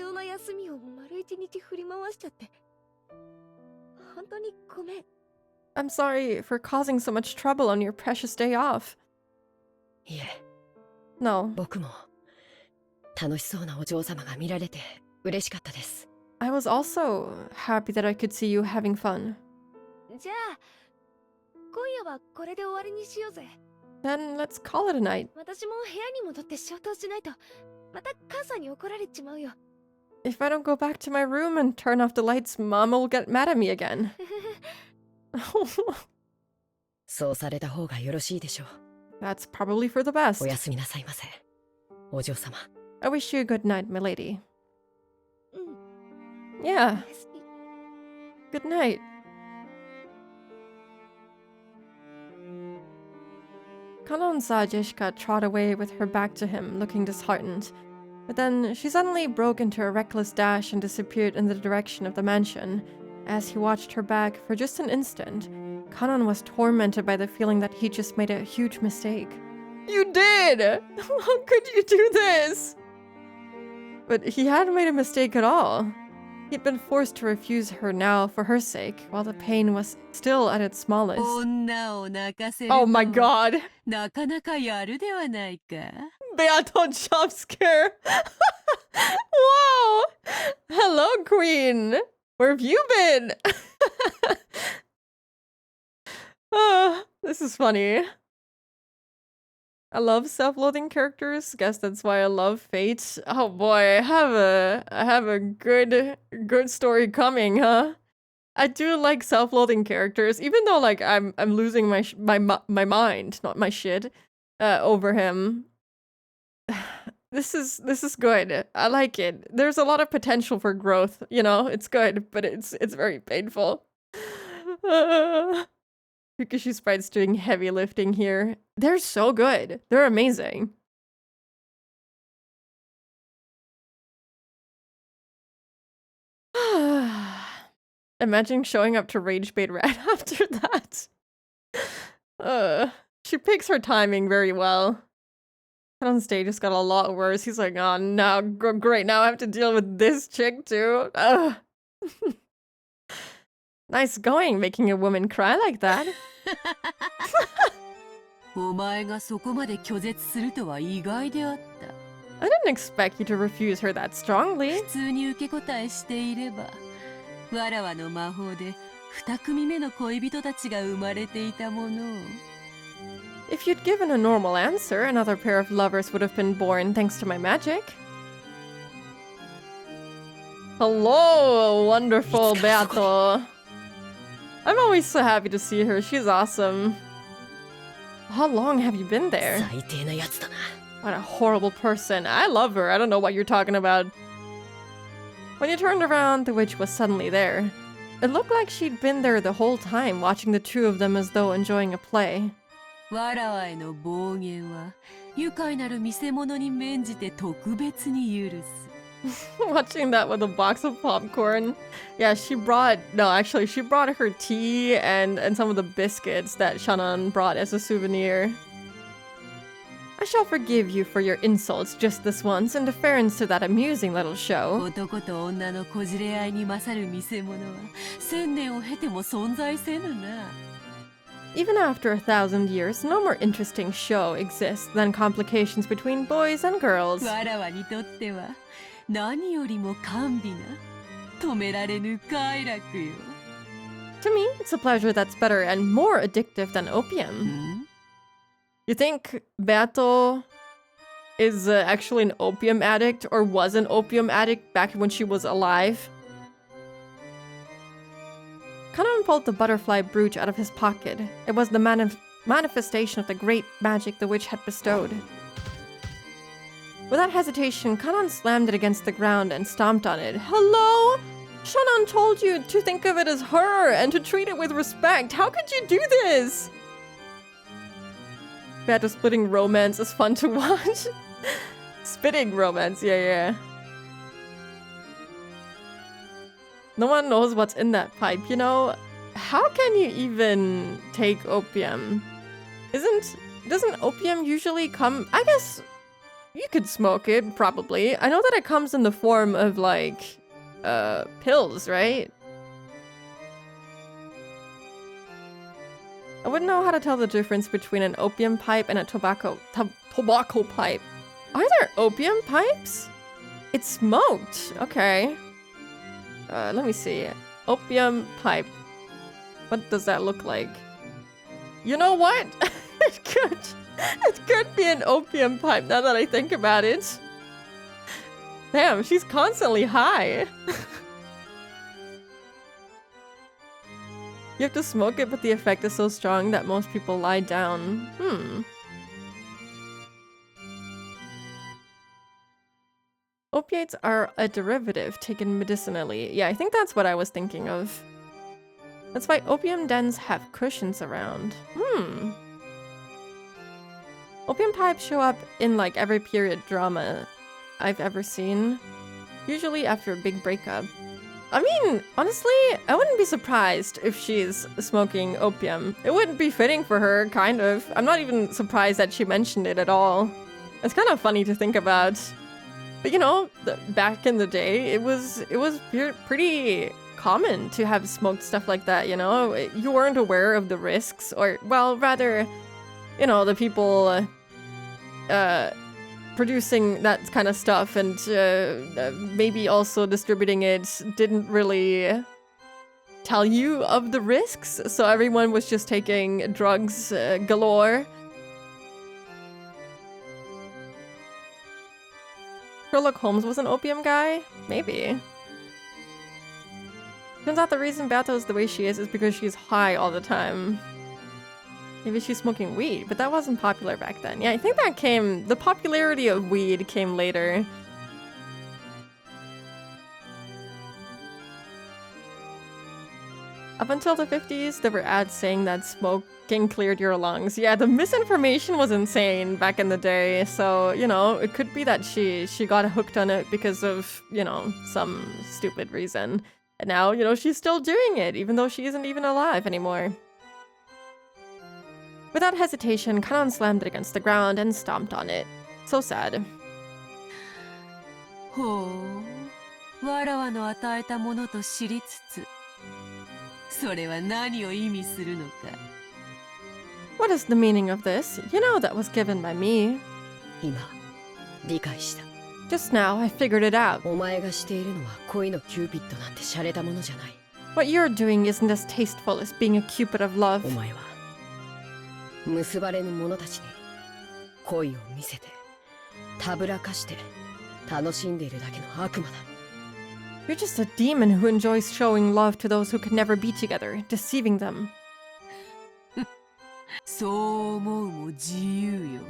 I'm sorry for causing so much trouble on your precious day off. No. I was also happy that I could see you having fun. Then let's call it a night. If I don't go back to my room and turn off the lights, Mama will get mad at me again. That's probably for the best. お嬢様。 I wish you a good night, milady. うん Yeah, おやすみ good night. Kanon saw Jishka trot away with her back to him, looking disheartened. But then she suddenly broke into a reckless dash and disappeared in the direction of the mansion. As he watched her back for just an instant, Kanon was tormented by the feeling that he just made a huge mistake. You did! How could you do this? But he hadn't made a mistake at all. He'd been forced to refuse her now for her sake, while the pain was still at its smallest. 女を泣かせると Oh my god! なかなかやるではないか。 Beato jump scare! Whoa! Hello, Queen! Where have you been? This is funny. I love self-loathing characters. Guess that's why I love Fate. Oh boy, I have a good story coming, huh? I do like self-loathing characters, even though like I'm losing my mind, not my shit, over him. This is good. I like it. There's a lot of potential for growth, you know? It's good, but it's very painful. Fukushi Sprite's doing heavy lifting here. They're so good. They're amazing. Imagine showing up to Rage Bait right after that. She picks her timing very well. On stage just got a lot worse. He's like, oh no, great, now I have to deal with this chick too. Ugh. Nice going, making a woman cry like that. お前がそこまで拒絶するとは意外であった。 I didn't expect you to refuse her that strongly. 普通に受け答えしていれば、わらわの魔法で二組目の恋人たちが生まれていたものを。 If you'd given a normal answer, another pair of lovers would have been born thanks to my magic. Hello, wonderful Beato. I'm always so happy to see her. She's awesome. How long have you been there? 最低なやつだな。 What a horrible person. I love her. I don't know what you're talking about. When you turned around, the witch was suddenly there. It looked like she'd been there the whole time, watching the two of them as though enjoying a play. わらわへの暴言は愉快なる見せ物に免じて特別に許す。 Watching that with a box of popcorn. Yeah, she brought her tea and some of the biscuits that Shannon brought as a souvenir. I shall forgive you for your insults just this once in deference to that amusing little show. 男と女のこじれ合いに勝る見せ物は千年を経ても存在せぬな。 Even after 1,000 years, no more interesting show exists than complications between boys and girls. わらわにとっては何よりも甘美な止められぬ快楽よ。 To me, it's a pleasure that's better and more addictive than opium. ん You think Beato is actually an opium addict or was an opium addict back when she was alive? Kanan pulled the butterfly brooch out of his pocket. It was the manifestation of the great magic the witch had bestowed. Without hesitation, Kanan slammed it against the ground and stomped on it. Hello? Shannon told you to think of it as her and to treat it with respect. How could you do this? Beato splitting romance is fun to watch. Spitting romance, yeah. No one knows what's in that pipe, you know? How can you even take opium? Doesn't opium usually come... I guess you could smoke it, probably. I know that it comes in the form of, like, pills, right? I wouldn't know how to tell the difference between an opium pipe and a tobacco pipe. Are there opium pipes? It's smoked. Okay. Let me see. Opium pipe. What does that look like? You know what? It could be an opium pipe now that I think about it. Damn, she's constantly high. You have to smoke it, but the effect is so strong that most people lie down. Opiates are a derivative taken medicinally. Yeah, I think that's what I was thinking of. That's why opium dens have cushions around. Opium pipes show up in like every period drama I've ever seen. Usually after a big breakup. I mean, honestly, I wouldn't be surprised if she's smoking opium. It wouldn't be fitting for her, kind of. I'm not even surprised that she mentioned it at all. It's kind of funny to think about. But you know, back in the day, it was pretty common to have smoked stuff like that, you know? You weren't aware of the risks, or, well, rather, you know, the people producing that kind of stuff and maybe also distributing it didn't really tell you of the risks, so everyone was just taking drugs galore. Sherlock Holmes was an opium guy? Maybe. Turns out the reason Bato is the way she is because she's high all the time. Maybe she's smoking weed, but that wasn't popular back then. Yeah, I think that the popularity of weed came later. Up until the 50s, there were ads saying that smoking cleared your lungs. Yeah, the misinformation was insane back in the day, so, you know, it could be that she got hooked on it because of, you know, some stupid reason. And now, you know, she's still doing it, even though she isn't even alive anymore. Without hesitation, Kanon slammed it against the ground and stomped on it. So sad. ほう、わらわの与えたものと知りつつ、それは何を意味するのか。What is the meaning of this? You know that was given by me. 今、理解した。Just now, I figured it out. お前がしているのは恋のキューピッドなんて洒落たものじゃない。What you're doing isn't as tasteful as being a cupid of love. お前は結ばれぬ者たちに恋を見せて、たぶらかして楽しんでいるだけの悪魔だ。You're just a demon who enjoys showing love to those who could never be together, deceiving them. そう思うも自由よ。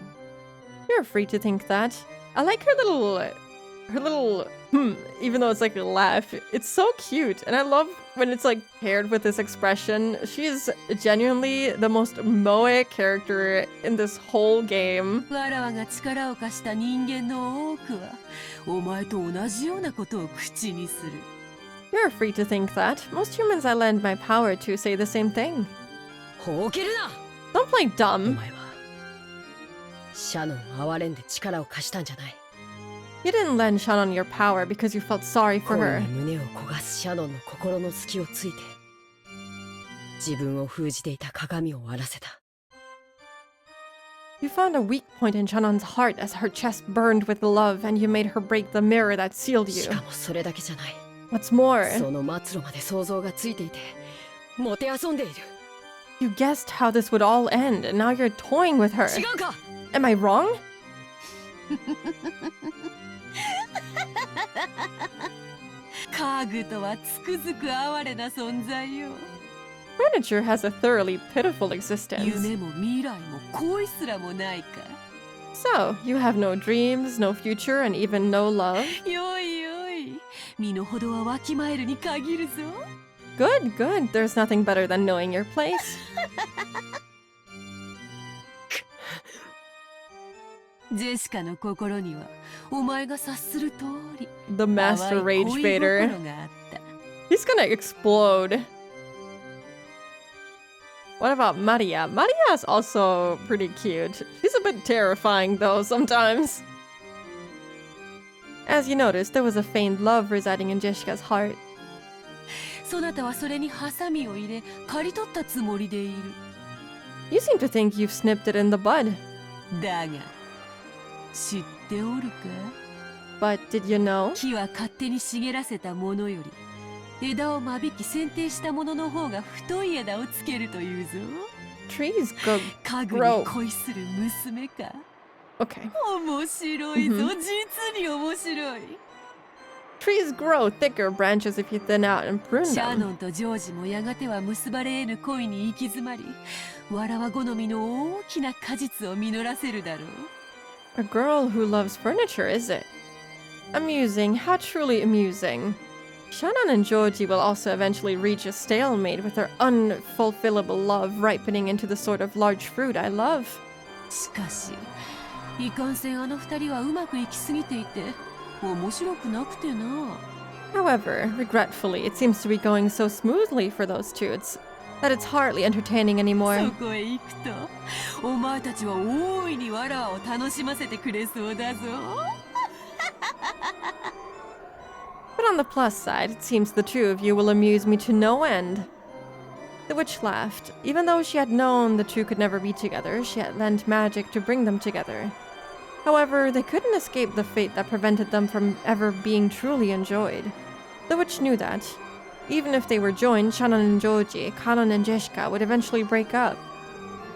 You're free to think that. I like her little even though it's like a laugh. It's so cute, and I love when it's like paired with this expression. She's genuinely the most moe character in this whole game. わらわが力を貸した人間の多くは、お前と同じようなことを口にする。You're free to think that. Most humans I lend my power to say the same thing. ほうけるな。Don't play お dumb. 前はシャノンを憐れんで力を貸したんじゃない。You didn't lend Shannon your power because you felt sorry for 恋 her. に胸を焦がすシャノンの心の隙をついて、自分を封じていた鏡を割らせた。You found a weak point in Shannon's heart as her chest burned with love, and you made her break the mirror that sealed し you. かもそれだけじゃない。 What's more, その末路まで想像がついていて、もてあそんでいる。 you guessed how this would all end, and now you're toying with her. 違うか。 Am I wrong? 家具とはつくづく哀れな存在よ。Furniture has a thoroughly pitiful existence. 夢も未来も恋すらもないか。 So, you have no dreams, no future, and even no love? よいよい、身の程はわきまえるに限るぞ。Good, good. There's nothing better than knowing your place. ジェシカの心にはお前が察する通り The master 淡い rage 恋 baiter. 心があった。 He's gonna explode. What about Maria? Maria is also pretty cute. She's a bit terrifying though sometimes. As you noticed, there was a faint love residing in Jessica's heart. そなたはそれにハサミを入れ刈り取ったつもりでいる。 You seem to think you've snipped it in the bud. だが知っておるか？ But did you know? 木は勝手に茂らせたものより枝を間引き剪定したものの方が太い枝をつけるというぞ。 Trees 家具 grow. に恋する娘か。 Okay. 面白いぞ、実に面白い。 Trees grow thicker branches if you thin out and prune シャ them. ノンとジョージもやがては結ばれ得ぬ恋に行き詰まり、わらわ好みの大きな果実を実らせるだろう。 A girl who loves furniture, is it? Amusing, how truly amusing. Shannon and Georgie will also eventually reach a stalemate with their unfulfillable love ripening into the sort of large fruit I love. しかしいかんせんあの二人はうまくいきすぎていて面白くなくてな。 However, regretfully, it seems to be going so smoothly for those two that it's hardly entertaining anymore. そこへ行くとお前たちは大いにわらわを楽しませてくれそうだぞ。 But on the plus side, it seems the two of you will amuse me to no end. The witch laughed. Even though she had known the two could never be together, she had lent magic to bring them together. However, they couldn't escape the fate that prevented them from ever being truly enjoyed. The witch knew that. Even if they were joined, Shannon and Georgie, Kanon and Jeshka would eventually break up.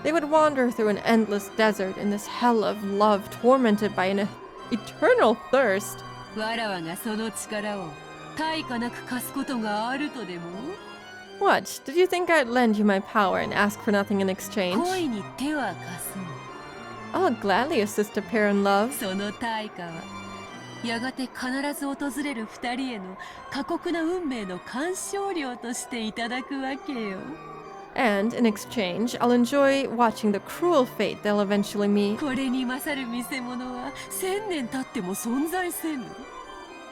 They would wander through an endless desert in this hell of love, tormented by an eternal thirst. わらわがその力を対価なく貸すことがあるとでも？ What? Did you think I'd lend you my power and ask for nothing in exchange? 恋に手は貸そう。 I'll gladly assist a pair in love. その対価はやがて必ず訪れる二人への過酷な運命の鑑賞料としていただくわけよ。 And, in exchange, I'll enjoy watching the cruel fate they'll eventually meet. これに勝る見せ物は1000年経っても存在せぬ。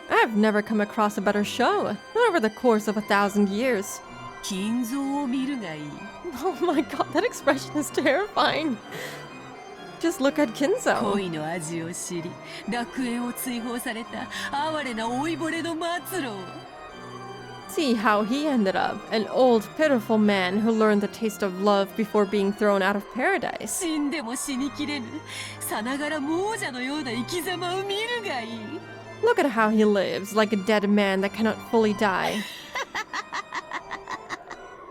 I've never come across a better show, not over the course of 1,000 years. 金蔵を見るがいい。 Oh my god, that expression is terrifying. Just look at Kinzo. 恋の味を知り、楽園を追放された哀れな老いぼれの末路を。 See how he ended up, an old, pitiful man who learned the taste of love before being thrown out of paradise. 死んでも死にきれぬ、さながら亡者のような生き様を見るがいい。 Look at how he lives, like a dead man that cannot fully die.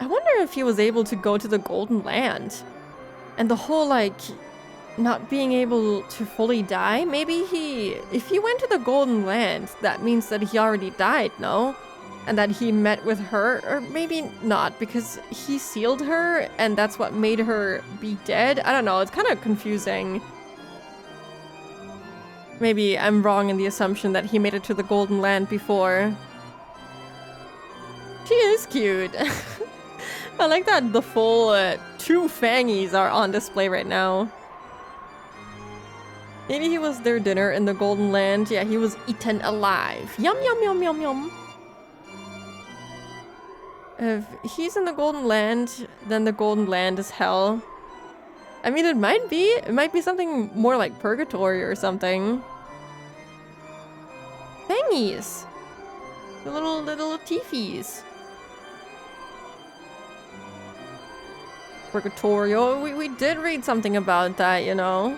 I wonder if he was able to go to the Golden Land. And the whole, not being able to fully die? Maybe if he went to the Golden Land, that means that he already died, no? And that he met with her, or maybe not, because he sealed her, and that's what made her be dead? I don't know, it's kind of confusing. Maybe I'm wrong in the assumption that he made it to the Golden Land before. She is cute. I like that the full two fangies are on display right now. Maybe he was their dinner in the Golden Land. Yeah, he was eaten alive. Yum, yum, yum, yum, yum. If he's in the Golden Land, then the Golden Land is hell. I mean, it might be. It might be something more like purgatory or something. Fangies. The little teefies. Purgatory. Oh, we did read something about that, you know.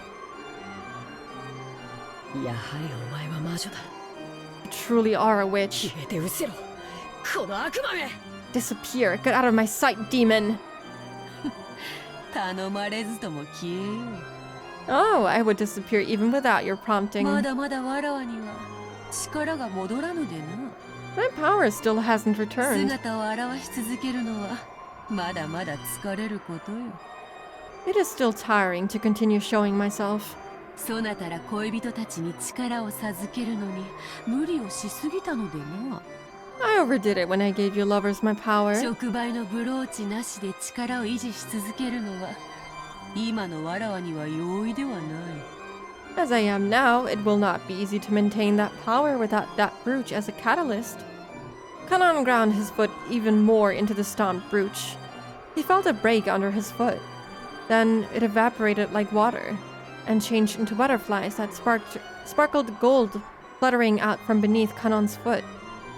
やはりお前は魔女だ。 You truly are a witch. 消えて失せろ。この悪魔め。 Disappear. Get out of my sight, demon. 頼まれずとも消えよう。 Oh, I would disappear even without your prompting. まだまだわらわには力が戻らぬでな。 My power still hasn't returned. 姿を現し続けるのはまだまだ疲れることよ。 It is still tiring to continue showing myself. そなたら恋人たちに力を授けるのに無理をしすぎたのでな。 I overdid it when I gave you lovers my power. 触媒のブローチなしで力を維持し続けるのは今のわらわには容易ではない。 As I am now, it will not be easy to maintain that power without that brooch as a catalyst. Kanan ground his foot even more into the stomped brooch. He felt a break under his foot. Then it evaporated like water, and changed into butterflies that sparkled gold fluttering out from beneath Kanon's foot.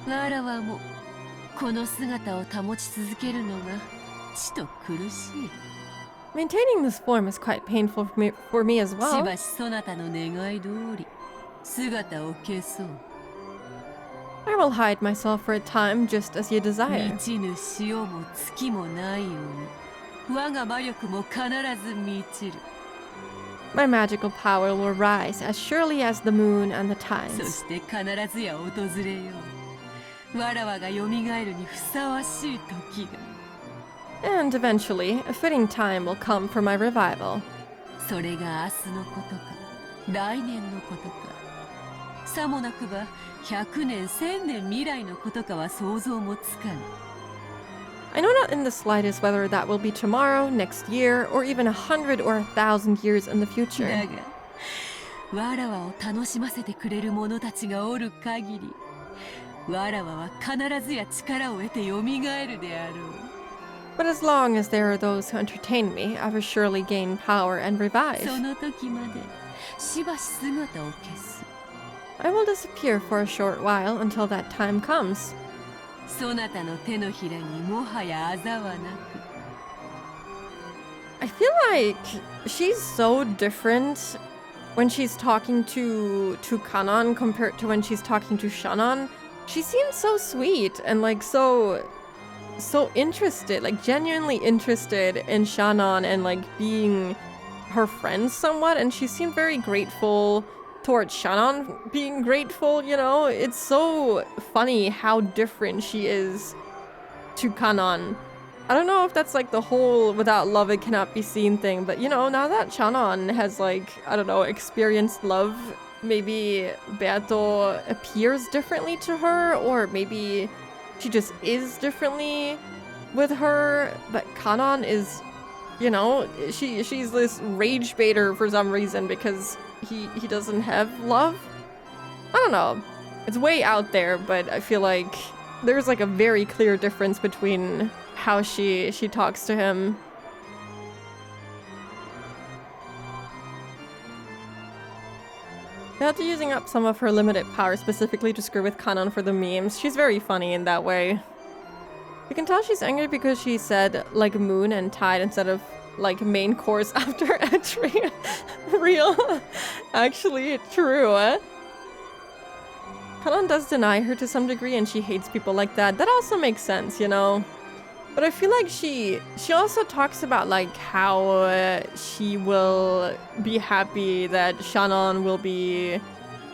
わらわもこの姿を保ち続けるのがちと苦しい。 Maintaining this form is quite painful for me as し well. ばしそなたの願い通り姿を消そう。 I will hide myself for a time just as you desire. 満ちぬ潮も月もないように我が魔力も必ず満ちる。 My magical power will rise as surely as the moon and the そ tides. して必ずや訪れよう。わらわが蘇るにふさわしい時が。 And eventually, a fitting time will come for my revival. それが明日のことか来年のことかさもなくば100年1000年未来のことかは想像もつかぬ。 I know not in the slightest whether that will be tomorrow, next year, or even 100 or 1,000 years in the だ future. がわらわを楽しませてくれる者たちがおる限り、わらわは必ずや力を得てよみがえるであろう。 But as long as there are those who entertain me, I will surely gain power and revive. その時までしばし姿を消す。 I will disappear for a short while until that time comes. そなたの手のひらにもはやあざはなく、 I feel like she's so different when she's talking to Kanon compared to when she's talking to Shannon. She seems so sweet and like so interested, like genuinely interested in Shannon and like being her friend somewhat, and she seemed very grateful towards Shannon being grateful, you know? It's so funny how different she is to Kanon. I don't know if that's like the whole without love it cannot be seen thing, but you know, now that Shannon has like, I don't know, experienced love, maybe Beato appears differently to her, or maybe she just is differently with her, but Kanon is, you know, she's this rage baiter for some reason because he doesn't have love. I don't know. It's way out there, but I feel like there's like a very clear difference between how she talks to him. After using up some of her limited power specifically to screw with Kanon for the memes, she's very funny in that way. You can tell she's angry because she said like moon and tide instead of like main course after entry. Real. Actually, true. Kanon does deny her to some degree and she hates people like that. That also makes sense, you know? But I feel like she also talks about like how she will be happy that Shannon will be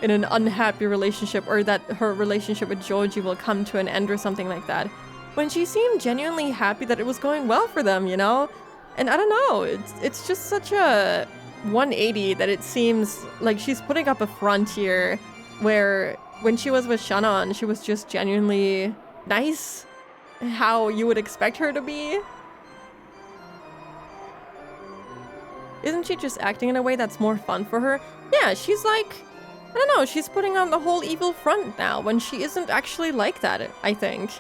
in an unhappy relationship, or that her relationship with Joji will come to an end or something like that. When she seemed genuinely happy that it was going well for them, you know? And I don't know, it's just such a 180 that it seems like she's putting up a front here where when she was with Shannon, she was just genuinely nice. How you would expect her to be. Isn't she just acting in a way that's more fun for her? Yeah, she's like, I don't know, she's putting on the whole evil front now when she isn't actually like that, I think.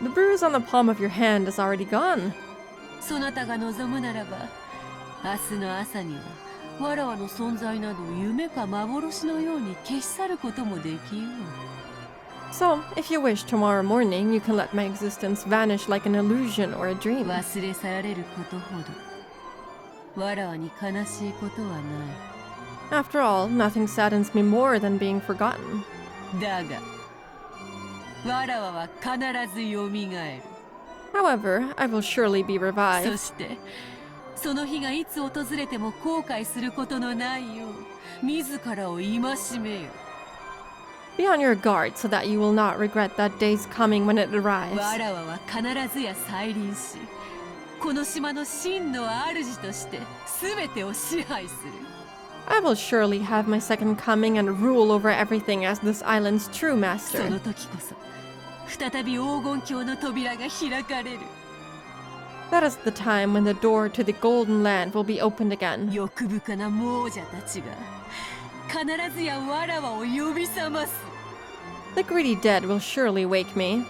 The bruise on the palm of your hand is already gone. そなたが望むならば、明日の朝にはわらわの存在など夢か幻のように消し去ることもできよう。 So, if you wish, tomorrow morning you can let my existence vanish like an illusion or a dream. 忘れ去られることほどわらわに悲しいことはない。 After all, nothing saddens me more than being forgotten. だがわらわは必ずよみがえる。 However, I will surely be そ revived. してその日がいつ訪れても後悔することのないよう自らを戒めよ。 Be on your guard so that you will not regret that day's coming when it わ arrives. らわは必ずや再臨し、この島の真の主として全てを支配する。 I will surely have my second coming and rule over everything as this island's true そ master. の時こそ再び黄金鏡の扉が開かれる。 That is the time when the door to the Golden Land will be opened again. 欲深な亡者たちが必ずやわらわを呼び覚ます。 The greedy dead will surely wake me.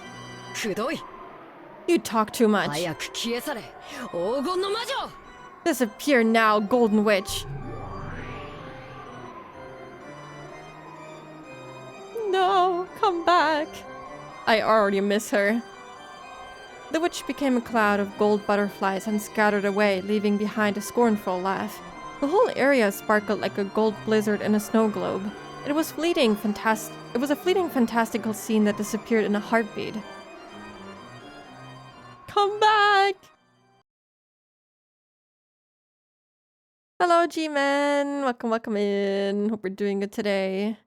くどい。 You talk too much. 早く消え去れ、黄金の魔女。 Disappear now, Golden Witch. No, come back. I already miss her. The witch became a cloud of gold butterflies and scattered away, leaving behind a scornful laugh. The whole area sparkled like a gold blizzard in a snow globe. It was a fleeting, fantastical scene that disappeared in a heartbeat. Come back! Hello, G-Man! Welcome in. Hope we're doing good today.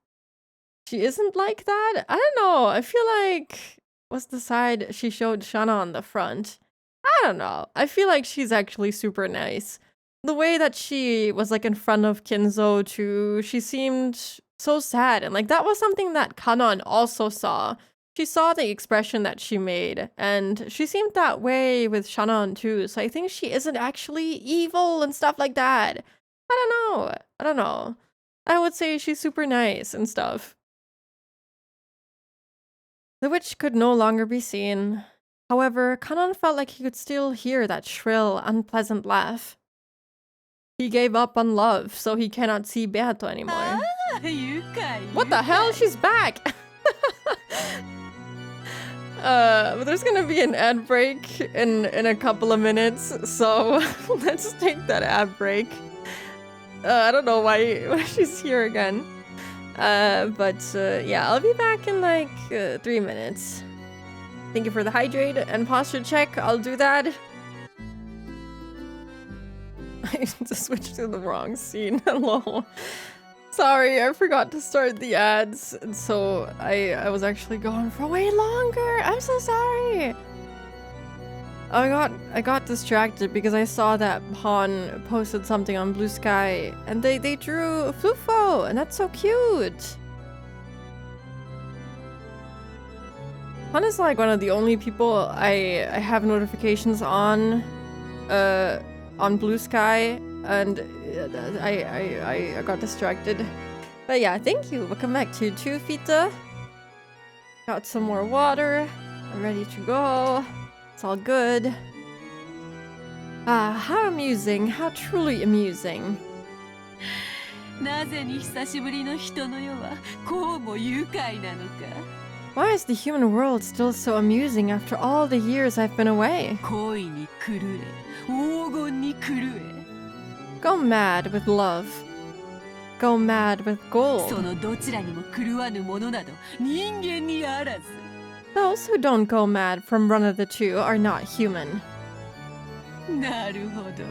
She isn't like that? I don't know. I feel like... What's the side she showed Shana on the front? I don't know. I feel like she's actually super nice. the way that she was like in front of Kinzo too, she seemed so sad. And like that was something that Kanon also saw. She saw the expression that she made, and she seemed that way with Shannon too. So I think she isn't actually evil and stuff like that. I don't know. I would say she's super nice and stuff. The witch could no longer be seen. However, Kanon felt like he could still hear that shrill, unpleasant laugh. He gave up on love, so he cannot see Beato anymore. What the hell? She's back! But there's gonna be an ad break in a couple of minutes, so let's take that ad break. I don't know why she's here again. But yeah, I'll be back in like 3 minutes. Thank you for the hydrate and posture check. I'll do that. I just switched to the wrong scene. Hello. Sorry, I forgot to start the ads, and so I was actually going for way longer. I'm so sorry. I got distracted because I saw that Han posted something on Blue Sky, and they drew Flufo, and that's so cute. Han is like one of the only people I have notifications on Blue Sky, and I got distracted. But yeah, thank you. Welcome back to 2 Fita. Got some more water. I'm ready to go. It's all good. Ah, how amusing. How truly amusing. なぜに久しぶりの人の世はこうも愉快なのか。 Why is the human world still so amusing after all the years I've been away? 恋に狂え、黄金に狂え。 Go mad with love. Go mad with そ gold. のどちらにも狂わぬものなど人間にあらず。 Those who don't go mad from one of the two are not human. なるほど。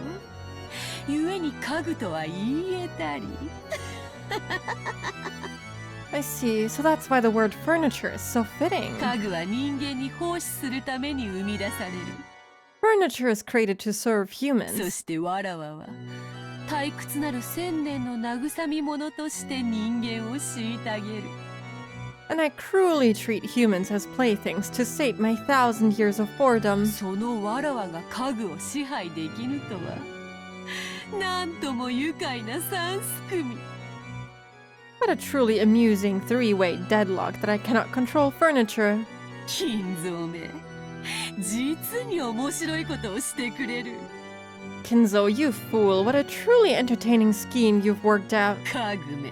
故に家具とは言えたり。 I see. So that's why the word furniture is so fitting. 家具は人間に奉仕するために生み出される。 Furniture is created to serve そ humans. してわらわは退屈なる千年の慰み者として人間を虐げる。 And I cruelly treat humans as playthings to sate my 1,000 years of boredom. そのわらわが家具を支配できぬとは、なんとも愉快な三すくみ。 What a truly amusing three-way deadlock that I cannot control furniture. 金蔵め、実に面白いことをしてくれる。 Kinzo, you fool. What a truly entertaining scheme you've worked out. 家具め、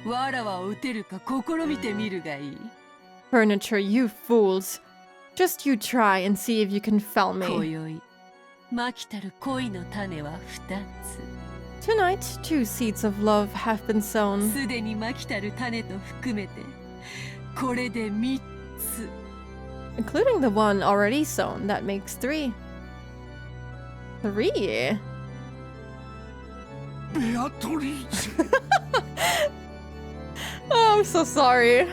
わらわを撃てるか試みてみるがいい。 Furniture, you fools. Just you try and see if you can fell 今 me. 宵、まきたる恋の種は2つ。 Tonight, 2 seeds of love have been sown. すでにまきたる種と含めて、これで3つ。 Including the one already sown, that makes 3. 3? ベアトリーチェ Oh, I'm so sorry.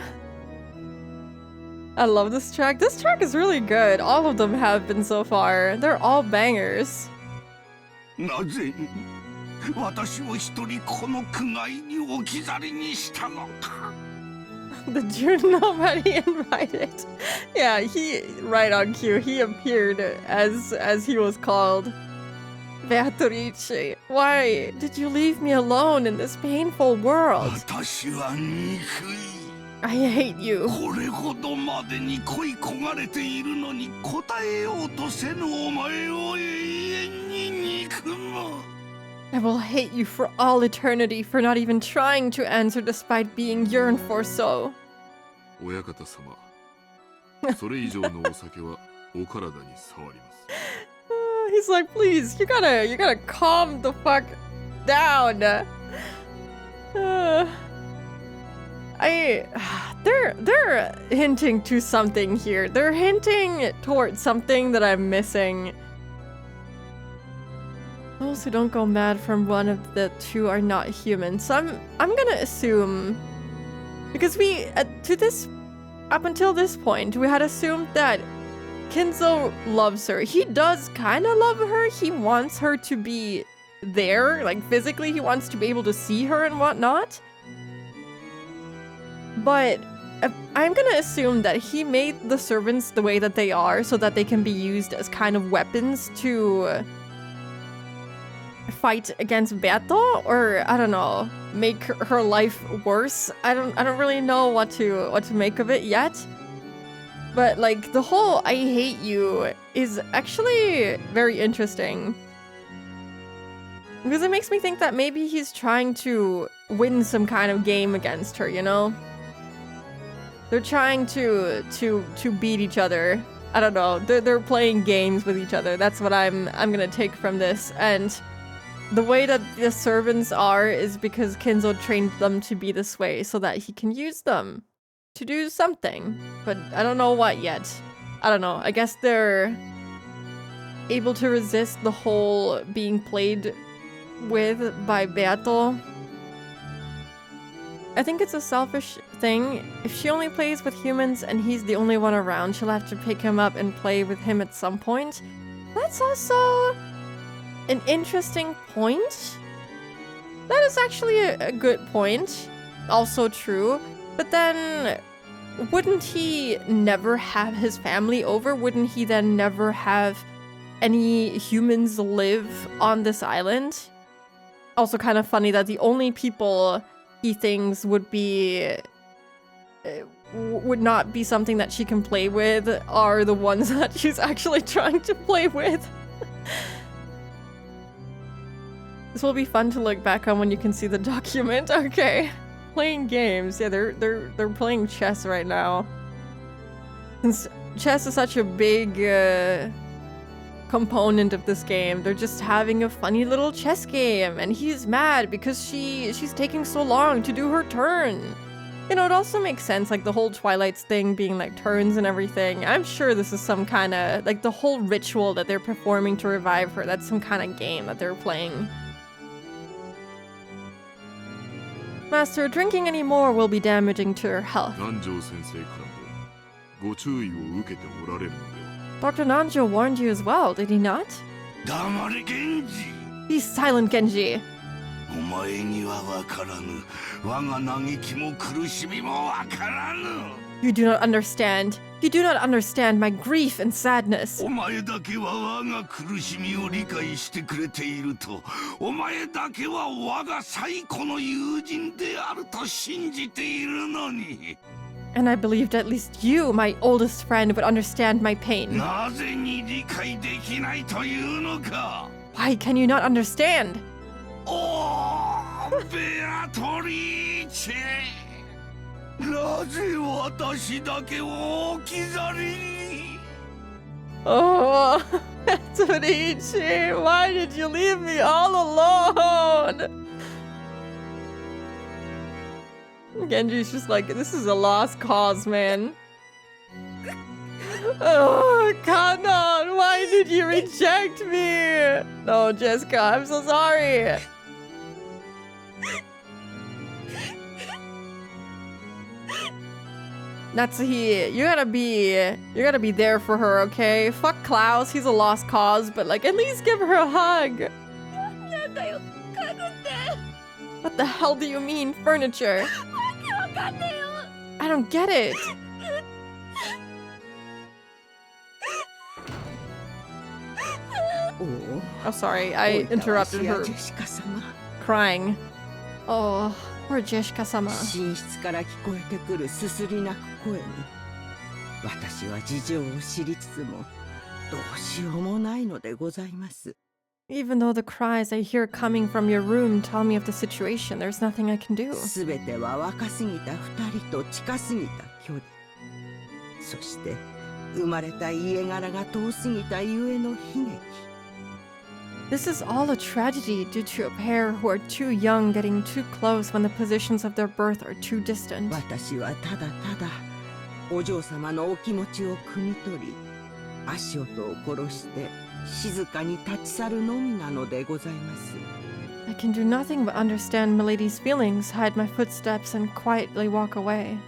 I love this track. This track is really good. All of them have been so far. They're all bangers. なぜに私を一人この苦界に置き去りにしたのか The June nobody invited. Yeah, right on cue. He appeared as he was called. Beatrice, why did you leave me alone in this painful world? 私は憎い I hate you. これほどまでに恋焦がれているのに答えようとせぬお前を永遠に憎む I will hate you for all eternity for not even trying to answer despite being yearned for so. 親方様それ以上のお酒はお体に触ります He's like, please, you gotta calm the fuck down. They're hinting to something here. They're hinting towards something that I'm missing. Those who don't go mad from one of the two are not human. So I'm gonna assume, because up until this point, we had assumed that Kinzo loves her. He does kind of love her. He wants her to be there, like physically. He wants to be able to see her and whatnot. But I'm gonna assume that he made the servants the way that they are so that they can be used as kind of weapons to fight against Beato, or I don't know, make her life worse. I don't really know what to make of it yet. But like the whole "I hate you" is actually very interesting. Because it makes me think that maybe he's trying to win some kind of game against her, you know? They're trying to beat each other. I don't know. They're playing games with each other. That's what I'm gonna take from this. And the way that the servants are is because Kinzo trained them to be this way so that he can use them to do something. But I don't know what yet. I don't know. I guess they're able to resist the whole being played with by Beato. I think it's a selfish thing. If she only plays with humans and he's the only one around, she'll have to pick him up and play with him at some point. That's also an interesting point. That is actually a good point. Also true. But then, wouldn't he never have his family over? Wouldn't he then never have any humans live on this island? Also kind of funny that the only people he thinks would be would not be something that she can play with are the ones that she's actually trying to play with. This will be fun to look back on when you can see the document. Okay. Playing games. Yeah, they're playing chess right now. Since chess is such a big component of this game, they're just having a funny little chess game, and he's mad because she's taking so long to do her turn. You know, it also makes sense, like the whole Twilight's thing being like turns and everything. I'm sure this is some kind of, like the whole ritual that they're performing to revive her, that's some kind of game that they're playing. Master, drinking any more will be damaging to her health. Dr. Nanjo warned you as well, did he not? 黙れ源氏 Be silent, Genji. お前には分からぬ我が嘆きも苦しみも分からぬ You do not understand. You do not understand my grief and sadness. お前だけは我が苦しみを理解してくれているとお前だけは我が最古の友人であると信じているのに And I believed at least you, my oldest friend, would understand my pain. なぜに理解できないというのか Why can you not understand? おーベアトリーチェなぜ私だけを置き去りに Oh, Torichi, why did you leave me all alone? Genji's just like, this is a lost cause, man. Oh, Kanon, why did you reject me? No, Jessica, I'm so sorry. Natsuhi, you gotta be there for her, okay? Fuck Klaus, he's a lost cause, but like at least give her a hug. What the hell do you mean, furniture? I don't get it. Oh, sorry, I interrupted her crying. Oh, poor Jessica-sama. 寝室から聞こえてくるすすり泣く声に私は事情を知りつつもどうしようもないのでございます。 Even though the cries I hear coming from your room tell me of the situation, there's nothing I can do. すべては若すぎた二人と近すぎた距離。そして生まれた家柄が遠すぎたゆえの悲劇。 This is all a tragedy due to a pair who are too young getting too close when the positions of their birth are too distant. 私はただただお嬢様のお気持ちを汲み取り、足音を殺して静かに立ち去るのみなのでございます。 I can do nothing but understand Milady's feelings, hide my footsteps, and quietly walk away.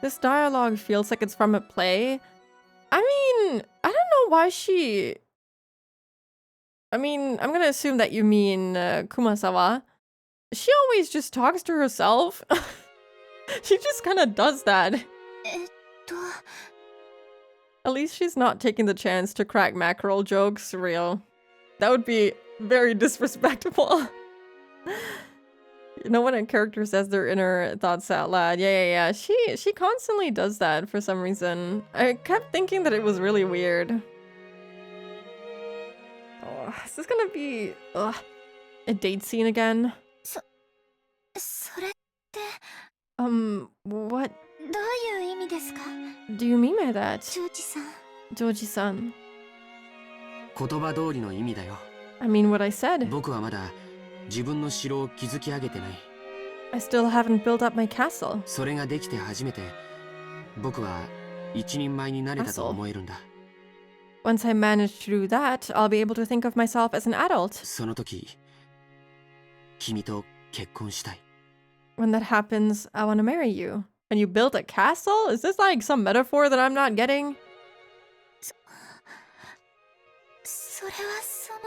This dialogue feels like it's from a play. I mean, I don't know why she... I mean, I'm gonna assume that you mean Kumasawa. She always just talks to herself. She just kind of does that. えっと At least she's not taking the chance to crack mackerel jokes, real. That would be very disrespectful. You know when a character says their inner thoughts out loud? Yeah. She constantly does that for some reason. I kept thinking that it was really weird. Oh, is this gonna be a date scene again? それって What どういう意味ですか do you mean by that, ジョージさん Joji-san? 言葉通りの意味だよ。 I mean what I said. 僕はまだ自分の城を築き上げてない。 I still haven't built up my castle. それができて初めて僕は一人前になれたと思えるんだ。 Once I manage to do that, I'll be able to think of myself as an adult. その時君と結婚したい。 When that happens, I want to marry you. And you built a castle? Is this like some metaphor that I'm not getting? それはその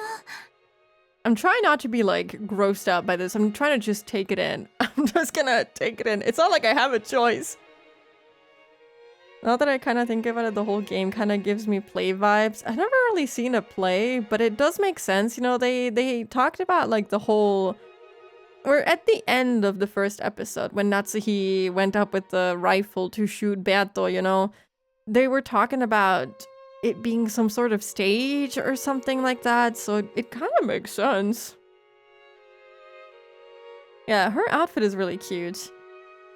I'm trying not to be like grossed out by this. I'm trying to just take it in. I'm just gonna take it in. It's not like I have a choice. Now that I kind of think about it, the whole game kind of gives me play vibes. I've never really seen a play, but it does make sense. You know, they talked about like the whole... Or at the end of the first episode, when Natsuhi went up with the rifle to shoot Beato, you know, they were talking about it being some sort of stage or something like that, so it kind of makes sense. Yeah, her outfit is really cute.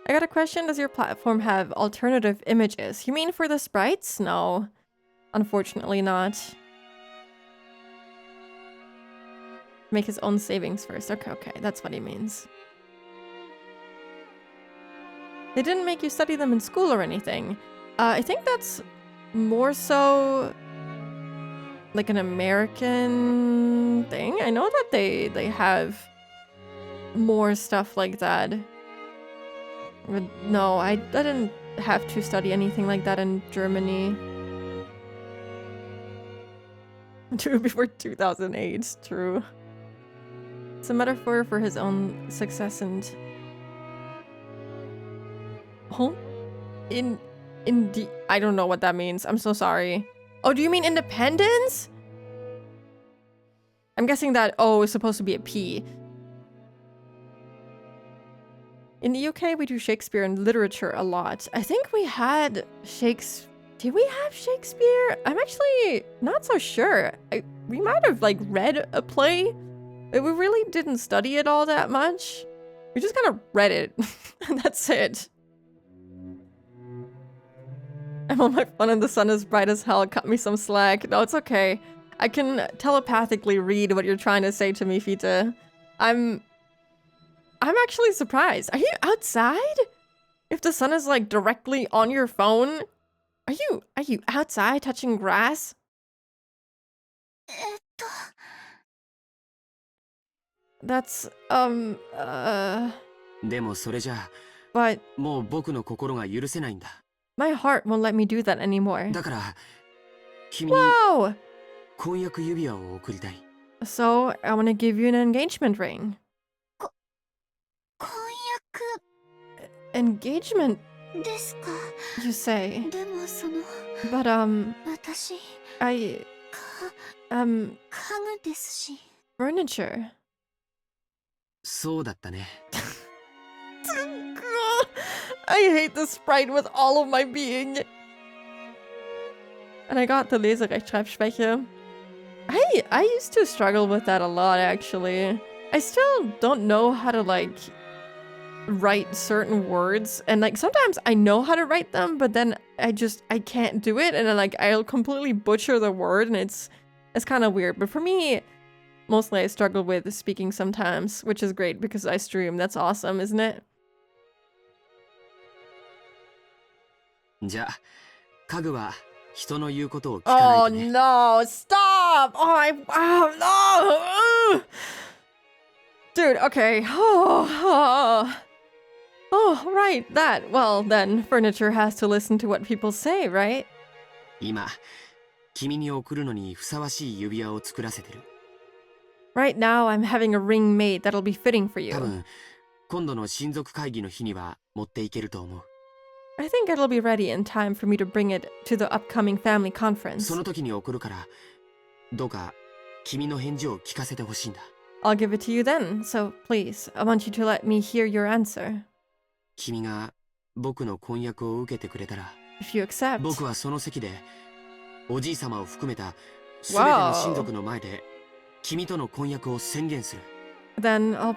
I got a question. Does your platform have alternative images? You mean for the sprites? No. Unfortunately not. Make his own savings first. Okay, that's what he means. They didn't make you study them in school or anything. I think that's more so like an American thing. I know that they have more stuff like that. But no, I didn't have to study anything like that in Germany. True, before 2008, true. It's a metaphor for his own success and... Huh? I don't know what that means. I'm so sorry. Oh, do you mean independence? I'm guessing that O is supposed to be a P. In the UK, we do Shakespeare and literature a lot. I think we had Shakespeare. Did we have Shakespeare? I'm actually not so sure. We might have like read a play. But we really didn't study it all that much. We just kind of read it. And that's it. I'm on my phone and the sun is bright as hell. Cut me some slack. No, it's okay. I can telepathically read what you're trying to say to me, Fita. I'm actually surprised. Are you outside? If the sun is like directly on your phone, are you outside touching grass? えっと That's でもそれじゃ but もう僕の心が許せないんだ。 my heart won't let me do that anymore. だから君に Whoa! 婚約指輪を贈りたい。 So I want to give you an engagement ring. 婚 Engagement, 約ですか you say? でもその But 私 I 家具ですし furniture. そうだったね。 I hate the sprite with all of my being. And I got the Leserechtschreibschwäche. I used to struggle with that a lot, actually. I still don't know how to, like, write certain words. And, like, sometimes I know how to write them, but then I can't do it. And then, like, I'll completely butcher the word, and it's kind of weird. But for me, mostly I struggle with speaking sometimes, which is great because I stream. That's awesome, isn't it? じゃあ家具は人の言うことを聞かない Oh とね。 no, stop! Oh no! Dude, okay. Oh, right, that. Well, then, furniture has to listen to what people say, right? 今、君に贈るのにふさわしい指輪を作らせてる。Right now, I'm having a ring made that'll be fitting for 多 you. 分、今度の親族会議の日には持っていけると思う。I think it'll be ready in time for me to bring it to the upcoming family conference. その時に送るから、どうか君の返事を聞かせてほしいんだ。I'll give it to you then, so please, I want you to let me hear your answer. 君が僕の婚約を受けてくれたら、 If you accept. 僕はその席で、おじい様を含めた全ての親族の前で、君との婚約を宣言する。Then I'll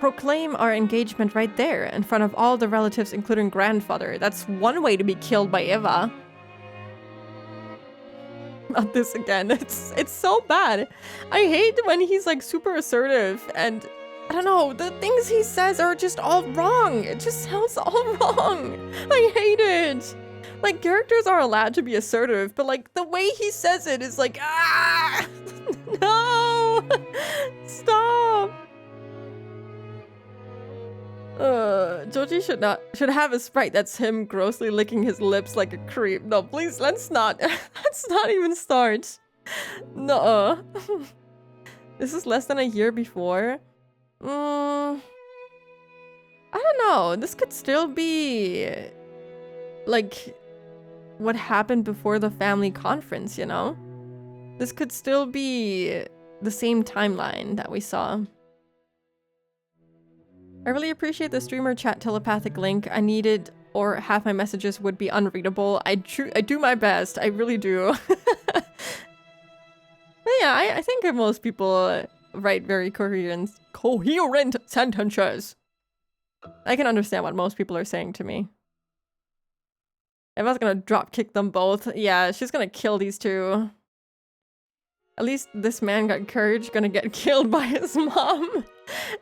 proclaim our engagement right there, in front of all the relatives, including grandfather. That's one way to be killed by Eva. Not this again. It's so bad. I hate when he's like super assertive and I don't know, the things he says are just all wrong. It just sounds all wrong. I hate it. Like, characters are allowed to be assertive, but like the way he says it is like, ah, no, stop. Joji should have a sprite that's him grossly licking his lips like a creep. No, please, let's not even start. No. This is less than a year before. I don't know. This could still be like what happened before the family conference, you know? This could still be the same timeline that we saw. I really appreciate the streamer chat telepathic link. I need it or half my messages would be unreadable. I do my best. I really do. But yeah, I think most people write very coherent sentences. I can understand what most people are saying to me. Eva's gonna drop kick them both. Yeah, she's gonna kill these two. At least this man got courage, gonna get killed by his mom.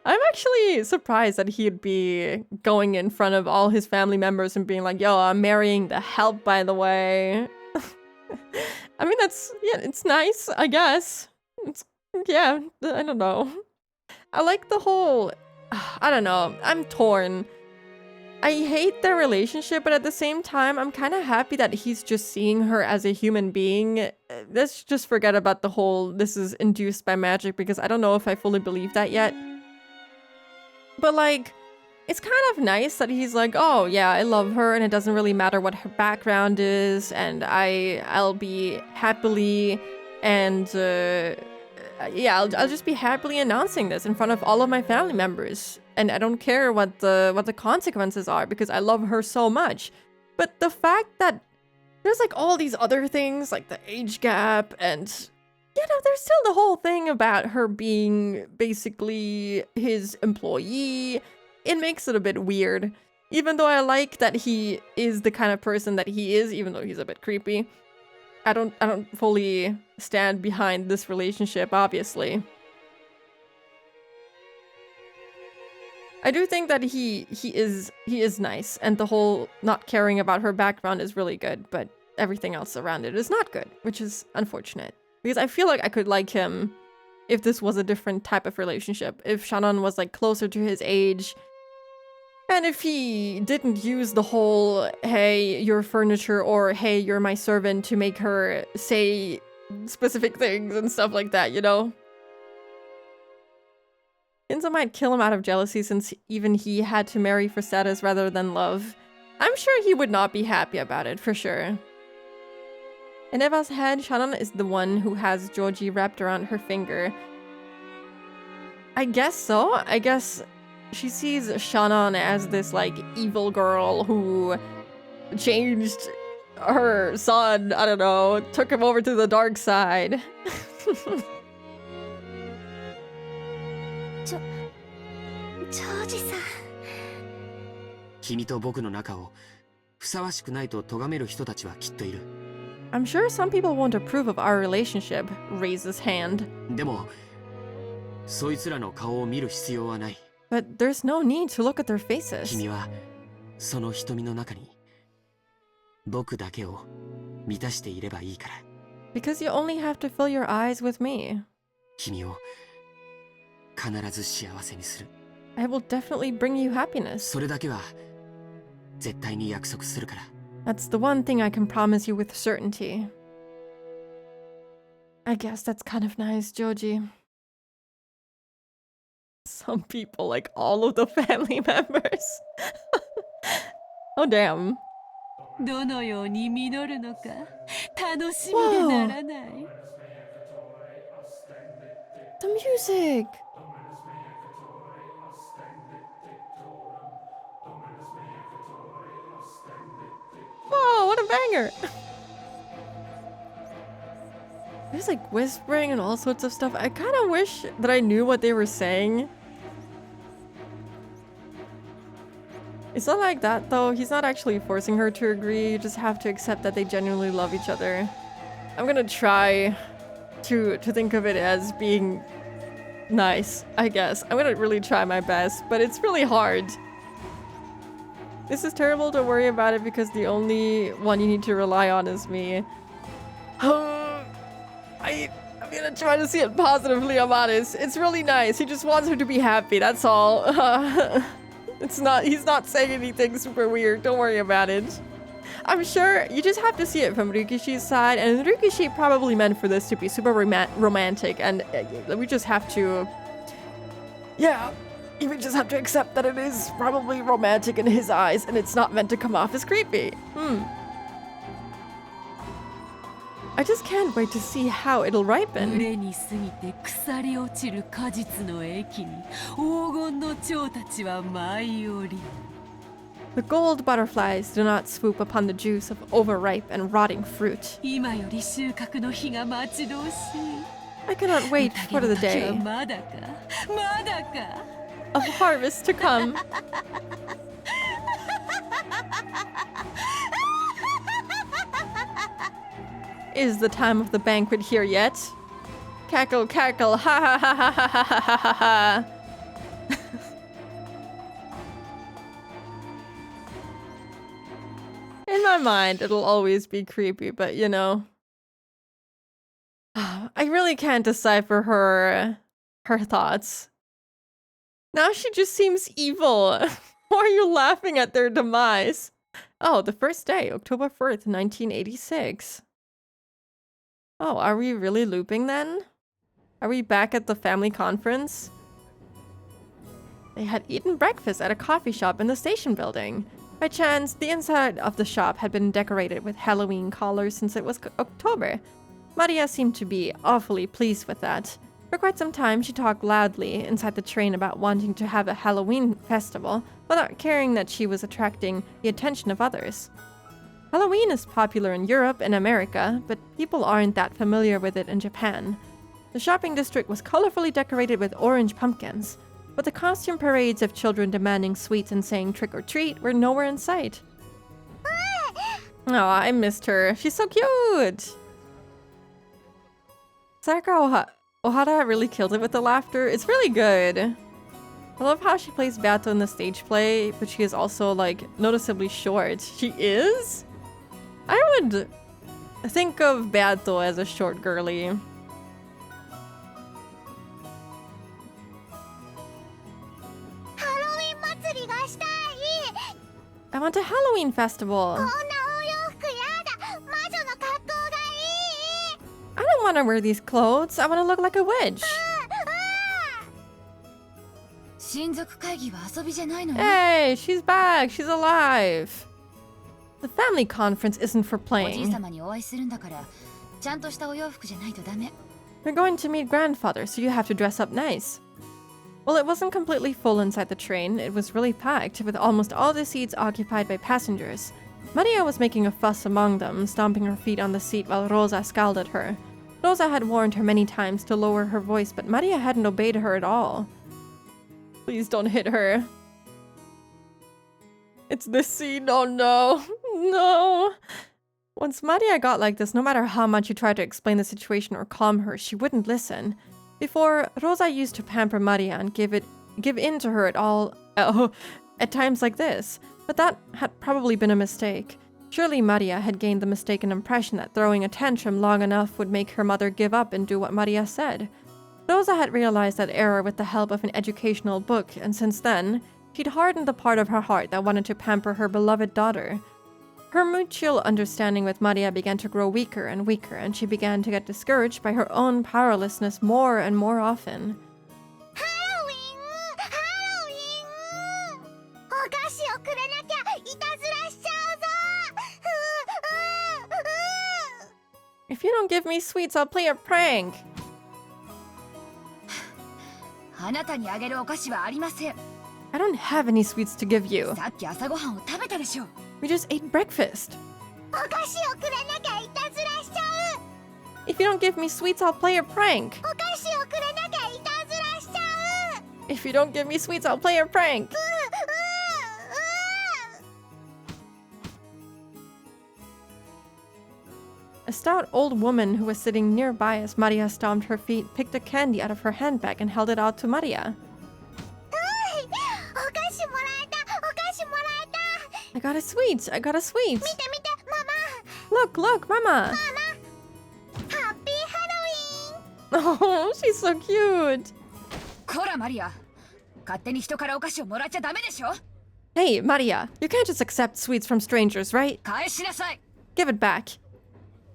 I'm actually surprised that he'd be going in front of all his family members and being like, yo, I'm marrying the help, by the way. I mean, yeah, it's nice, I guess. Yeah, I don't know. I like the whole, I don't know, I'm torn. I hate their relationship, but at the same time, I'm kind of happy that he's just seeing her as a human being. Let's just forget about the whole, this is induced by magic, because I don't know if I fully believe that yet. But like, it's kind of nice that he's like, oh yeah, I love her and it doesn't really matter what her background is, and I'll be happily and yeah, I'll just be happily announcing this in front of all of my family members. And I don't care what the consequences are because I love her so much. But the fact that there's like all these other things like the age gap and, you know, there's still the whole thing about her being basically his employee. It makes it a bit weird. Even though I like that he is the kind of person that he is, even though he's a bit creepy. I don't fully stand behind this relationship, obviously. I do think that he is nice, and the whole not caring about her background is really good, but everything else around it is not good, which is unfortunate. Because I feel like I could like him if this was a different type of relationship. If Shannon was like closer to his age, and if he didn't use the whole, hey, you're furniture, or hey, you're my servant to make her say specific things and stuff like that, you know? Inza might kill him out of jealousy since even he had to marry for status rather than love. I'm sure he would not be happy about it, for sure. In Eva's head, Shannon is the one who has Joji wrapped around her finger. I guess so. I guess she sees Shannon as this, like, evil girl who changed her son, I don't know, took him over to the dark side. ジョージさん。君と僕の仲をふさわしくないと咎める人たちはきっといる。I'm sure some people won't approve of our relationship. Raises hand. でも、そいつらの顔を見る必要はない。But there's no need to look at their faces. 君はその瞳の中に僕だけを満たしていればいいから。Because you only have to fill your eyes with me. 君を必ず幸せにする。I will definitely bring you happiness. それだけは絶対に約束するから。 That's the one thing I can promise you with certainty. I guess that's kind of nice, Joji. Some people, like all of the family members. Oh, damn. どのように実るのか楽しみでならない。The music! Whoa, what a banger! There's like whispering and all sorts of stuff. I kind of wish that I knew what they were saying. It's not like that though. He's not actually forcing her to agree. You just have to accept that they genuinely love each other. I'm gonna try to think of it as being nice, I guess. I'm gonna really try my best, but it's really hard. This is terrible, don't worry about it, because the only one you need to rely on is me. I'm gonna try to see it positively, I'm honest. It's really nice. He just wants her to be happy, that's all. He's not saying anything super weird, don't worry about it. I'm sure you just have to see it from Rikishi's side, and Rikishi probably meant for this to be super romantic, and we just have to... Yeah, you just have to accept that it is probably romantic in his eyes, and it's not meant to come off as creepy. I just can't wait to see how it'll ripen. 群れに過ぎて腐り落ちる果実の駅に黄金の蝶たちは舞い降り。 The gold butterflies do not swoop upon the juice of overripe and rotting fruit. 今より収穫の日が待ち遠しい。 I cannot wait for the 宴の時は day まだかまだか。 of harvest to come. Is the time of the banquet here yet? Cackle, cackle, ha ha ha ha ha ha ha ha ha. In my mind, it'll always be creepy, but you know. I really can't decipher her thoughts. Now she just seems evil. Why are you laughing at their demise? Oh, the first day, October 4th, 1986. Oh, are we really looping then? Are we back at the family conference? They had eaten breakfast at a coffee shop in the station building. By chance, the inside of the shop had been decorated with Halloween colors since it was October. Maria seemed to be awfully pleased with that. For quite some time, she talked loudly inside the train about wanting to have a Halloween festival, without caring that she was attracting the attention of others. Halloween is popular in Europe and America, but people aren't that familiar with it in Japan. The shopping district was colorfully decorated with orange pumpkins, but the costume parades of children demanding sweets and saying trick or treat were nowhere in sight. Oh, I missed her. She's so cute! Sayaka Ohara really killed it with the laughter. It's really good. I love how she plays Bato in the stage play, but she is also, like, noticeably short. She is? I would think of Bato as a short girly. I want a Halloween festival. I don't want to wear these clothes. I want to look like a witch. Hey, she's back. She's alive. The family conference isn't for playing. You're going to meet grandfather, so you have to dress up nice. Well, it wasn't completely full inside the train. It was really packed, with almost all the seats occupied by passengers. Maria was making a fuss among them, stomping her feet on the seat while Rosa scowled at her. Rosa had warned her many times to lower her voice, but Maria hadn't obeyed her at all. Please don't hit her. It's this scene, oh no. No. Once Maria got like this, no matter how much you tried to explain the situation or calm her, she wouldn't listen. Before, Rosa used to pamper Maria and give in to her at times like this, but that had probably been a mistake. Surely Maria had gained the mistaken impression that throwing a tantrum long enough would make her mother give up and do what Maria said. Rosa had realized that error with the help of an educational book, and since then, She'd hardened the part of her heart that wanted to pamper her beloved daughter. Her mutual understanding with Maria began to grow weaker, and she began to get discouraged by her own powerlessness more and more often. ハロウィンハロウィンお菓子をくれなきゃいたずらしちゃうぞ If you don't give me sweets, I'll play a prank. あなたにあげるお菓子はありません I don't have any sweets to give you. さっき朝ごはんを食べたでしょ We just ate breakfast. お菓子をくれなきゃいたずらしちゃう If you don't give me sweets, I'll play a prank. お菓子をくれなきゃいたずらしちゃう If you don't give me sweets, I'll play a prank. A stout old woman who was sitting nearby as Maria stomped her feet picked a candy out of her handbag and held it out to Maria. お菓子もらえたお菓子もらえた I got a sweet. I got a sweet. 見て見てママ Look, look, Mama. ハッピーハロウィン Oh, she's so cute. こらマリア勝手に人からお菓子をもらっちゃダメでしょ Hey, Maria, you can't just accept sweets from strangers, right? 返しなさい Give it back.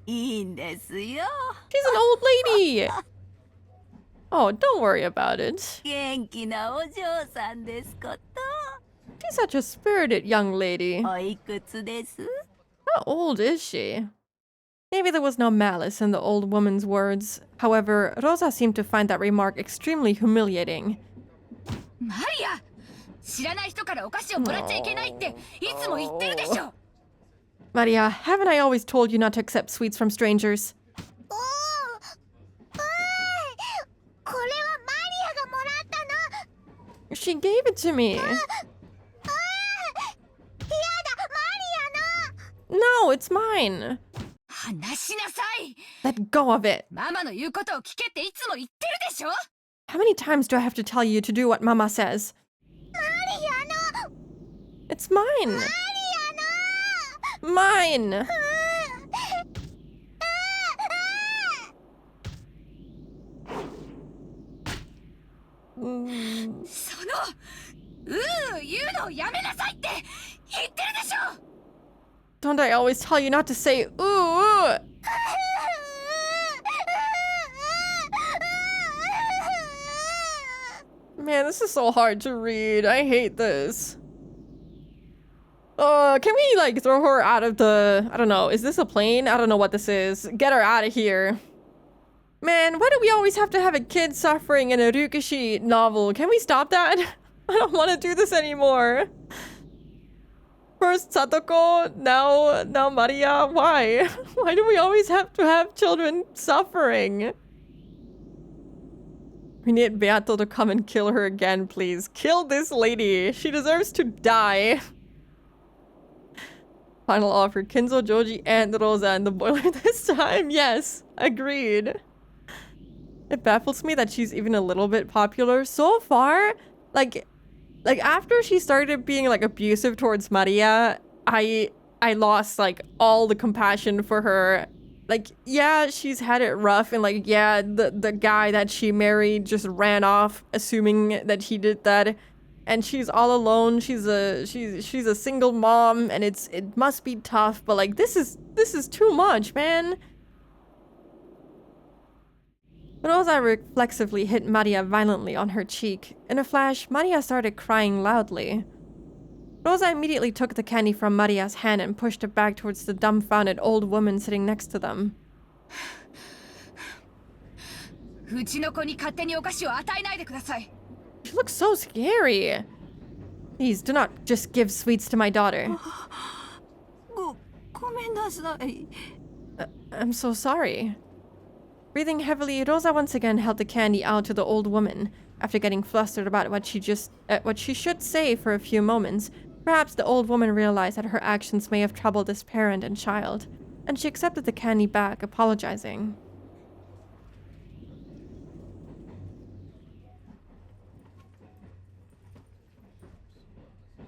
いいんですよ。 She's an old lady. Oh, don't worry about it. 元気なお嬢さんですこと。 She's such a spirited young lady. おいくつです？ How old is she? Maybe there was no malice in the old woman's words. However, Rosa seemed to find that remark extremely humiliating. マリア知らない人からお菓子をもらっちゃいけないっていつも言ってるでしょ Maria, haven't I always told you not to accept sweets from strangers? おーおいこれはマリアがもらったの She gave it to me. やだマリアの No, it's mine. 話しなさい Let go of it. ママの言うことを聞けっていつも言ってるでしょ How many times do I have to tell you to do what Mama says? マリアの It's mine. マリアの Mine. Mm. その言うのをやめなさいって言ってるでしょ Don't I always tell you not to say ooh? Man, this is so hard to read. I hate this. Can we like throw her out of the... I don't know. Is this a plane? I don't know what this is. Get her out of here. Man, why do we always have to have a kid suffering in a Ryukishi novel? Can we stop that? I don't want to do this anymore. First Satoko, now Maria. Why? Why do we always have to have children suffering? We need Beato to come and kill her again, please. Kill this lady. She deserves to die. Final offer. Kinzo, Joji, and Rosa and the boiler this time. Yes, agreed. It baffles me that she's even a little bit popular. So far, like after she started being like abusive towards Maria, I lost like all the compassion for her. Like, yeah, she's had it rough, and like, yeah, the guy that she married just ran off, assuming that he did that, and she's all alone. She's a single mom, and it must be tough. But like, this is too much, man. Rosa reflexively hit Maria violently on her cheek. In a flash, Maria started crying loudly. Rosa immediately took the candy from Maria's hand and pushed it back towards the dumbfounded old woman sitting next to them. うちの子に勝手にお菓子を与えないでください She looks so scary. Please, do not just give sweets to my daughter. ごめんなさい。I'm so sorry. Breathing heavily, Rosa once again held the candy out to the old woman. After getting flustered about what she should say for a few moments, perhaps the old woman realized that her actions may have troubled this parent and child, and she accepted the candy back, apologizing.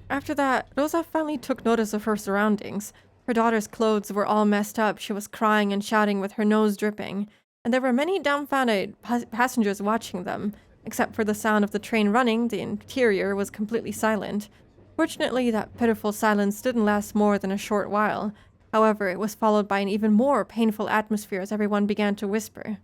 After that, Rosa finally took notice of her surroundings. Her daughter's clothes were all messed up, she was crying and shouting with her nose dripping, and there were many dumbfounded passengers watching them. Except for the sound of the train running, the interior was completely silent. Fortunately, that pitiful silence didn't last more than a short while. However, it was followed by an even more painful atmosphere as everyone began to whisper.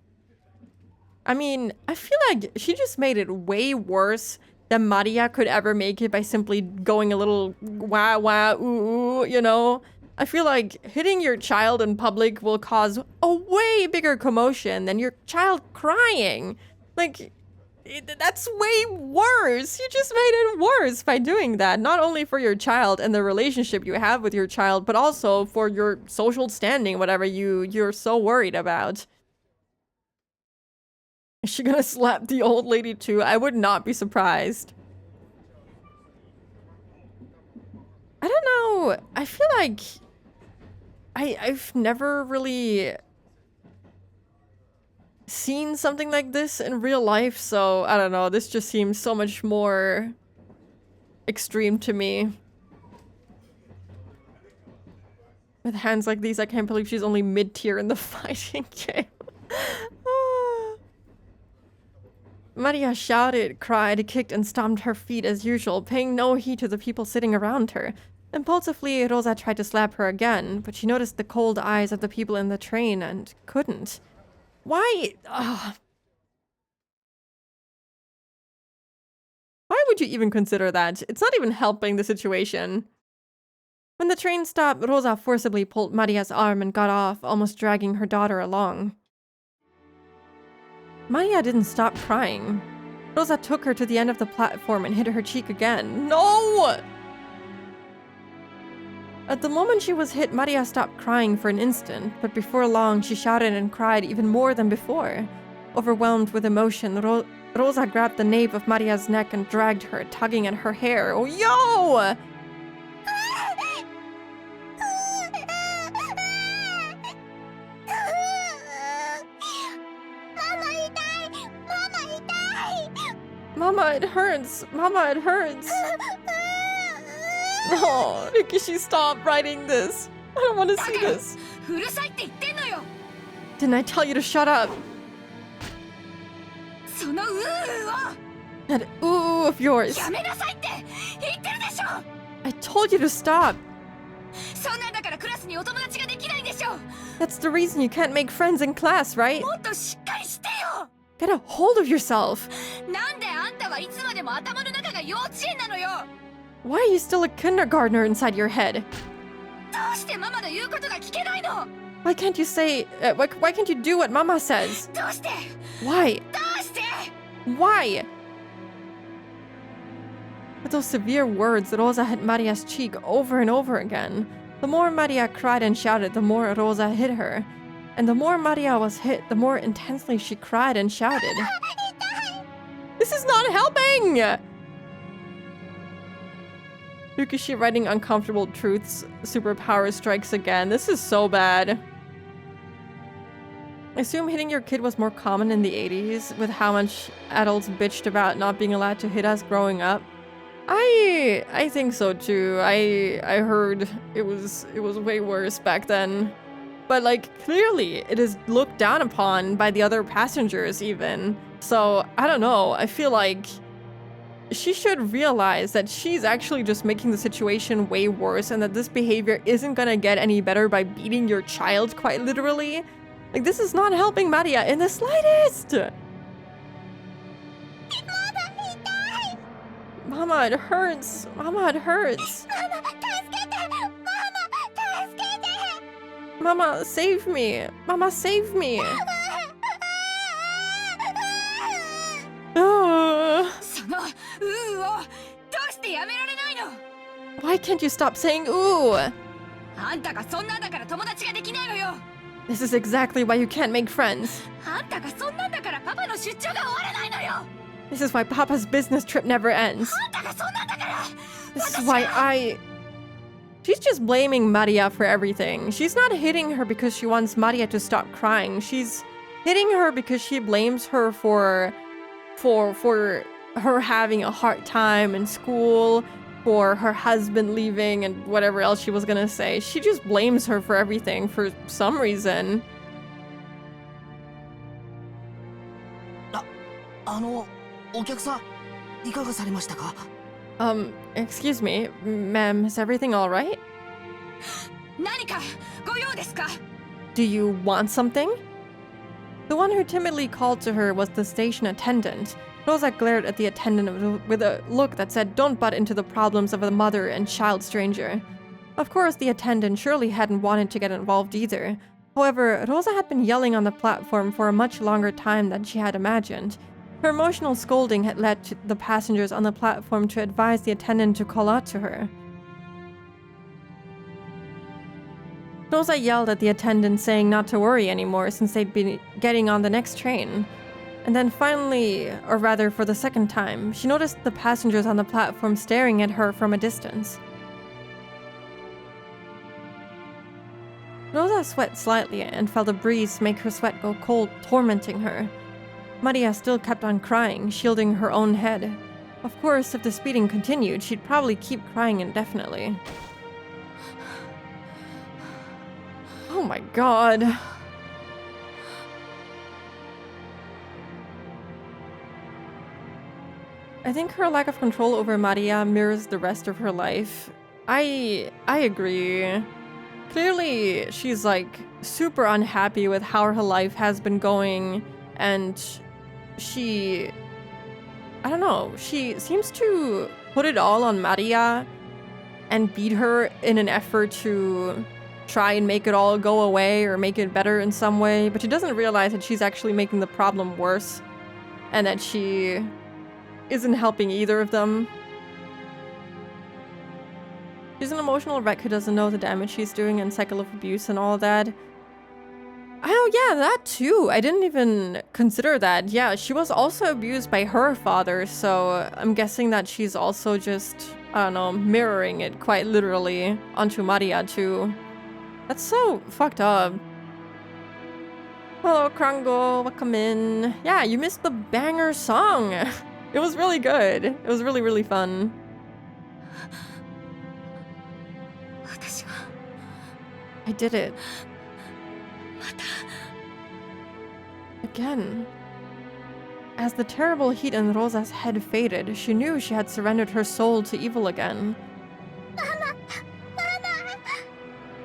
I mean, I feel like she just made it way worse than Maria could ever make it by simply going a little wah wah ooh, you know? I feel like hitting your child in public will cause a way bigger commotion than your child crying. Like, that's way worse. You just made it worse by doing that. Not only for your child and the relationship you have with your child, but also for your social standing, whatever you're so worried about. Is she gonna slap the old lady too? I would not be surprised. I don't know. I feel like I've never really seen something like this in real life, so I don't know. This just seems so much more extreme to me. With hands like these, I can't believe she's only mid-tier in the fighting game. Maria shouted, cried, kicked, and stomped her feet as usual, paying no heed to the people sitting around her. Impulsively, Rosa tried to slap her again, but she noticed the cold eyes of the people in the train and couldn't. Why? Why would you even consider that? It's not even helping the situation. When the train stopped, Rosa forcibly pulled Maria's arm and got off, almost dragging her daughter along. Maria didn't stop crying. Rosa took her to the end of the platform and hit her cheek again. No! At the moment she was hit, Maria stopped crying for an instant, but before long she shouted and cried even more than before. Overwhelmed with emotion, Rosa grabbed the nape of Maria's neck and dragged her, tugging at her hair. Oh, yo! Mama, it hurts! Mama, it hurts! No, Rikishi, stop writing this. I don't want to see this. Didn't I tell you to shut up? That ooh of yours. I told you to stop. That's the reason you can't make friends in class, right? Get a hold of yourself. Why are you still a kindergartner inside your head? Why can't you say... why can't you do what Mama says? Why? Why? With those severe words, Rosa hit Maria's cheek over and over again. The more Maria cried and shouted, the more Rosa hit her. And the more Maria was hit, the more intensely she cried and shouted. This is not helping! Rikishi writing uncomfortable truths. Superpower strikes again. This is so bad. I assume hitting your kid was more common in the 80s, with how much adults bitched about not being allowed to hit us growing up. I think so too. I heard it was way worse back then. But like, clearly it is looked down upon by the other passengers even. So, I don't know. I feel like she should realize that she's actually just making the situation way worse and that this behavior isn't gonna get any better by beating your child, quite literally. Like, this is not helping Maria in the slightest! Mama, it hurts! Mama, it hurts! Mama, save me! Mama, save me! Why can't you stop saying ooh? This is exactly why you can't make friends. This is why Papa's business trip never ends. This is why She's just blaming Maria for everything. She's not hitting her because she wants Maria to stop crying. She's hitting her because she blames her for her having a hard time in school, for her husband leaving, and whatever else she was gonna say. She just blames her for everything for some reason. お客さんいかがされましたか？ Excuse me, ma'am, is everything alright? 何かご用ですか？ Do you want something? The one who timidly called to her was the station attendant. Rosa glared at the attendant with a look that said, "Don't butt into the problems of a mother and child stranger." Of course, the attendant surely hadn't wanted to get involved either. However, Rosa had been yelling on the platform for a much longer time than she had imagined. Her emotional scolding had led to the passengers on the platform to advise the attendant to call out to her. Rosa yelled at the attendant, saying not to worry anymore since they'd been getting on the next train. And then finally, or rather for the second time, she noticed the passengers on the platform staring at her from a distance. Rosa sweat slightly and felt a breeze make her sweat go cold, tormenting her. Maria still kept on crying, shielding her own head. Of course, if the speeding continued, she'd probably keep crying indefinitely. Oh my god. I think her lack of control over Maria mirrors the rest of her life. I agree. Clearly, she's like super unhappy with how her life has been going, and I don't know, she seems to put it all on Maria and beat her in an effort to try and make it all go away or make it better in some way, but she doesn't realize that she's actually making the problem worse and that she isn't helping either of them. She's an emotional wreck who doesn't know the damage she's doing and cycle of abuse and all that. Oh yeah, that too. I didn't even consider that. Yeah, she was also abused by her father, so I'm guessing that she's also just, I don't know, mirroring it quite literally onto Maria too. That's so fucked up. Hello, Krango. Welcome in. Yeah, you missed the banger song. It was really good. It was really, really fun. I did it. Again. As the terrible heat in Rosa's head faded, she knew she had surrendered her soul to evil again.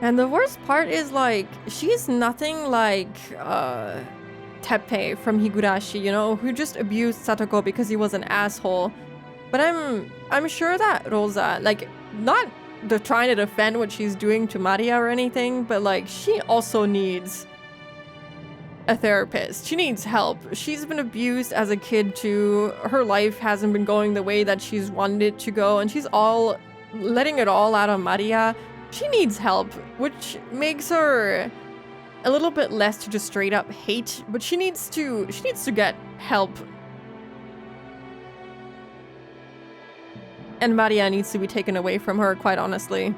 And the worst part is, like, she's nothing like, Teppei from Higurashi, you know, who just abused Satoko because he was an asshole. But I'm sure that Rosa, like, not trying to defend what she's doing to Maria or anything, but like, she also needs a therapist. She needs help. She's been abused as a kid too. Her life hasn't been going the way that she's wanted it to go, and she's all letting it all out on Maria. She needs help, which makes her a little bit less to just straight up hate, but she needs to get help. And Maria needs to be taken away from her, quite honestly.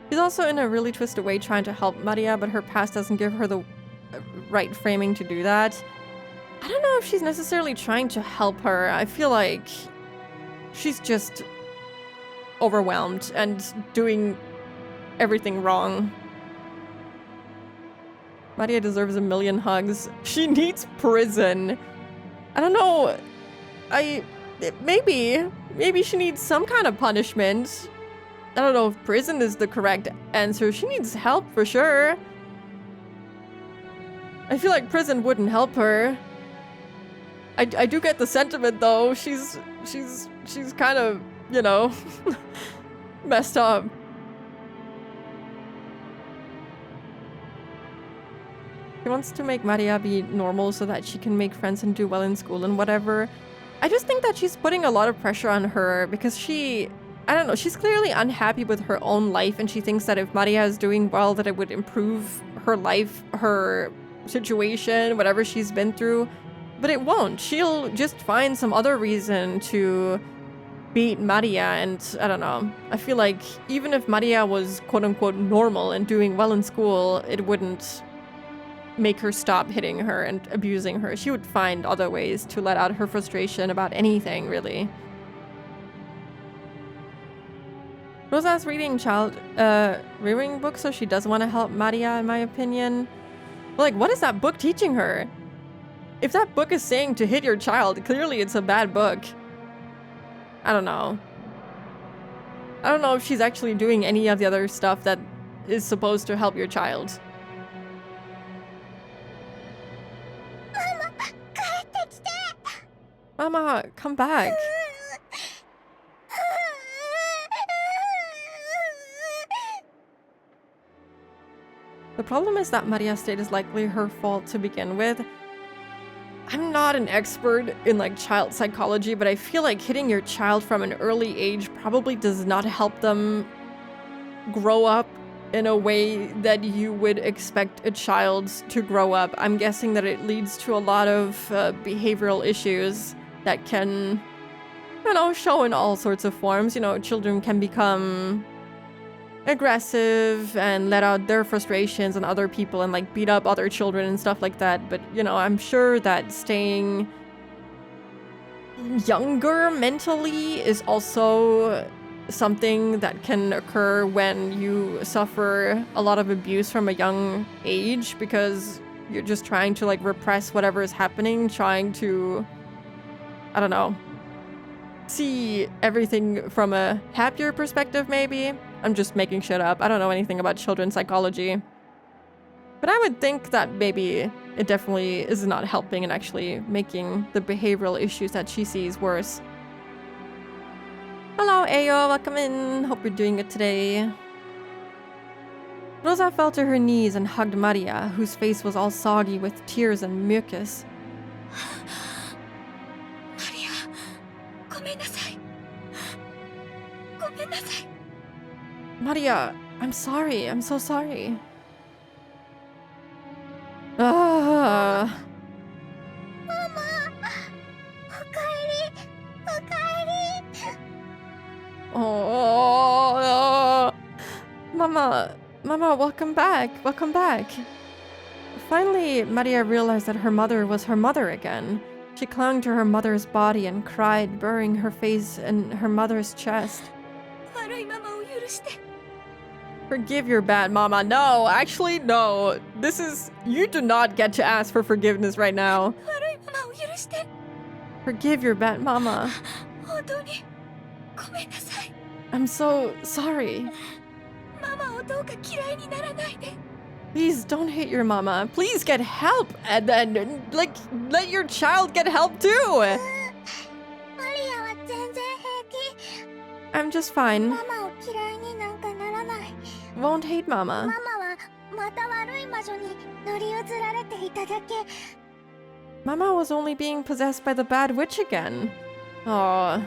She's also in a really twisted way trying to help Maria, but her past doesn't give her the right framing to do that. I don't know if she's necessarily trying to help her. I feel like she's just overwhelmed and doing everything wrong. Maria deserves a million hugs. She needs prison. I don't know. Maybe she needs some kind of punishment. I don't know if prison is the correct answer. She needs help for sure. I feel like prison wouldn't help her. I do get the sentiment though. She's kind of, you know, messed up. She wants to make Maria be normal so that she can make friends and do well in school and whatever. I just think that she's putting a lot of pressure on her because I don't know, she's clearly unhappy with her own life, and she thinks that if Maria is doing well, that it would improve her life, her situation, whatever she's been through. But it won't. She'll just find some other reason to beat Maria, and I don't know. I feel like even if Maria was quote-unquote normal and doing well in school, it wouldn't make her stop hitting her and abusing her. She would find other ways to let out her frustration about anything, really. Rosa's reading rearing books, so she does want to help Maria, in my opinion. But like, what is that book teaching her? If that book is saying to hit your child, clearly it's a bad book. I don't know. I don't know if she's actually doing any of the other stuff that is supposed to help your child. Mama, come back. The problem is that Maria's state is likely her fault to begin with. I'm not an expert in like child psychology, but I feel like hitting your child from an early age probably does not help them grow up in a way that you would expect a child to grow up. I'm guessing that it leads to a lot of behavioral issues that can, you know, show in all sorts of forms. You know, children can become aggressive and let out their frustrations on other people and like beat up other children and stuff like that. But, you know, I'm sure that staying younger mentally is also something that can occur when you suffer a lot of abuse from a young age, because you're just trying to like repress whatever is happening, trying to, I don't know, see everything from a happier perspective maybe. I'm just making shit up. I don't know anything about children's psychology. But I would think that maybe it definitely is not helping and actually making the behavioral issues that she sees worse. Hello, Ayo. Welcome in. Hope you're doing good today. Rosa fell to her knees and hugged Maria, whose face was all soggy with tears and mucus. Maria, ごめんなさい。ごめんなさい。 Maria, I'm sorry. I'm so sorry. Ah. Mama, おかえり。おかえり。 Oh, Mama, welcome back. Welcome back. Finally, Maria realized that her mother was her mother again. She clung to her mother's body and cried, burying her face in her mother's chest. 悪いママを許して。 Forgive your bad mama. No, actually, no. This is... You do not get to ask for forgiveness right now. 悪いママを許して。 Forgive your bad mama. 本当にごめんなさい。 I'm so sorry. ママをどうか嫌いにならないで。 Please don't hate your mama. Please get help. And then, like, let your child get help too. マリアは全然平気。 I'm just fine. ママを嫌いになんかならない。 Won't hate マ mama. マはまた悪い魔女に乗り移られていただけ。 Mama was only being possessed by the bad witch again. Aw.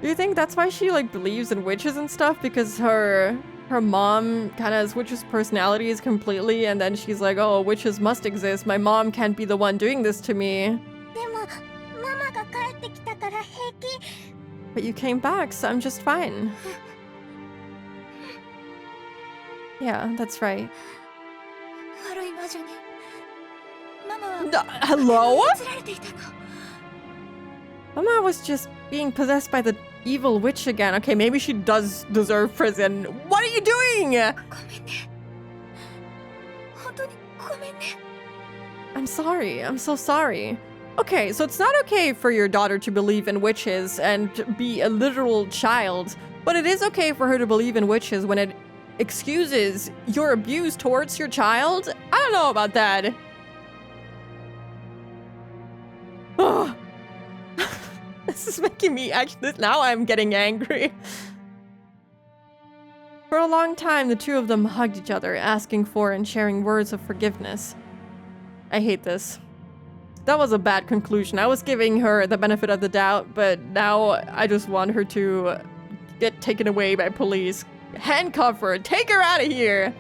Do you think that's why she, like, believes in witches and stuff? Because her mom kind of has witches' personalities completely, and then she's like, oh, witches must exist. My mom can't be the one doing this to me. でもママが帰ってきたから平気。 But you came back, so I'm just fine. Yeah, that's right. 悪い魔女にママは Hello? 移られていたの。 Mama was just being possessed by the evil witch again. Okay, maybe she does deserve prison. What are you doing? ごめんね。本当にごめんね。 I'm sorry. I'm so sorry. Okay, so it's not okay for your daughter to believe in witches and be a literal child, but it is okay for her to believe in witches when it excuses your abuse towards your child? I don't know about that. Ugh. This is making me actually... Now I'm getting angry. For a long time, the two of them hugged each other, asking for and sharing words of forgiveness. I hate this. That was a bad conclusion. I was giving her the benefit of the doubt, but now I just want her to get taken away by police. Handcuff her! Take her out of here!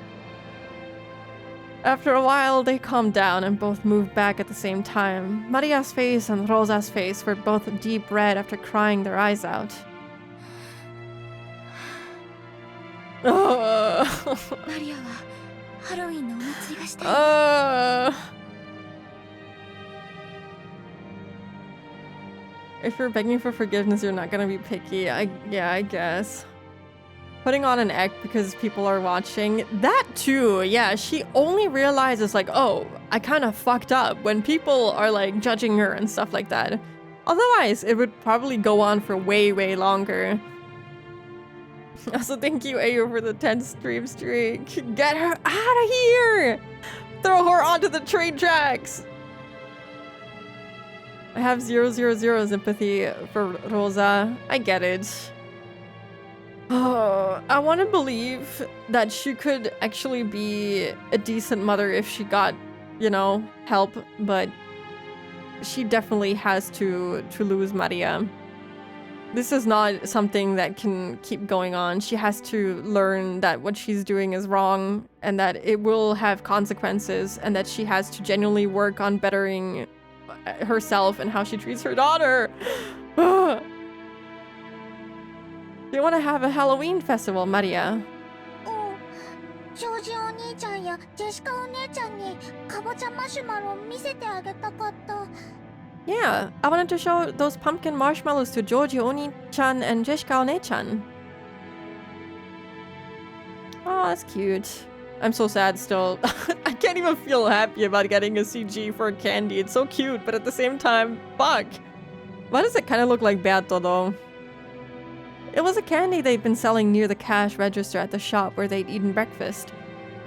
After a while, they calmed down and both moved back at the same time. Maria's face and Rosa's face were both deep red after crying their eyes out.マリアはハロウィンのお祭りがしたい。If you're begging for forgiveness, you're not gonna be picky. Yeah, I guess. Putting on an act because people are watching. That too, yeah, she only realizes like, oh, I kind of fucked up when people are like judging her and stuff like that. Otherwise, it would probably go on for way, way longer. Also, thank you, Ayo, for the 10 stream streak. Get her out of here! Throw her onto the train tracks! I have 000 sympathy for Rosa. I get it. Oh, I want to believe that she could actually be a decent mother if she got, you know, help, but she definitely has to lose Maria. This is not something that can keep going on. She has to learn that what she's doing is wrong and that it will have consequences and that she has to genuinely work on bettering herself and how she treats her daughter. Do you want to have a Halloween festival, Maria? ジョージお兄ちゃんやジェシカお姉ちゃんにかぼちゃマシュマロ見せてあげたかった。 Yeah, I wanted to show those pumpkin marshmallows to Georgie Oni-chan and Jeshika One-chan. Oh, that's cute. I'm so sad still. I can't even feel happy about getting a CG for a candy. It's so cute, but at the same time, fuck. Why does it kind of look like Beato though? It was a candy they'd been selling near the cash register at the shop where they'd eaten breakfast.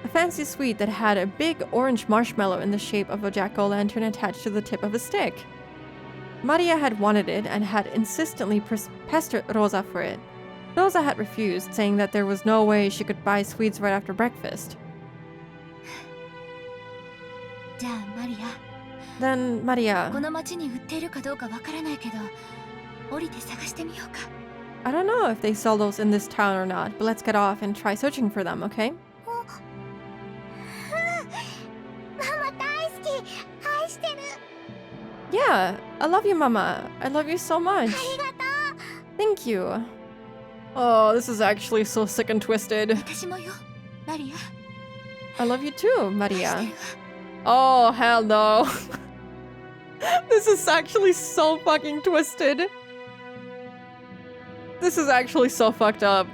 A fancy sweet that had a big orange marshmallow in the shape of a jack-o'-lantern attached to the tip of a stick. Maria had wanted it and had insistently pestered Rosa for it. Rosa had refused, saying that there was no way she could buy sweets right after breakfast. Then Maria. I don't know if they sell those in this town or not, but let's get off and try searching for them, okay? Yeah, I love you, Mama. I love you so much. Thank you. Oh, this is actually so sick and twisted. I love you too, Maria. Oh, hell no. This is actually so fucking twisted. This is actually so fucked up.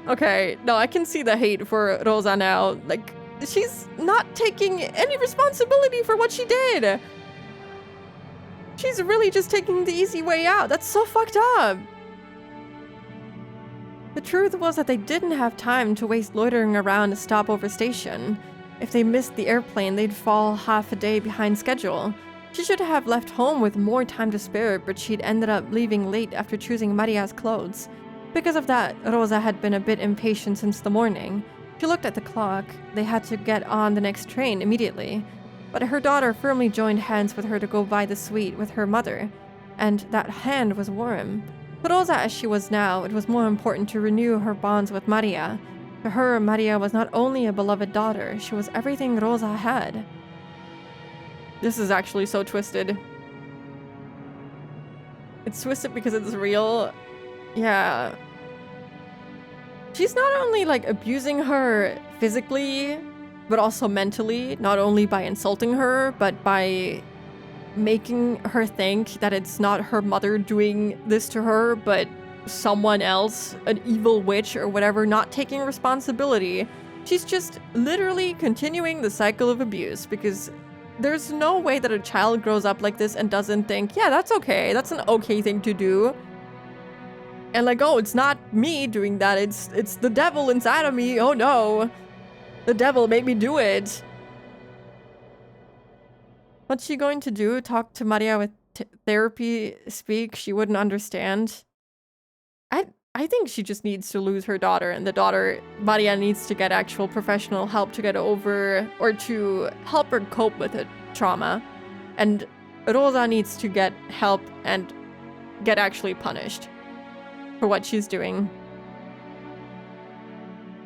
Okay, no, I can see the hate for Rosa now. Like, she's not taking any responsibility for what she did. She's really just taking the easy way out. That's so fucked up. The truth was that they didn't have time to waste loitering around a stopover station. If they missed the airplane, they'd fall half a day behind schedule. She should have left home with more time to spare, but she'd ended up leaving late after choosing Maria's clothes. Because of that, Rosa had been a bit impatient since the morning. She looked at the clock. They had to get on the next train immediately. But her daughter firmly joined hands with her to go buy the sweet with her mother, and that hand was warm. For Rosa as she was now, it was more important to renew her bonds with Maria. To her, Maria was not only a beloved daughter, she was everything Rosa had. This is actually so twisted. It's twisted because it's real. Yeah. She's not only like abusing her physically, but also mentally, not only by insulting her, but by making her think that it's not her mother doing this to her, but someone else, an evil witch or whatever, not taking responsibility. She's just literally continuing the cycle of abuse, because there's no way that a child grows up like this and doesn't think, yeah, that's okay, that's an okay thing to do. And like, oh, it's not me doing that, it's the devil inside of me, oh no. The devil made me do it. What's she going to do? Talk to Maria with therapy speak she wouldn't understand? I think she just needs to lose her daughter, and the daughter, Maria, needs to get actual professional help to get over, or to help her cope with the trauma. And Rosa needs to get help and get actually punished for what she's doing.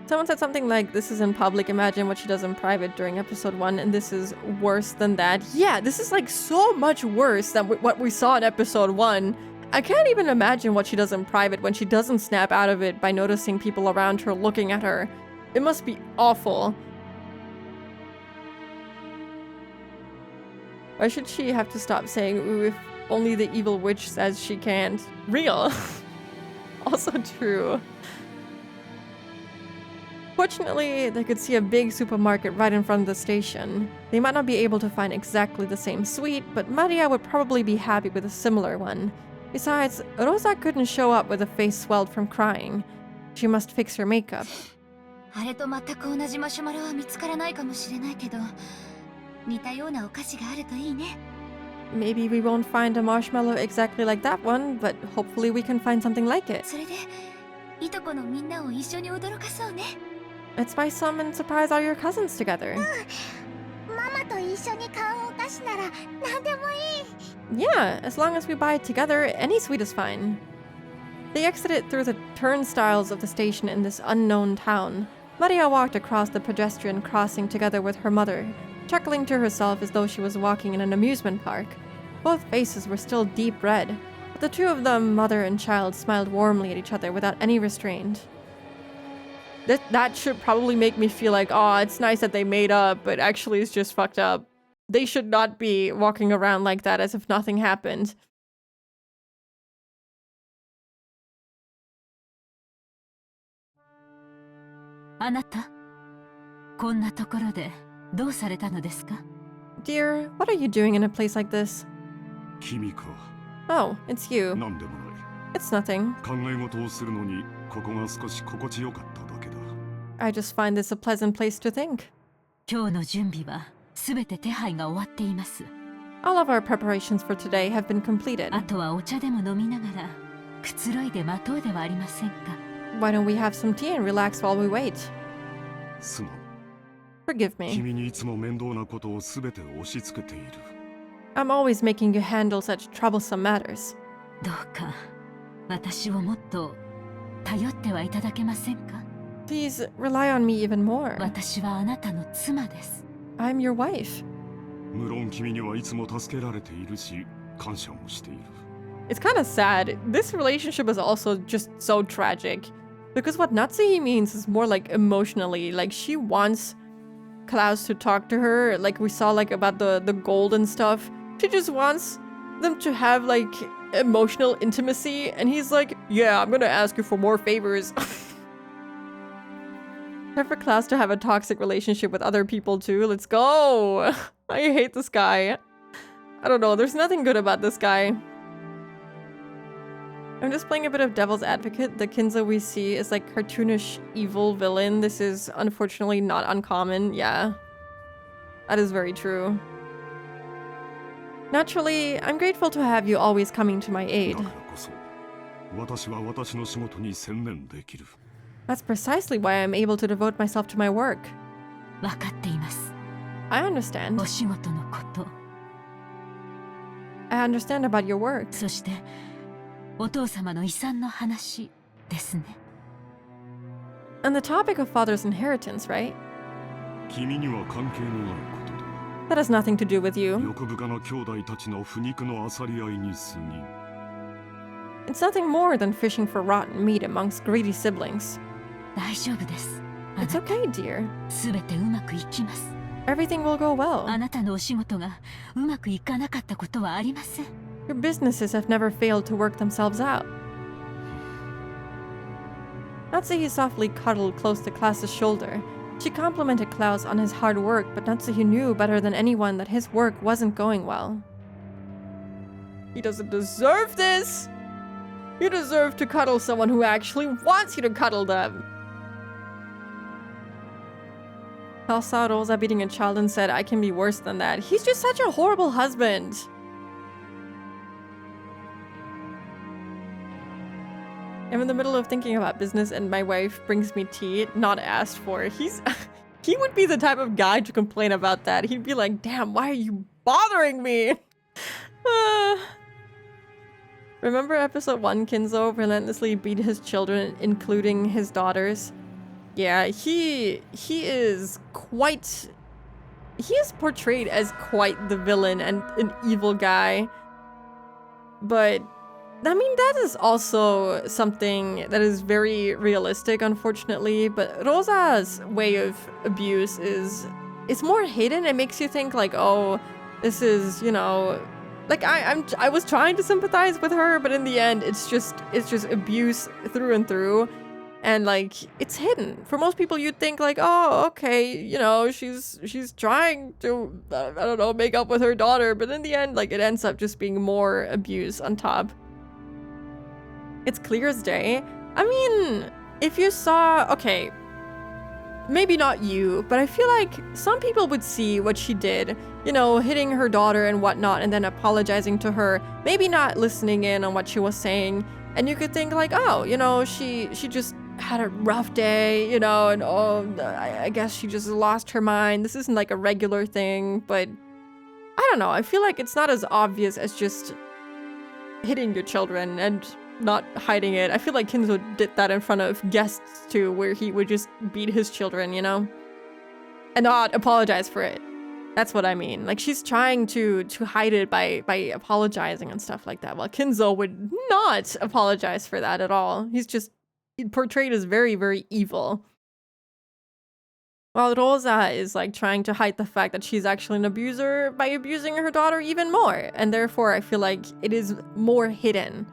Someone said something like, this is in public, imagine what she does in private during episode 1, and this is worse than that. Yeah, this is like so much worse than what we saw in episode 1. I can't even imagine what she does in private when she doesn't snap out of it by noticing people around her looking at her. It must be awful. Why should she have to stop saying, ooh, if only the evil witch says she can't? Real. Also true. Fortunately, they could see a big supermarket right in front of the station. They might not be able to find exactly the same suite, but Maria would probably be happy with a similar one. Besides, Rosa couldn't show up with a face swelled from crying. She must fix her makeup. あれと全く同じマシュマロは見つからないかもしれないけど、似たようなお菓子があるといいね。Maybe we won't find a marshmallow exactly like that one, but hopefully we can find something like it. それで、いとこのみんなを一緒に驚かそうね。Let's buy some and surprise all your cousins together. ママと一緒に買うお菓子なら何でもいい。Yeah, as long as we buy it together, any sweet is fine. They exited through the turnstiles of the station in this unknown town. Maria walked across the pedestrian crossing together with her mother, chuckling to herself as though she was walking in an amusement park. Both faces were still deep red, but the two of them, mother and child, smiled warmly at each other without any restraint. That should probably make me feel like, oh, it's nice that they made up, but actually it's just fucked up. They should not be walking around like that as if nothing happened. あなた、こんなところでどうされたのですか？ Dear, what are you doing in a place like this? 君か。 Oh, it's you. なんでもない。 It's nothing. 考え事をするのにここが少し心地よかっただけだ。 I just find this a pleasant place to think. 今日の準備はすべて手配が終わっています。 All of our preparations for today have been completed. あとはお茶でも飲みながらくつろいで待とうではありませんか。 Why don't we have some tea and relax while we wait? すまん。 Forgive me. 君にいつも面倒なことをすべて押し付けている。 I'm always making you handle such troublesome matters. どうか私をもっと頼ってはいただけませんか。 Please rely on me even more. 私はあなたの妻です。 I'm your wife. 無論君にはいつも助けられているし、感謝もしている。 It's kind of sad. This relationship is also just so tragic. Because what Natsuhi means is more like emotionally. Like she wants Klaus to talk to her. Like we saw like about the gold and stuff. She just wants them to have like emotional intimacy. And he's like, yeah, I'm gonna ask you for more favors. Time for Klaus to have a toxic relationship with other people too. Let's go. I hate this guy. I don't know. There's nothing good about this guy. I'm just playing a bit of devil's advocate. The Kinzo we see is like cartoonish evil villain. This is unfortunately not uncommon. Yeah. That is very true. Naturally, I'm grateful to have you always coming to my aid. だからこそ、私は私の仕事に専念できる。 That's precisely why I'm able to devote myself to my work. 分かっています。 I understand. お仕事のこと、 I understand about your work. そしてお父様の遺産の話ですね。 And the topic of father's inheritance, right? 君には関係のないことだ。 That has nothing to do with you. 欲深な兄弟たちの腐肉の漁り合いに過ぎん。 It's nothing more than fishing for rotten meat amongst greedy siblings. 大丈夫です。あ It's なた、 okay, dear. すべてうまくいきます。 Everything will go あ well. なたのお仕事がうまくいかなかったことはありません。 Your businesses have never failed to work themselves out. Natsuhi softly cuddled close to Klaus's shoulder. She complimented Klaus on his hard work, but Natsuhi knew better than anyone that his work wasn't going well. He doesn't deserve this! You deserve to cuddle someone who actually wants you to cuddle them! Klaus saw Rosa beating a child and said, I can be worse than that. He's just such a horrible husband! I'm in the middle of thinking about business and my wife brings me tea, not asked for. He would be the type of guy to complain about that. He'd be like, damn, why are you bothering me? Remember episode 1, Kinzo relentlessly beat his children, including his daughters? Yeah, he is quite... He is portrayed as quite the villain and an evil guy. But... I mean, that is also something that is very realistic, unfortunately, but Rosa's way of abuse is... It's more hidden. It makes you think like, oh, this is, you know... Like, I was trying to sympathize with her, but in the end, it's just abuse through and through. And like, it's hidden. For most people, you'd think like, oh, okay, you know, she's trying to, I don't know, make up with her daughter. But in the end, like, it ends up just being more abuse on top. It's clear as day. I mean, if you saw, okay, maybe not you, but I feel like some people would see what she did, you know, hitting her daughter and whatnot, and then apologizing to her, maybe not listening in on what she was saying. And you could think like, oh, you know, she just had a rough day, you know, and oh, I guess she just lost her mind. This isn't like a regular thing, but I don't know. I feel like it's not as obvious as just hitting your children and not hiding it. I feel like Kinzo did that in front of guests too, where he would just beat his children, you know, and not apologize for it. That's what I mean. Like, she's trying to hide it by apologizing and stuff like that. While Kinzo would not apologize for that at all. He's portrayed as very, very evil. While Rosa is like trying to hide the fact that she's actually an abuser by abusing her daughter even more. And therefore, I feel like it is more hidden.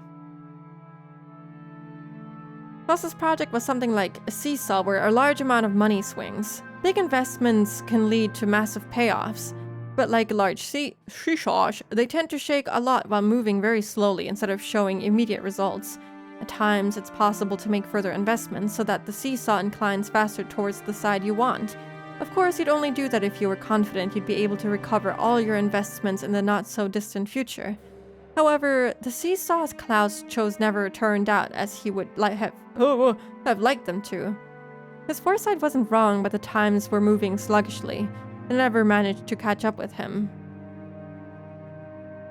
Klaus's project was something like a seesaw where a large amount of money swings. Big investments can lead to massive payoffs, but like large seesaws, they tend to shake a lot while moving very slowly instead of showing immediate results. At times, it's possible to make further investments so that the seesaw inclines faster towards the side you want. Of course, you'd only do that if you were confident you'd be able to recover all your investments in the not-so-distant future. However, the seesaws Klaus chose never turned out as he would have liked them to. His foresight wasn't wrong, but the times were moving sluggishly, and never managed to catch up with him.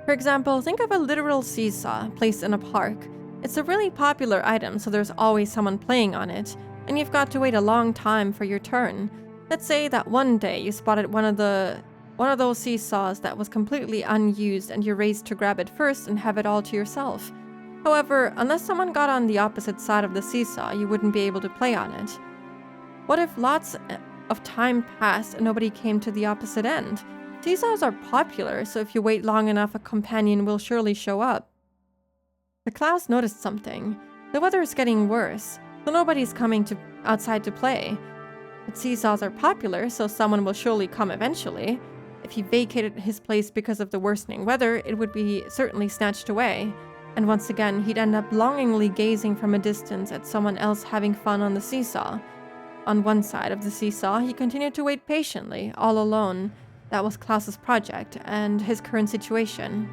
For example, think of a literal seesaw placed in a park. It's a really popular item, so there's always someone playing on it, and you've got to wait a long time for your turn. Let's say that one day you spotted one of those seesaws that was completely unused, and you raced to grab it first and have it all to yourself. However, unless someone got on the opposite side of the seesaw, you wouldn't be able to play on it. What if lots of time passed and nobody came to the opposite end? Seesaws are popular, so if you wait long enough, a companion will surely show up. But Klaus noticed something. The weather is getting worse, so nobody's coming outside to play. But seesaws are popular, so someone will surely come eventually. If he vacated his place because of the worsening weather, it would be certainly snatched away. And once again, he'd end up longingly gazing from a distance at someone else having fun on the seesaw. On one side of the seesaw, he continued to wait patiently, all alone. That was Klaus's project, and his current situation.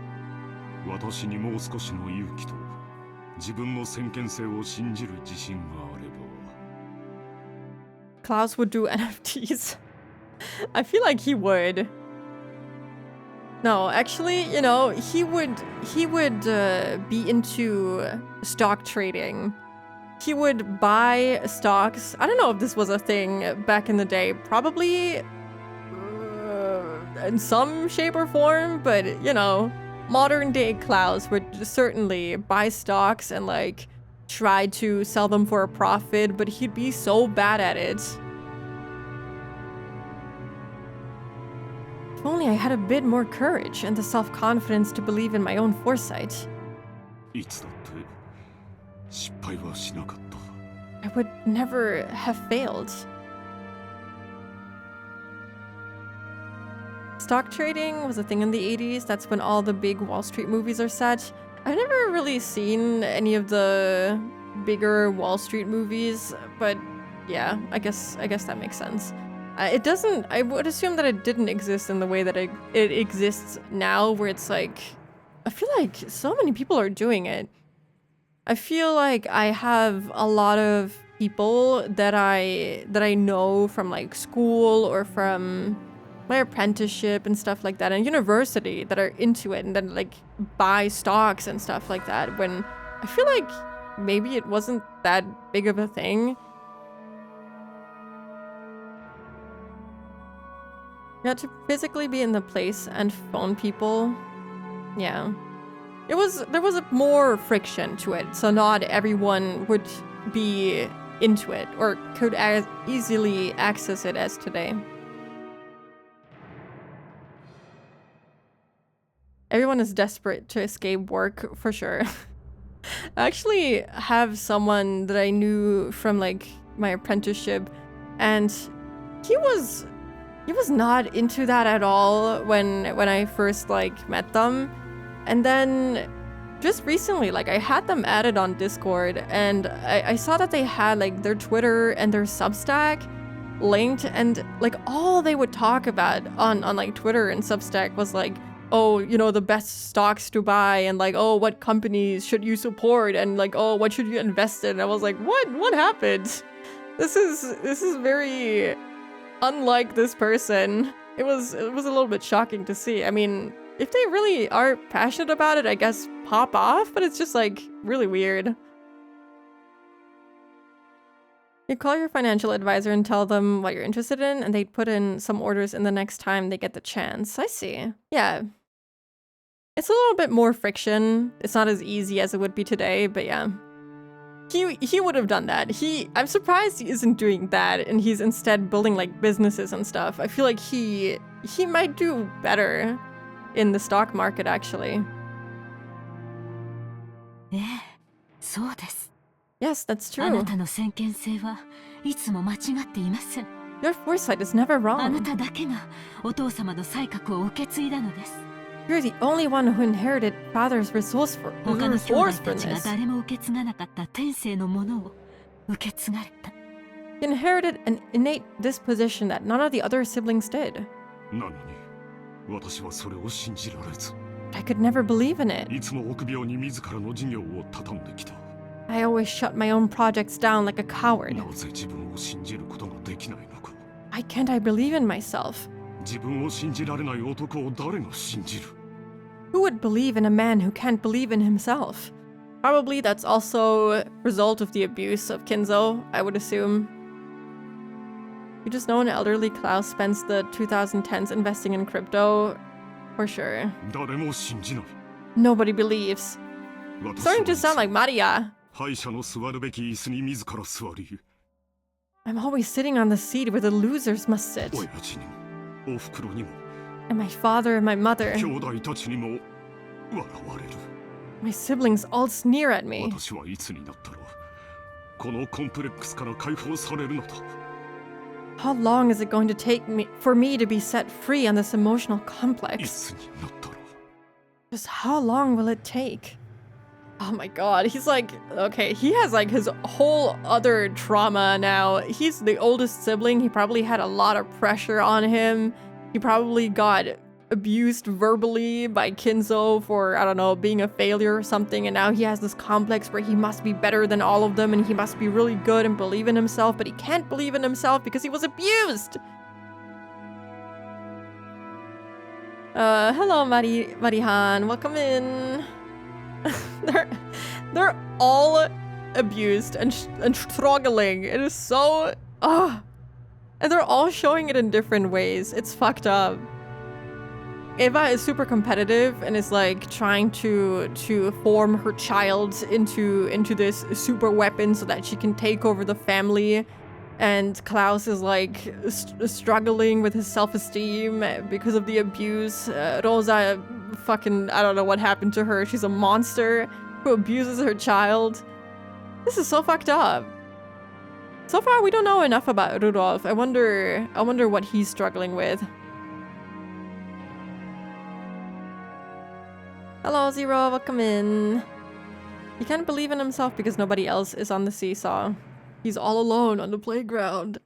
Klaus would do NFTs. I feel like he would. No, actually, you know, he would be into stock trading. He would buy stocks. I don't know if this was a thing back in the day. Probably in some shape or form, but you know, modern day Klaus would certainly buy stocks and like try to sell them for a profit, but he'd be so bad at it. If only I had a bit more courage and the self-confidence to believe in my own foresight. I would never have failed. Stock trading was a thing in the 80s. That's when all the big Wall Street movies are set. I've never really seen any of the bigger Wall Street movies, but yeah, I guess that makes sense. It doesn't, I would assume that it didn't exist in the way that it exists now, where it's like, I feel like so many people are doing it. I feel like I have a lot of people that I know from like school or from my apprenticeship and stuff like that, and university, that are into it and then like buy stocks and stuff like that, when I feel like maybe it wasn't that big of a thing. You had to physically be in the place and phone people. Yeah. There was more friction to it, so not everyone would be into it or could as easily access it as today. Everyone is desperate to escape work, for sure. I actually have someone that I knew from like my apprenticeship, and he was not into that at all when I first like met them. And then just recently, like I had them added on Discord, and I saw that they had like their Twitter and their Substack linked, and like all they would talk about on like Twitter and Substack was like, oh, you know, the best stocks to buy, and like, oh, what companies should you support, and like, oh, what should you invest in? And I was like, what happened? This is very unlike this person. It was a little bit shocking to see. I mean, if they really are passionate about it, I guess pop off, but it's just like really weird. You call your financial advisor and tell them what you're interested in, and they'd put in some orders in the next time they get the chance. I see. Yeah. It's a little bit more friction. It's not as easy as it would be today, but yeah. He would have done that. I'm surprised he isn't doing that, and he's instead building like businesses and stuff. I feel like he might do better in the stock market, actually. ええ、そうです。 Yes, that's あな true. たの先見性はいつも間違っていません。 Your foresight is never あな wrong. ただけがお父様の才覚を受け継いだのです。 You're the only one who inherited father's 他の兄弟たちが resourcefulness. 誰も受け継がなかった天性のものを受け継がれた。 You inherited an innate disposition that none of the other siblings did. なのに私はそれを信じられず、 I could never believe in it. いつも臆病に自らの事業を畳んできた。 I always shut my own projects down like a coward. なぜ自分を信じることができないのか。 Why can't I believe in myself? 自分を信じられない男を誰が信じる？ Who would believe in a man who can't believe in himself? Probably that's also a result of the abuse of Kinzo, I would assume. You just know an elderly Klaus spends the 2010s investing in crypto. For sure. 誰も信じない。 Nobody believes. 私 Starting は to sound like Maria. 敗者の座るべき椅子に自ら座り、 I'm always sitting on the seat where the losers must sit. 親父にもお袋にも And my father and my mother, 兄弟たちにも笑われる。 my siblings all sneer at me. 私はいつになったらこのコンプレックスから解放されるのだ。 How long is it going to take for me to be set free on this emotional い complex? つになったら Just how long will it take? Oh my god, he's like, okay, he has like his whole other trauma now. He's the oldest sibling. He probably had a lot of pressure on him. He probably got abused verbally by Kinzo for, I don't know, being a failure or something. And now he has this complex where he must be better than all of them and he must be really good and believe in himself, but he can't believe in himself because he was abused. Hello, Marihan. Welcome in. they're all abused and struggling. It is so... And they're all showing it in different ways. It's fucked up. Eva is super competitive and is like trying to form her child into this super weapon so that she can take over the family. And Klaus is like struggling with his self-esteem because of the abuse. Rosa fucking, I don't know what happened to her. She's a monster who abuses her child. This is so fucked up. So far, we don't know enough about Rudolf. I wonder what he's struggling with. Hello, Zero. Welcome in. He can't believe in himself because nobody else is on the seesaw. He's all alone on the playground.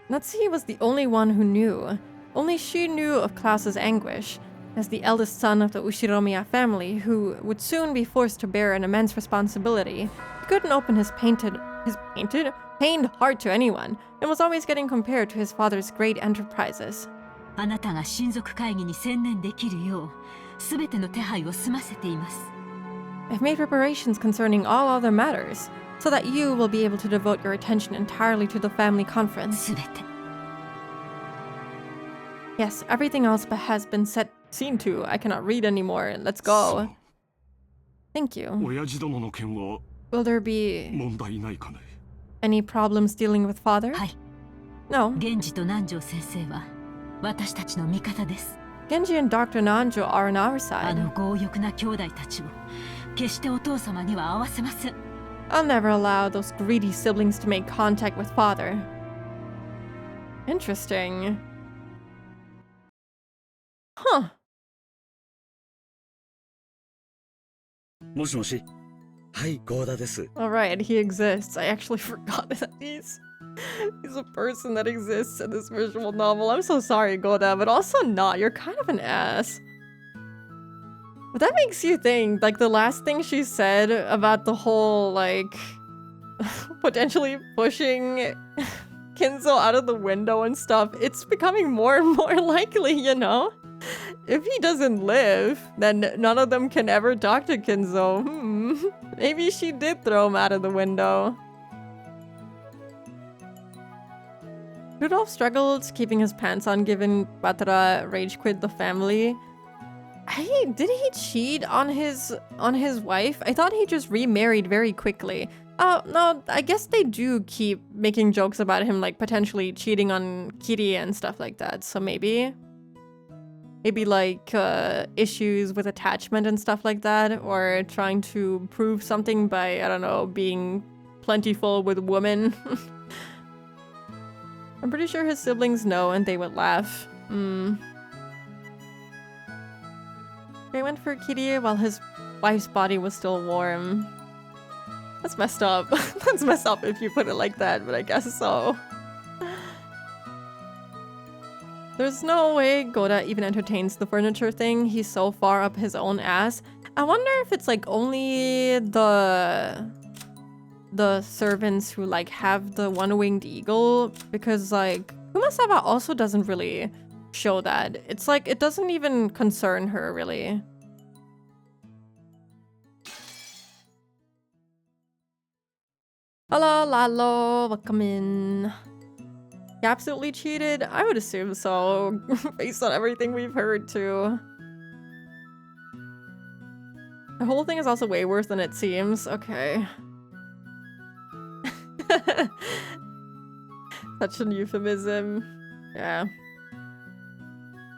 Natsuhi was the only one who knew. Only she knew of Klaus's anguish. As the eldest son of the Ushiromiya family, who would soon be forced to bear an immense responsibility, he couldn't open his pained heart to anyone, and was always getting compared to his father's great enterprises. あなたが親族会議に専念できるよう、すべての手配を済ませています。 I've made preparations concerning all other matters, so that you will be able to devote your attention entirely to the family conference. すべて。 Yes, everything else has been seen to. I cannot read anymore. Let's go. Thank you. 親父殿の件は Will there be 問題ないかね。 any problems dealing with father? はい。 No. 源氏と南條先生は私たちの味方です。Genji and Dr. Nanjo are on our あ side. の強欲な兄弟たちを決してお父様には合わせません。 I'll never allow those greedy siblings to make contact with father. Interesting. Huh. もしもし。はい、ゴーダです。 Alright, he exists. I actually forgot that he's a person that exists in this visual novel. I'm so sorry, Goda, but also not. You're kind of an ass. But that makes you think, like, the last thing she said about the whole, like, potentially pushing Kinzo out of the window and stuff, it's becoming more and more likely, you know? If he doesn't live, then none of them can ever talk to Kinzo. Maybe she did throw him out of the window. Rudolph struggled keeping his pants on given Batara rage quit the family. Did he cheat on his wife? I thought he just remarried very quickly. Oh, no, I guess they do keep making jokes about him, like, potentially cheating on Kiri and stuff like that, so maybe like, issues with attachment and stuff like that, or trying to prove something by, I don't know, being plentiful with women. I'm pretty sure his siblings know and they would laugh. They went for Kiri while his wife's body was still warm. That's messed up. That's messed up if you put it like that, but I guess so. There's no way Goda even entertains the furniture thing. He's so far up his own ass. I wonder if it's like only the servants who like have the one-winged eagle, because like Kumasawa also doesn't really show that. It's like it doesn't even concern her really. Hello, Lalo, welcome in. He absolutely cheated? I would assume so, based on everything we've heard too. The whole thing is also way worse than it seems. Okay. Such an euphemism. Yeah.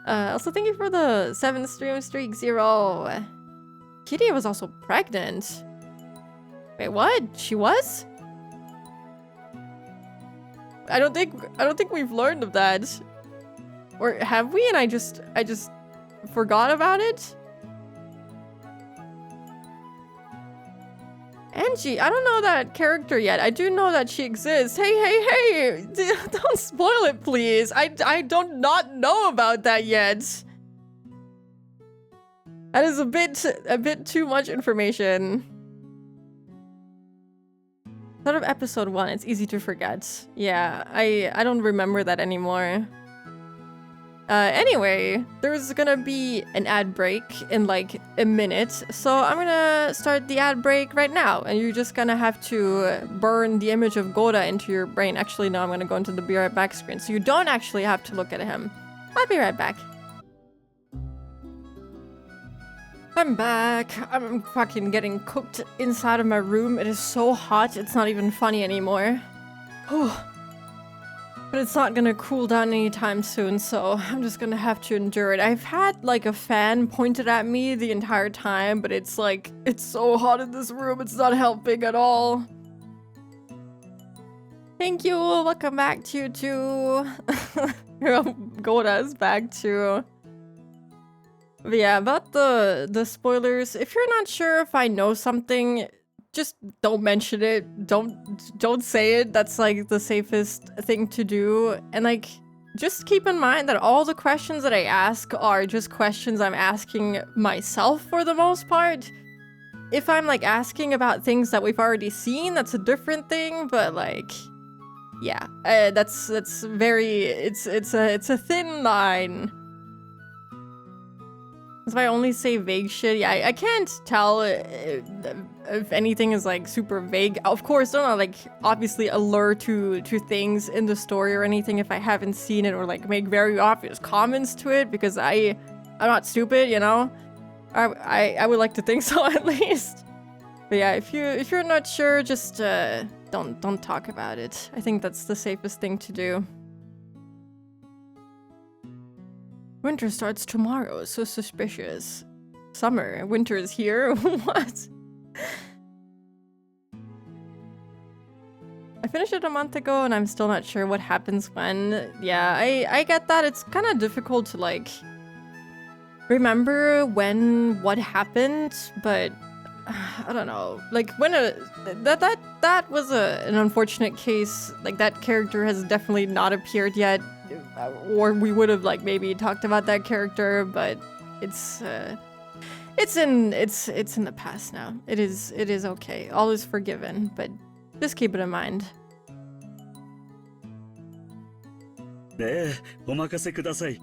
Also thank you for the 7 stream streak 0. Kitty was also pregnant. Wait, what? She was? I don't think we've learned of that. Or have we? And I just forgot about it? Angie, I don't know that character yet. I do know that she exists. Hey! Don't spoil it, please. I don't not know about that yet. That is a bit too much information. Sort of episode 1, it's easy to forget. Yeah, I don't remember that anymore. Anyway, there's gonna be an ad break in like a minute, so I'm gonna start the ad break right now, and you're just gonna have to burn the image of Goda into your brain. Actually, no, I'm gonna go into the be right back screen, so you don't actually have to look at him. I'll be right back. I'm back. I'm fucking getting cooked inside of my room. It is so hot, it's not even funny anymore. Whew. But it's not gonna cool down anytime soon, so I'm just gonna have to endure it. I've had like a fan pointed at me the entire time, but it's like, it's so hot in this room, it's not helping at all. Thank you, welcome back to you too. Goda is back too. But yeah, about the spoilers, if you're not sure if I know something, just don't mention it. Don't say it. That's like the safest thing to do. And like, just keep in mind that all the questions that I ask are just questions I'm asking myself for the most part. If I'm like asking about things that we've already seen, that's a different thing, but like, yeah, that's very, it's a thin line. If I only say vague shit, yeah, I can't tell if anything is like super vague. Of course, don't like obviously allude to things in the story or anything if I haven't seen it, or like make very obvious comments to it, because I'm not stupid, you know. I would like to think so at least. But yeah, if you're not sure, just don't talk about it. I think that's the safest thing to do. Winter starts tomorrow, so suspicious. Summer, winter is here? What? I finished it a month ago and I'm still not sure what happens when. Yeah, I get that. It's kind of difficult to like remember what happened, but I don't know. Like when that was an unfortunate case. Like that character has definitely not appeared yet, or we would have like maybe talked about that character, but it's in the past now. It is okay. All is forgiven, but just keep it in mind. ねえ、お任せください。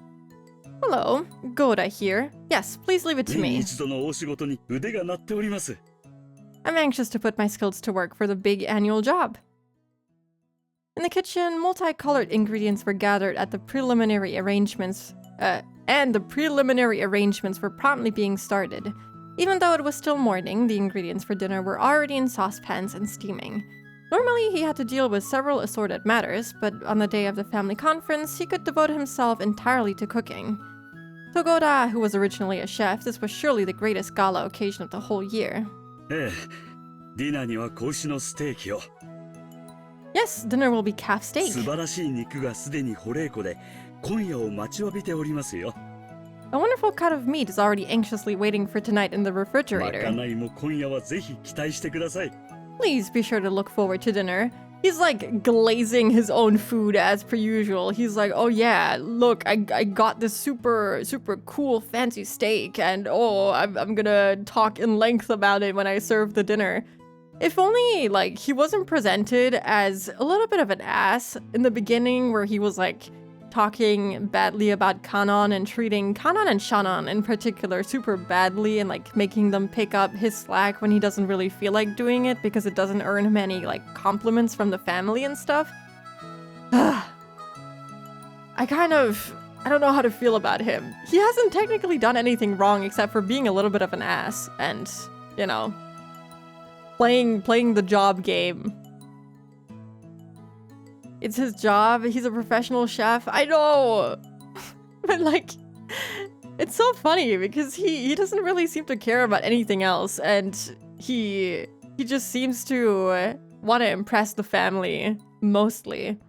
Hello, Goda here. Yes, please leave it to 年 me. に一度の大仕事に腕が鳴っております。 I'm anxious to put my skills to work for the big annual job. In the kitchen, multicolored ingredients were gathered at the preliminary arrangements, and the preliminary arrangements were promptly being started. Even though it was still morning, the ingredients for dinner were already in saucepans and steaming. Normally, he had to deal with several assorted matters, but on the day of the family conference, he could devote himself entirely to cooking. To Goda, who was originally a chef, this was surely the greatest gala occasion of the whole year. ええ、ディナーには子牛のステーキを。 Yes, dinner will be calf 素 steak. 晴らしい肉がすでに保冷庫で今夜を待ちわびておりますよ。 A wonderful cut of meat is already anxiously waiting for tonight in the ま refrigerator. かないも今夜はぜひ期待してください。 Please be sure to look forward to dinner. He's like glazing his own food as per usual. He's like, oh yeah, look, I got this super cool fancy steak, and oh, I'm gonna talk in length about it when I serve the dinner. If only like he wasn't presented as a little bit of an ass in the beginning, where he was like talking badly about Kanon and treating Kanon and Shannon in particular super badly and like making them pick up his slack when he doesn't really feel like doing it because it doesn't earn him any like compliments from the family and stuff. I don't know how to feel about him. He hasn't technically done anything wrong except for being a little bit of an ass and, you know, playing the job game. It's his job. He's a professional chef. I know. But like, it's so funny because he doesn't really seem to care about anything else, and he just seems to want to impress the family mostly.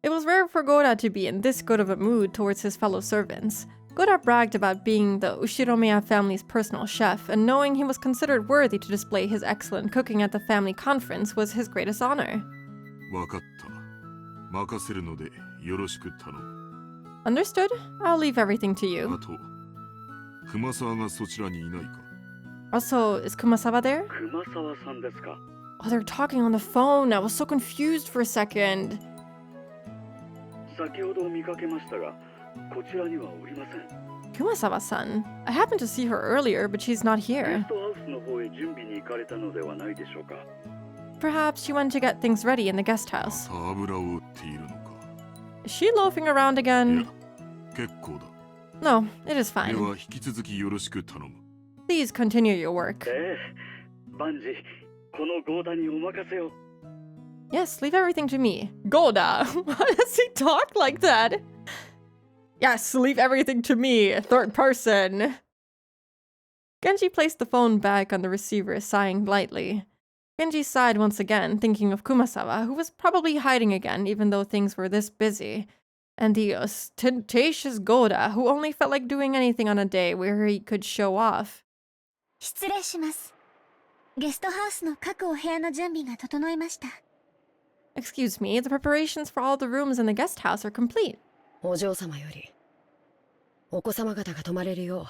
It was rare for Goda to be in this good of a mood towards his fellow servants. Goda bragged about being the Ushiromiya family's personal chef, and knowing he was considered worthy to display his excellent cooking at the family conference was his greatest honor. わかった。任せるのでよろしく頼む。 Understood? I'll leave everything to あ you. と、熊沢がそちらにいないか。 Also, is Kumasawa there? 熊沢さんですか。 Oh, they're talking on the phone. I was so confused for a second. 先ほど見かけましたが、こちらにはおりません。 Kumasawa-san. I happened to see her earlier, but she's not ゲ here. ストハウスの方へ準備に行かれたのではないでしょうか。 Perhaps she went to get things ready in the guest house. また油を売っているのか。 Is she loafing around い again? や、結構だ。 No, it is で fine. は引き続きよろしく頼む。 Please continue your work. ええ、万事このゴーダにお任せを。 Yes, leave everything to me. Goda. Why does he talk like that? Yes, leave everything to me. Third person. Genji placed the phone back on the receiver, sighing lightly. Genji sighed once again, thinking of Kumasawa, who was probably hiding again, even though things were this busy. And the ostentatious Goda, who only felt like doing anything on a day where he could show off. 失礼します。ゲストハウスの各お部屋の準備が整いました。Excuse me, the preparations for all the rooms in the guest house are complete. お嬢様よりお子様方が泊まれるよ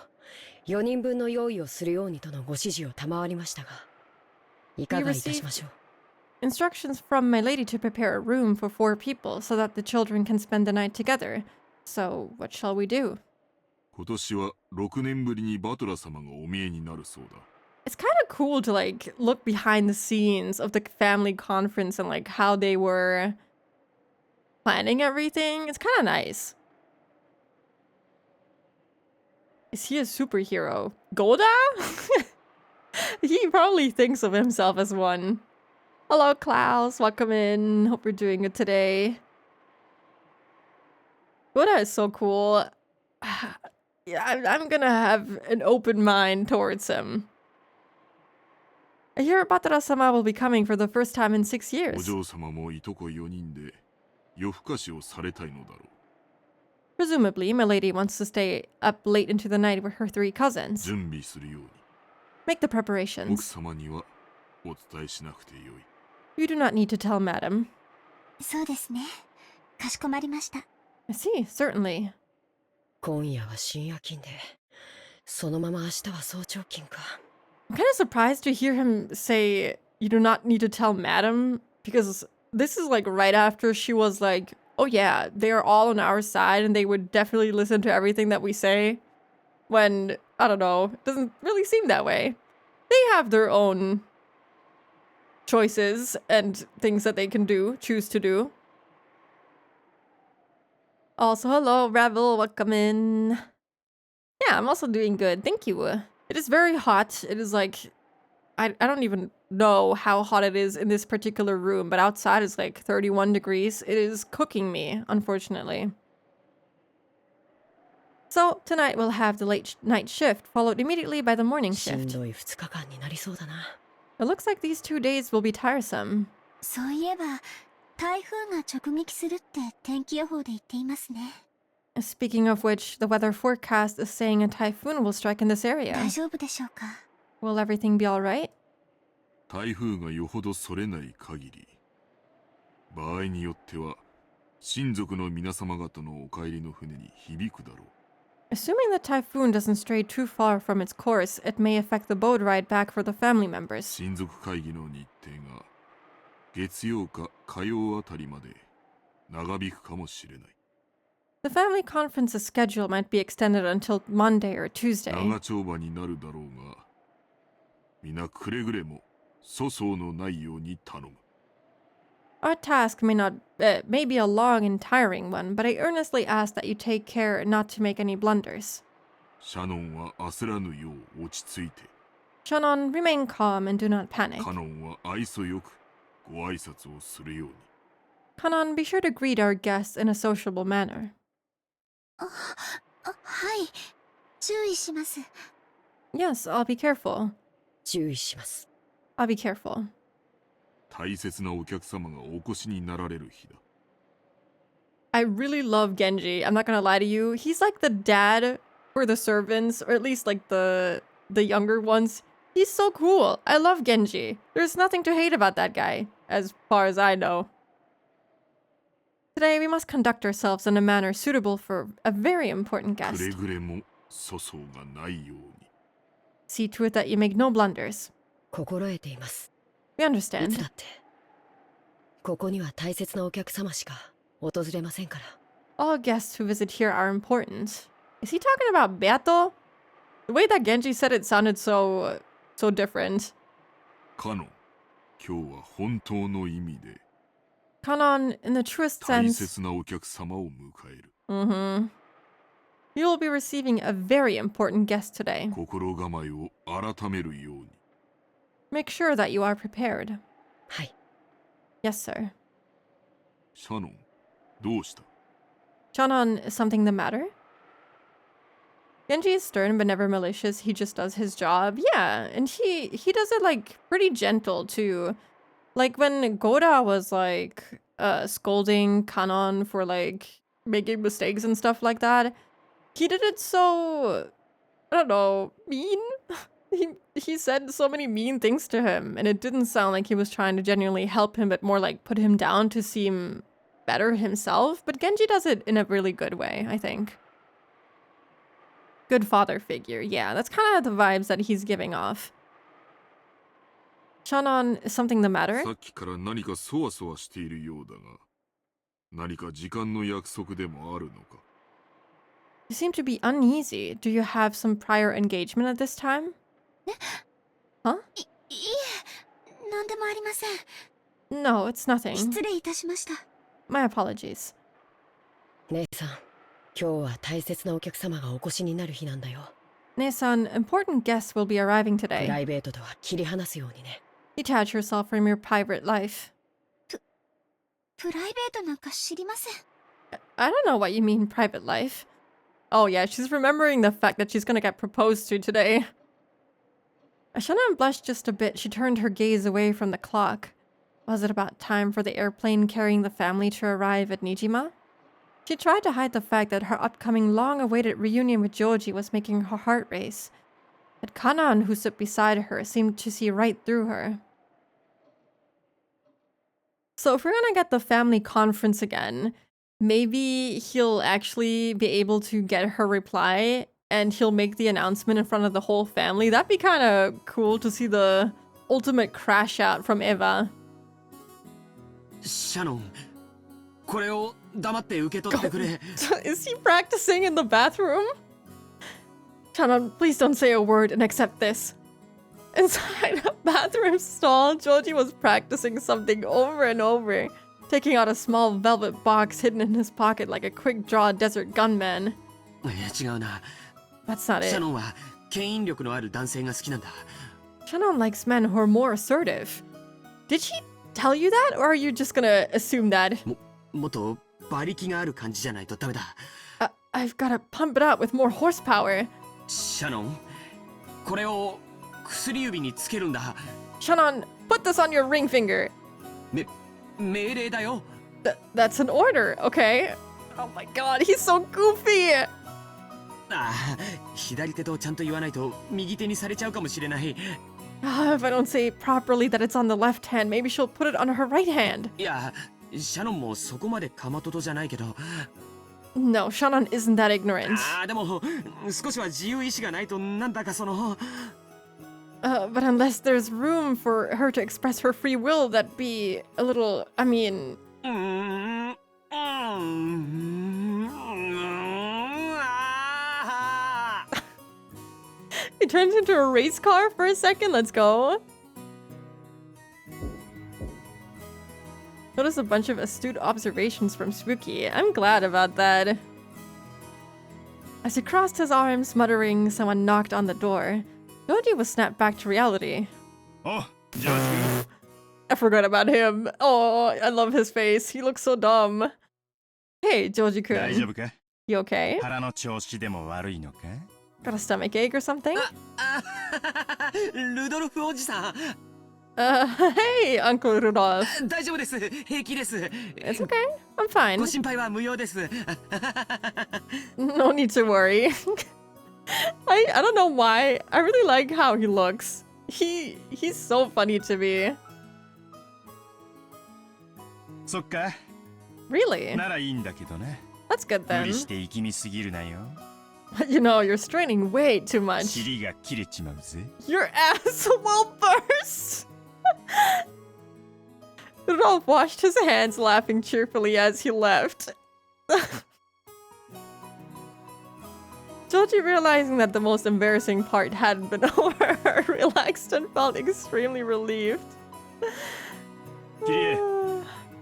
う4人分の用意をするようにとのご指示を賜りましたがいかがいたしましょう。 Instructions from my lady to prepare a room for 4 people so that the children can spend the night together. So, what shall we do? 今年は6年ぶりにバトラ様がお見えになるそうだ。 It's kind of cool to like look behind the scenes of the family conference and like how they were planning everything. It's kind of nice. Is he a superhero? Goda? He probably thinks of himself as one. Hello, Klaus. Welcome in. Hope you're doing good today. Buddha is so cool. Yeah, I'm gonna have an open mind towards him. I hear Batara-sama will be coming for the first time in 6 お years. 嬢様もいとこ4人で夜更かしをされたいのだろ Presumably, Milady wants to stay up late into the night with her 3 う cousins. 準備するように Make the 奥 preparations. 様にはお伝えしなくてよい You do not need to tell Madam. そうですね。かしこまりました。 I see, certainly. 今夜は深夜勤で、そのまま明日は早朝勤か。I'm kind of surprised to hear him say, you do not need to tell Madam, because this is like right after she was like, oh yeah, they are all on our side and they would definitely listen to everything that we say. When, I don't know, it doesn't really seem that way. They have their own choices and things that they can do, choose to do. Also, hello, Rebel, welcome in. Yeah, I'm also doing good, thank you. It is very hot. It is like, I don't even know how hot it is in this particular room, but outside is like 31 degrees. It is cooking me, unfortunately. So, tonight we'll have the late night shift, followed immediately by the morning しん shift. どい2日間になりそうだな。It looks like these 2 days will be tiresome. そういえば、台風が直撃するって天気予報で言っていますね。 Speaking of which, the weather forecast is saying a typhoon will strike in this area. 大丈夫でしょうか。 Will everything be alright? 台風がよほどそれない限り場合によっては親族の皆様方のお帰りの船に響くだろう Assuming the typhoon doesn't stray too far from its course, it may affect the boat ride back for the family members. 親族会議の日程が月曜か火曜あたりまで長引くかもしれない The family conference's schedule might be extended until Monday or Tuesday. 長丁場になるだろうが皆くれぐれも粗相のないように頼む Our task may be a long and tiring one, but I earnestly ask that you take care not to make any blunders. シャノンは焦らぬよう落ち着いて Shannon, remain calm and do not panic. カノンは愛想よくご挨拶をするように Kanon, be sure to greet our guests in a sociable manner. はい。注意します。 Yes, I'll be careful. 注意します。 I'll be careful. 大切なお客様がお越しになられる日だ I really love Genji. I'm not gonna lie to you. He's like the dad for the servants, or at least like the younger ones. He's so cool. I love Genji. There's nothing to hate about that guy, as far as I know. Today, we must conduct ourselves in a manner suitable for a very important くれ guest. ぐれも粗相がないように See to it that you make no blunders. 心得ています。 We いつ understand. だって。ここには大切なお客様しか訪れませんから。 All guests who visit here are important. Is he talking about Beato? The way that Genji said it sounded so different. カノン今日は本当の意味で Kanon, in the truest 大 sense, 切なお客様を迎える you will be receiving a very important guest today. 心構えを改めるように Make sure that you are prepared. はい。 Yes, sir. シャノンどうした Chanon, is something the matter? Genji is stern but never malicious. He just does his job. Yeah, and he does it like pretty gentle too. Like when Goda was like scolding Kanon for like making mistakes and stuff like that, he did it so, I don't know, mean. He said so many mean things to him, and it didn't sound like he was trying to genuinely help him, but more like put him down to seem better himself. But Genji does it in a really good way, I think. Good father figure. Yeah, that's kind of the vibes that he's giving off. Shannon, is something the matter? さっきから何かそわそわしているようだが何か時間の約束でもあるのか You seem to be uneasy. Do you have some prior engagement at this time? Huh? いえ、なんでもありません。 No, it's nothing. 失礼いたしました。 My apologies. 姉さん、今日は大切なお客様がお越しになる日なんだよ。 Nei-san, important guests will be arriving プラ today. イベートとは切り離すようにね。 Detach yourself from your private life. プライベートなんか知りません。I don't know what you mean, private life. Oh yeah, she's remembering the fact that she's gonna get proposed to today. Shannon blushed just a bit. She turned her gaze away from the clock. Was it about time for the airplane carrying the family to arrive at Nijima? She tried to hide the fact that her upcoming long-awaited reunion with Joji was making her heart race. But Kanan, who stood beside her, seemed to see right through her. So if we're gonna get the family conference again, maybe he'll actually be able to get her reply and he'll make the announcement in front of the whole family. That'd be kind of cool to see the ultimate crash out from Eva. シャノン、これを黙って受け取ってくれ。 Is he practicing in the bathroom? Shannon, please don't say a word and accept this. Inside a bathroom stall, Joji was practicing something over and over, taking out a small velvet box hidden in his pocket like a quick-draw desert gunman. 違うな。 That's not シャ it. ノンは牽引力のある男性が好きなんだ。 Shannon likes men who are more assertive. Did she tell you that, or are you just gonna assume that? もっと馬力がある感じじゃないとダメだ。I've gotta pump it up with more horsepower. シャノン、これを薬指につけるんだ。 Shannon, put this on your ring finger. 命令だよ。 That's an order, okay? Oh my god, he's so goofy! ああ、左手とちゃんと言わないと右手にされちゃうかもしれない。 If I don't say properly that it's on the left hand, maybe she'll put it on her right hand. いや、シャノンもそこまでかまととじゃないけど。 No, Shannon isn't that ignorant. ああ、でも少しは自由意志がないとなんだかその。 But unless there's room for her to express her free will, that'd be a little, I mean... He turns into a race car for a second. Let's go. Notice a bunch of astute observations from Spooky. I'm glad about that. As he crossed his arms, muttering, someone knocked on the door. Joji was snapped back to reality. Oh, Joji. I forgot about him. Oh, I love his face. He looks so dumb. Hey, Joji-kun. 大丈夫か? You okay? 腹の調子でも悪いのか? Got a stomach ache or something? ルドルフおじさん。 Hey, Uncle Rudolph. 大丈夫です。平気です。 It's okay. I'm fine. ご心配は無用です。 No need to worry. I don't know why. I really like how he looks. He's so funny to me. そっか? Really? ならいいんだけどね。 That's good 無 then. 理して息みすぎるなよ。 You know, you're straining way too much. 尻が切れちまうぜ。 Your ass will burst! Rudolph washed his hands, laughing cheerfully as he left. Joji, realizing that the most embarrassing part hadn't been over, relaxed and felt extremely relieved. キリエ、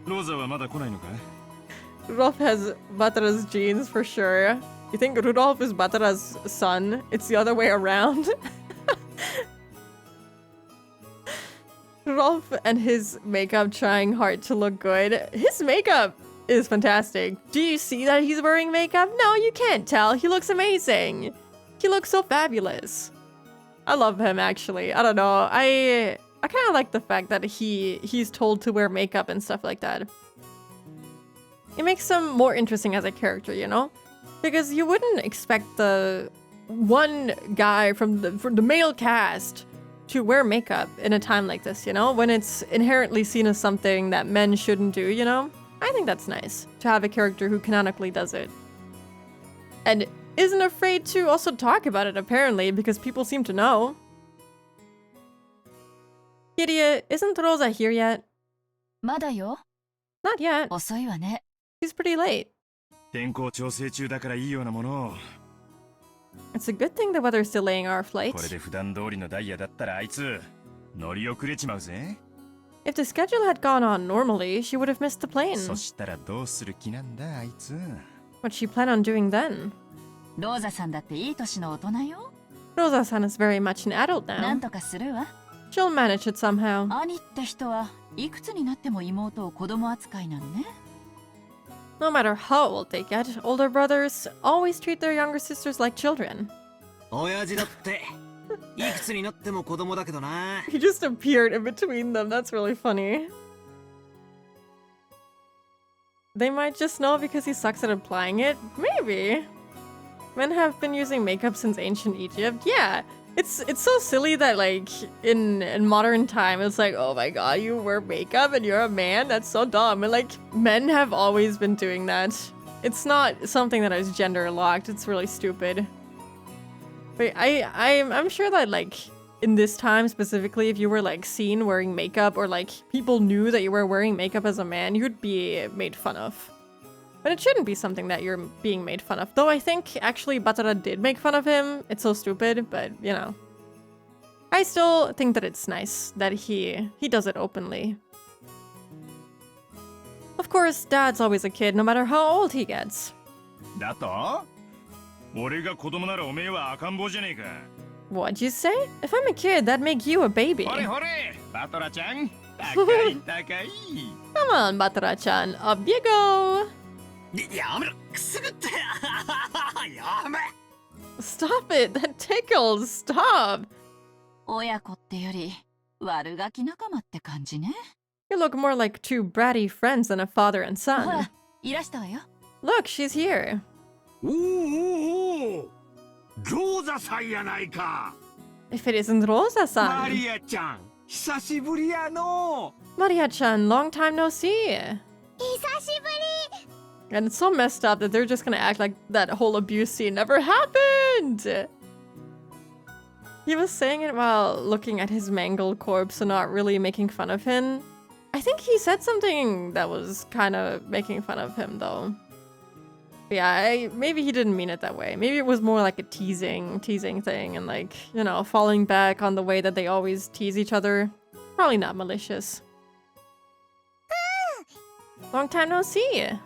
ローザはまだ来ないのか? Rudolph has Batara's genes for sure. You think Rudolph is Batara's son? It's the other way around. Rudolph and his makeup trying hard to look good. His makeup is fantastic. Do you see that he's wearing makeup? No, you can't tell. He looks amazing. He looks so fabulous. I love him actually. I don't know. I kind of like the fact that he's told to wear makeup and stuff like that. It makes him more interesting as a character, you know? Because you wouldn't expect the one guy from the male cast to wear makeup in a time like this, you know? When it's inherently seen as something that men shouldn't do, you know? I think that's nice, to have a character who canonically does it. And isn't afraid to also talk about it, apparently, because people seem to know. Kiria, isn't Rosa here yet? まだよ。 Not yet. 遅いわね。 She's pretty late. 天候調整中だからいいようなものを。 It's a good thing the weather's delaying our flight. これで普段通りのダイヤだったらあいつ乗り遅れちまうぜ。 If the schedule had gone on normally, she would have missed the plane. そしたらどうする気なんだあいつ。 What'd she plan on doing then? ローザさんだっていい年の大人よ。 Rosa-san is very much an adult な now. んとかするわ。 She'll manage it somehow. 兄って人はいくつになっても妹を子供扱いなのね。No matter how old they get, older brothers always treat their younger sisters like children. 親父だっていくつになっても子供だけどな。 He just appeared in between them. That's really funny. They might just know because he sucks at applying it. Maybe. Men have been using makeup since ancient Egypt. Yeah. It's so silly that like in modern time it's like, oh my god, you wear makeup and you're a man? That's so dumb. And like men have always been doing that. It's not something that is gender locked. It's really stupid. But I'm sure that like in this time specifically, if you were like seen wearing makeup or like people knew that you were wearing makeup as a man, you'd be made fun of. But it shouldn't be something that you're being made fun of. Though I think actually Batara did make fun of him. It's so stupid, but you know. I still think that it's nice that he does it openly. Of course, Dad's always a kid no matter how old he gets. だと俺が子供ならおめえは赤ん坊じゃねえか。 What'd you say? If I'm a kid, that'd make you a baby. ほれほれ、バトラちゃん。高い高い。 Come on, Batara-chan. Up you go. やめろ、くすぐって。やめ。 Stop it. That tickles. Stop. 親子ってより悪ガキ仲間って感じね。 You look more like two bratty friends than a father and ほら son. いらしたわよ。 Look, she's here. おおおお、ローザさんやないか。 If it isn't マ Rosa-san. リアちゃん、久しぶりやの。 Maria-chan, long time no see. 久しぶり。 And it's so messed up that they're just gonna act like that whole abuse scene never happened. He was saying it while looking at his mangled corpse and not really making fun of him. I think he said something that was kind of making fun of him though. Yeah, maybe he didn't mean it that way. Maybe it was more like a teasing thing and like, you know, falling back on the way that they always tease each other. Probably not malicious. Long time no see.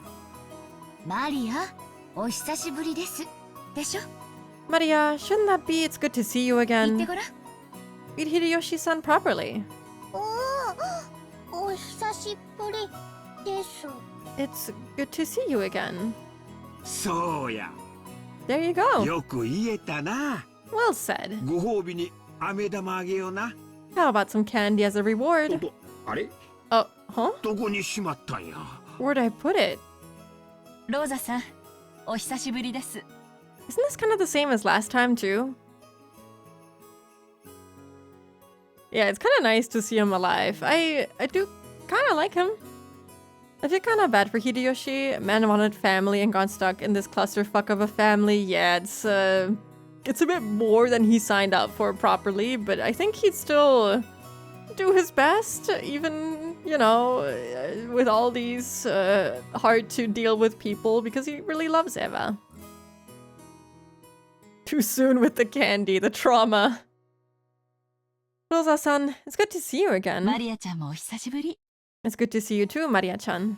マリア、お久しぶりです。でしょ？ Maria, shouldn't that be it's good to see you 言って again? ごらん。 Read Hideyoshi-san properly. お久しぶりです。 It's good to see you again. そうや。 There you go. よく言えたな。 Well said. ご褒美に飴玉あげような。 How about some candy as a reward? あれ、 Oh, huh? どこにしまったんや。 Where'd I put it? ローザさん、お久しぶりです。 Isn't this kind of the same as last time too? Yeah, it's kind of nice to see him alive. I do kind of like him. I feel kind of bad for Hideyoshi. Man wanted family and got stuck in this clusterfuck of a family. Yeah, it's a bit more than he signed up for properly, but I think he'd still do his best, even, you know, with all these hard to deal with people because he really loves Eva. Too soon with the candy, the trauma. Rosa-san, it's good to see you マ again. リアちゃんもお久しぶり。 It's good to see you too, Maria-chan.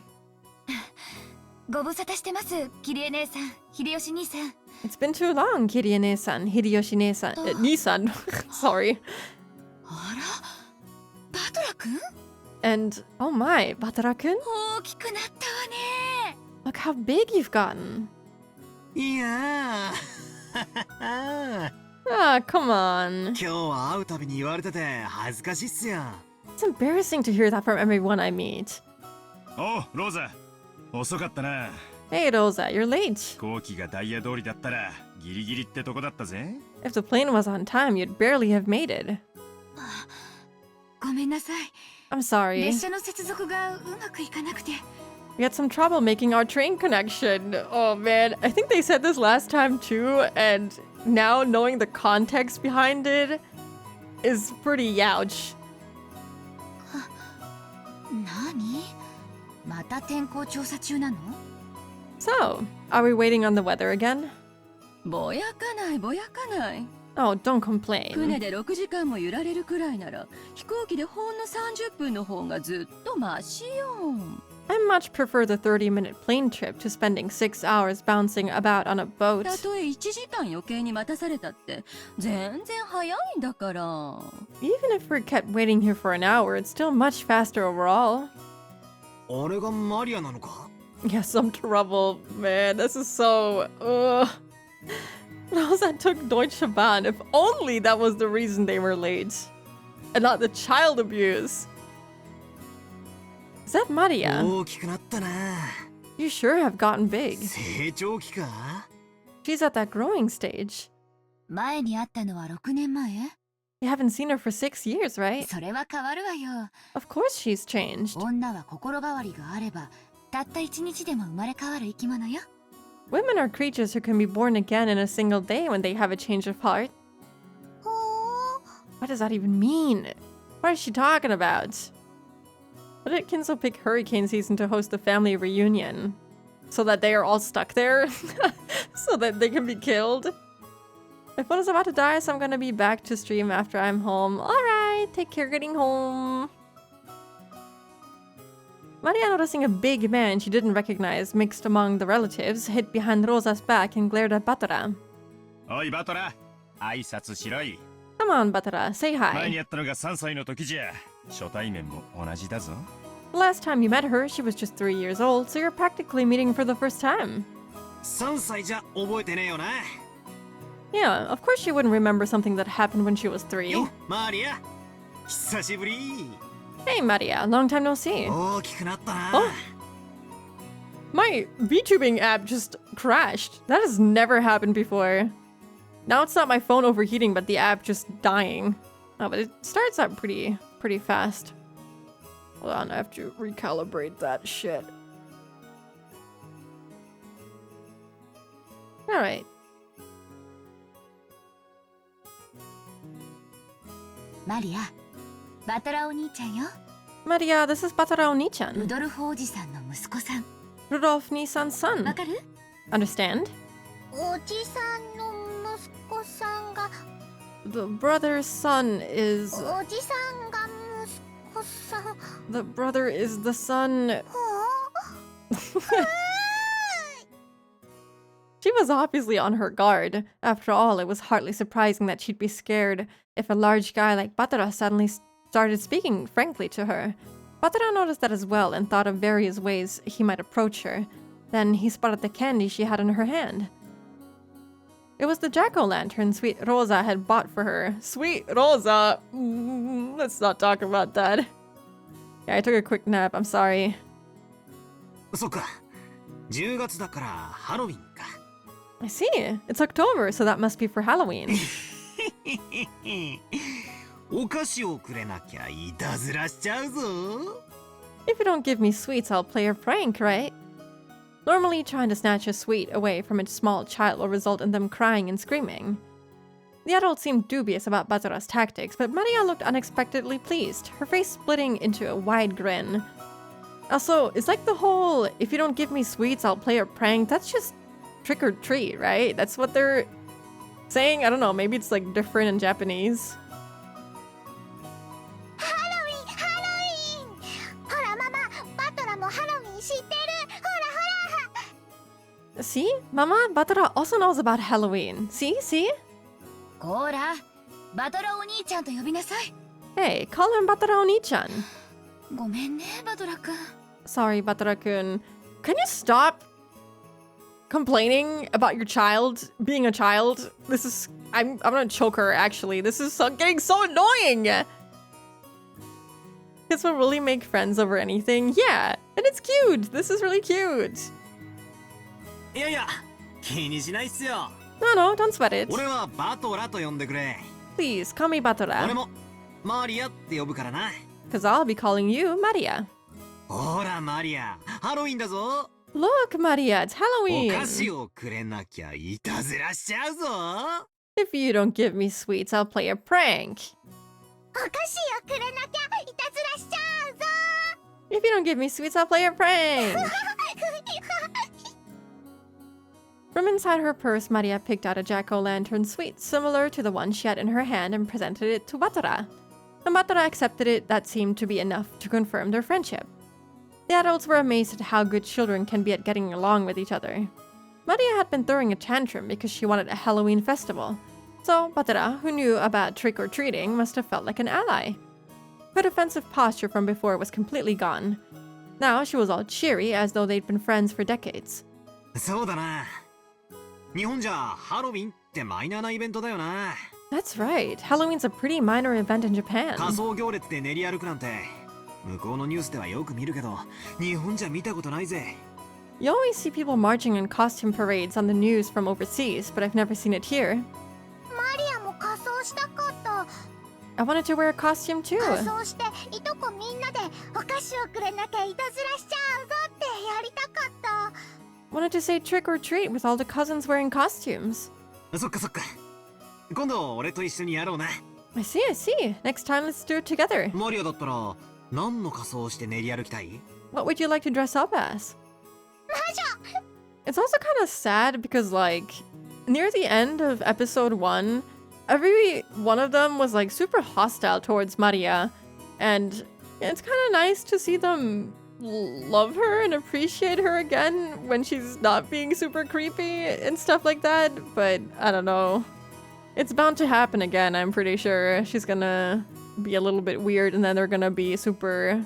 ご無沙汰してます、キリエ姉さん、秀吉兄さん。 It's been too long, Kirie-ne-san, Hideyoshi-ne-san. Ni-san, sorry. あら、バトラ君？ And, oh my, Batara-kun? 大きくなったわね。 Look how big you've gotten. いや Ah, come on. 今日は会うたびに言われてて恥ずかしいっすよ。 It's embarrassing to hear that from everyone I meet. おう、ローザ。遅かったな。 Hey, Rosa, you're late. 飛行機がダイヤ通りだったらギリギリってとこだったぜ。 If the plane was on time, you'd barely have made it. ごめんなさい。 I'm sorry. 列車の接続がうまくいかなくて。 We had some trouble making our train connection. Oh man, I think they said this last time too, and now knowing the context behind it is pretty youch. 何？また天候調査中なの？ So, are we waiting on the weather again? ぼやかないぼやかない。 Oh, don't 船 complain. で6時間も揺られるくらいなら飛行機でほんの30分の方がずっとマシよ。 I much prefer the 30-minute plane trip to spending 6 hours bouncing about on a boat. たとえ1時間余計に待たされたって全然早いんだから。 Even if we're kept waiting here for an hour, it's still much faster overall. あれがマリアなのか？ Yeah, some trouble. Man, this is so... Rosa took Deutsche Bahn. If only that was the reason they were late. And not the child abuse. Is that Maria? 大きくなったな。 You sure have gotten big. 成長期か？ She's at that growing stage. 前に会ったのは6年前？ You haven't seen her for 6 years, right? それは変わるわよ。 Of course she's changed. 女は心変わりがあれば、たった1日でも生まれ変わる生き物よ。 Women are creatures who can be born again in a single day when they have a change of heart. What does that even mean? What is she talking about? Why did Kinzo pick hurricane season to host a family reunion? So that they are all stuck there? So that they can be killed? My phone is about to die, so I'm gonna be back to stream after I'm home. Alright, take care getting home. Maria, noticing a big man she didn't recognize mixed among the relatives, hid behind Rosa's back and glared at Batora. おいバトラ、挨拶しろい。 Come on, Batora, say 前に hi. やったのが3歳の時じゃ。初対面も同じだぞ。 The last time you met her, she was just 3 years old, so you're practically meeting for the first time. 3歳じゃ覚えてねえよな。 Yeah, of course she wouldn't remember something that happened when she was 3. よ、マリア。久しぶり。 Hey, Maria, long time no see. 大きくなったな。 Oh. My VTubing app just crashed. That has never happened before. Now it's not my phone overheating, but the app just dying. Oh, but it starts up pretty fast. Hold on, I have to recalibrate that shit. Alright. マリア、バトラお兄ちゃんよ。 Maria, this is Batora ル Oni-chan. ドルフおじさんの息子さん。 Rudolf Nissan's わ son. かる？ Understand? おじさんの息子さんが The brother's son is... おじさんが息子さん The brother is the son... She was obviously on her guard. After all, it was hardly surprising that she'd be scared if a large guy like Batora suddenly started speaking frankly to her. Batora noticed that as well and thought of various ways he might approach her. Then he spotted the candy she had in her hand. It was the jack-o'-lantern Sweet Rosa had bought for her. Sweet Rosa! Let's not talk about that. Yeah, I took a quick nap. I'm sorry. そっか。10月だからハロウィンか。 I see. It's October, so that must be for Halloween. お菓子をくれなきゃいたずらしちゃうぞ。 If you don't give me sweets, I'll play a prank, right? Normally, trying to snatch a sweet away from a small child will result in them crying and screaming. The adult seemed dubious about Batora's tactics, but Maria looked unexpectedly pleased, her face splitting into a wide grin. Also, it's like the whole, if you don't give me sweets, I'll play a prank, that's just trick or treat, right? That's what they're saying? I don't know, maybe it's like different in Japanese. ハロウィンハロウィンほらママバトラもハロウィン知ってるほら See? Mama, Batora also knows about Halloween. See? See? こら、バトラお兄ちゃんと呼びなさい。 Hey, call him Batora Oni-chan. ごめんね、バトラくん。 Sorry, Batora-kun. Can you stop complaining about your child being a child? This is... I'm gonna choke her, actually. This is getting so annoying! Kids will really make friends over anything. Yeah, and it's cute. This is really cute. いやいや、気にしないっすよ。 No, no, don't sweat it. 俺はバトラと呼んでくれ。 Please, call me 俺 Batora. もマリアって呼ぶからな。 Because I'll be calling you Maria. ほらマリア、ハロウィンだぞ。 Look, Maria, it's お Halloween. 菓子をくれなきゃいたずらしちゃうぞ。 If you don't give me sweets, I'll play a prank. お菓子をくれなきゃいたずらしちゃうぞ If you don't give me sweets, I'll play a prank. From inside her purse, Maria picked out a jack-o'-lantern sweet similar to the one she had in her hand and presented it to Batora. When Batora accepted it, that seemed to be enough to confirm their friendship. The adults were amazed at how good children can be at getting along with each other. Maria had been throwing a tantrum because she wanted a Halloween festival, so Batora, who knew about trick-or-treating, must have felt like an ally. Her defensive posture from before was completely gone. Now she was all cheery, as though they'd been friends for decades. そうだな。日本じゃハロウィンってマイナーなイベントだよな。That's right. Halloween's a pretty minor event in Japan. 仮装行列で練り歩くなんて向こうのニュースではよく見るけど、日本じゃ見たことないぜ。You always see people marching in costume parades on the news from overseas, but I've never seen it here. マリアも仮装したかった。 I wanted to wear a costume too. 仮装していとこみんなでお菓子をくれなきゃいたずらしちゃうぞってやりたかった。 Wanted to say trick or treat with all the cousins wearing costumes. そっかそっか。今度俺と一緒にやろうな。I see, I see. Next time let's do it together. マリアだったら何の仮装をして練り歩きたい？ What would you like to dress up as? 魔女。 It's also kind of sad because, like, near the end of episode 1, every one of them was, like, super hostile towards Maria. And it's kind of nice to see them love her and appreciate her again when she's not being super creepy and stuff like that. But I don't know. It's bound to happen again, I'm pretty sure. She's gonna be a little bit weird and then they're gonna be super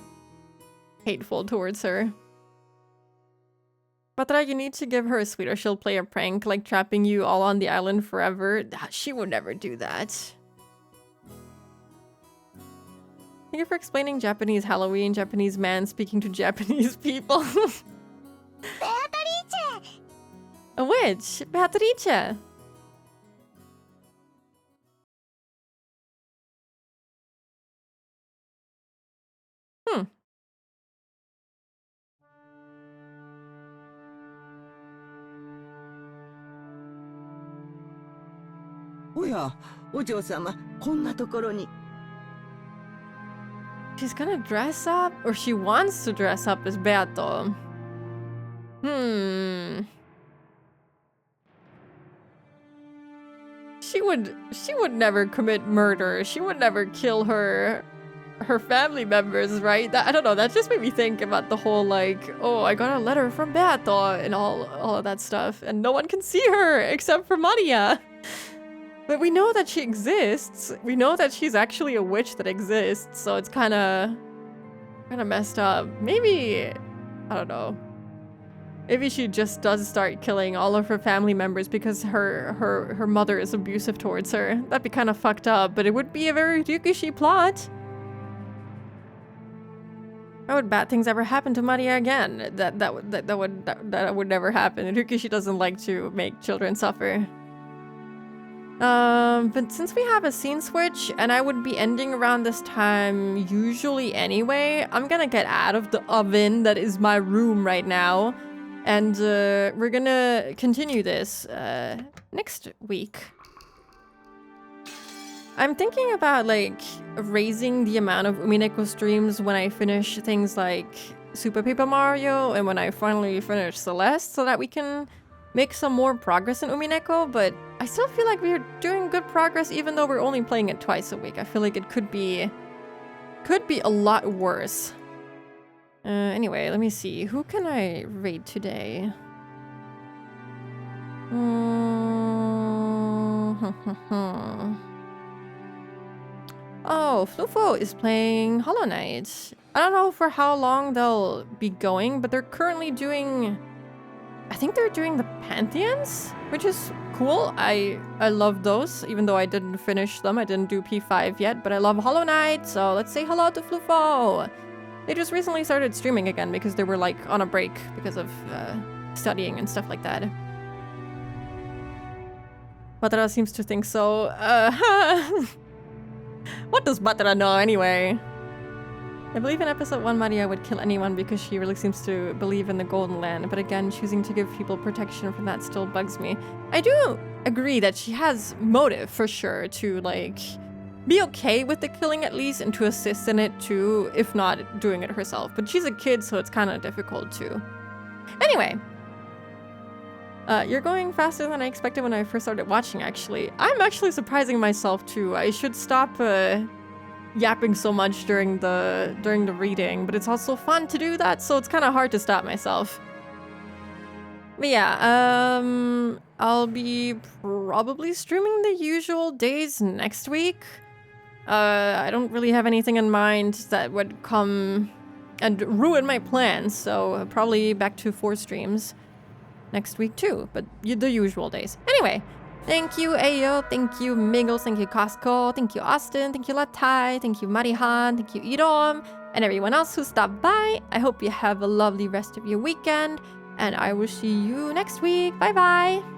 hateful towards her. Batra, you need to give her a sweet or she'll play a prank, like trapping you all on the island forever. She would never do that. Thank you for explaining Japanese Halloween, Japanese man speaking to Japanese people. Beatrice! A witch? Beatrice! Hmm.おや、お嬢様、こんなところに。She's gonna dress up? Or she wants to dress up as Beato. She would never commit murder. She would never kill her family members, right? I don't know, that just made me think about the whole, like, oh, I got a letter from Beato and all of that stuff, and no one can see her except for Maria. But we know that she exists. We know that she's actually a witch that exists, so it's kind of messed up. Maybe, I don't know. Maybe she just does start killing all of her family members because her mother is abusive towards her. That'd be kind of fucked up, but it would be a very Ryukishi plot. How would bad things ever happen to Maria again? That would never happen. Ryukishi doesn't like to make children suffer. But since we have a scene switch, and I would be ending around this time usually anyway, I'm gonna get out of the oven that is my room right now, and we're gonna continue this next week. I'm thinking about, like, raising the amount of Umineko streams when I finish things like Super Paper Mario and when I finally finish Celeste, so that we can make some more progress in Umineko, but I still feel like we're doing good progress even though we're only playing it twice a week. I feel like it could be a lot worse. Anyway, let me see. Who can I raid today? Oh, Flufo is playing Hollow Knight. I don't know for how long they'll be going, but they're currently doing... I think they're doing the Pantheons, which is cool. I love those, even though I didn't finish them. I didn't do P5 yet, but I love Hollow Knight, so let's say hello to Flufo. They just recently started streaming again because they were, like, on a break because of studying and stuff like that. Batara seems to think so. What does Batara know anyway? I believe in episode 1 Maria would kill anyone because she really seems to believe in the Golden Land, but again, choosing to give people protection from that still bugs me. I do agree that she has motive, for sure, to, like, be okay with the killing at least and to assist in it too, if not doing it herself. But she's a kid, so it's kind of difficult too. Anyway. You're going faster than I expected when I first started watching, actually. I'm actually surprising myself too. I should stop yapping so much during the reading, but it's also fun to do that, so it's kind of hard to stop myself. But yeah, I'll be probably streaming the usual days next week. I don't really have anything in mind that would come and ruin my plans. So probably back to 4 streams next week too, but the usual days. Anyway, thank you Ayo, thank you Miggles, thank you Costco, thank you Austin, thank you Latai, thank you Marihan, thank you Idom, and everyone else who stopped by. I hope you have a lovely rest of your weekend, and I will see you next week. Bye bye!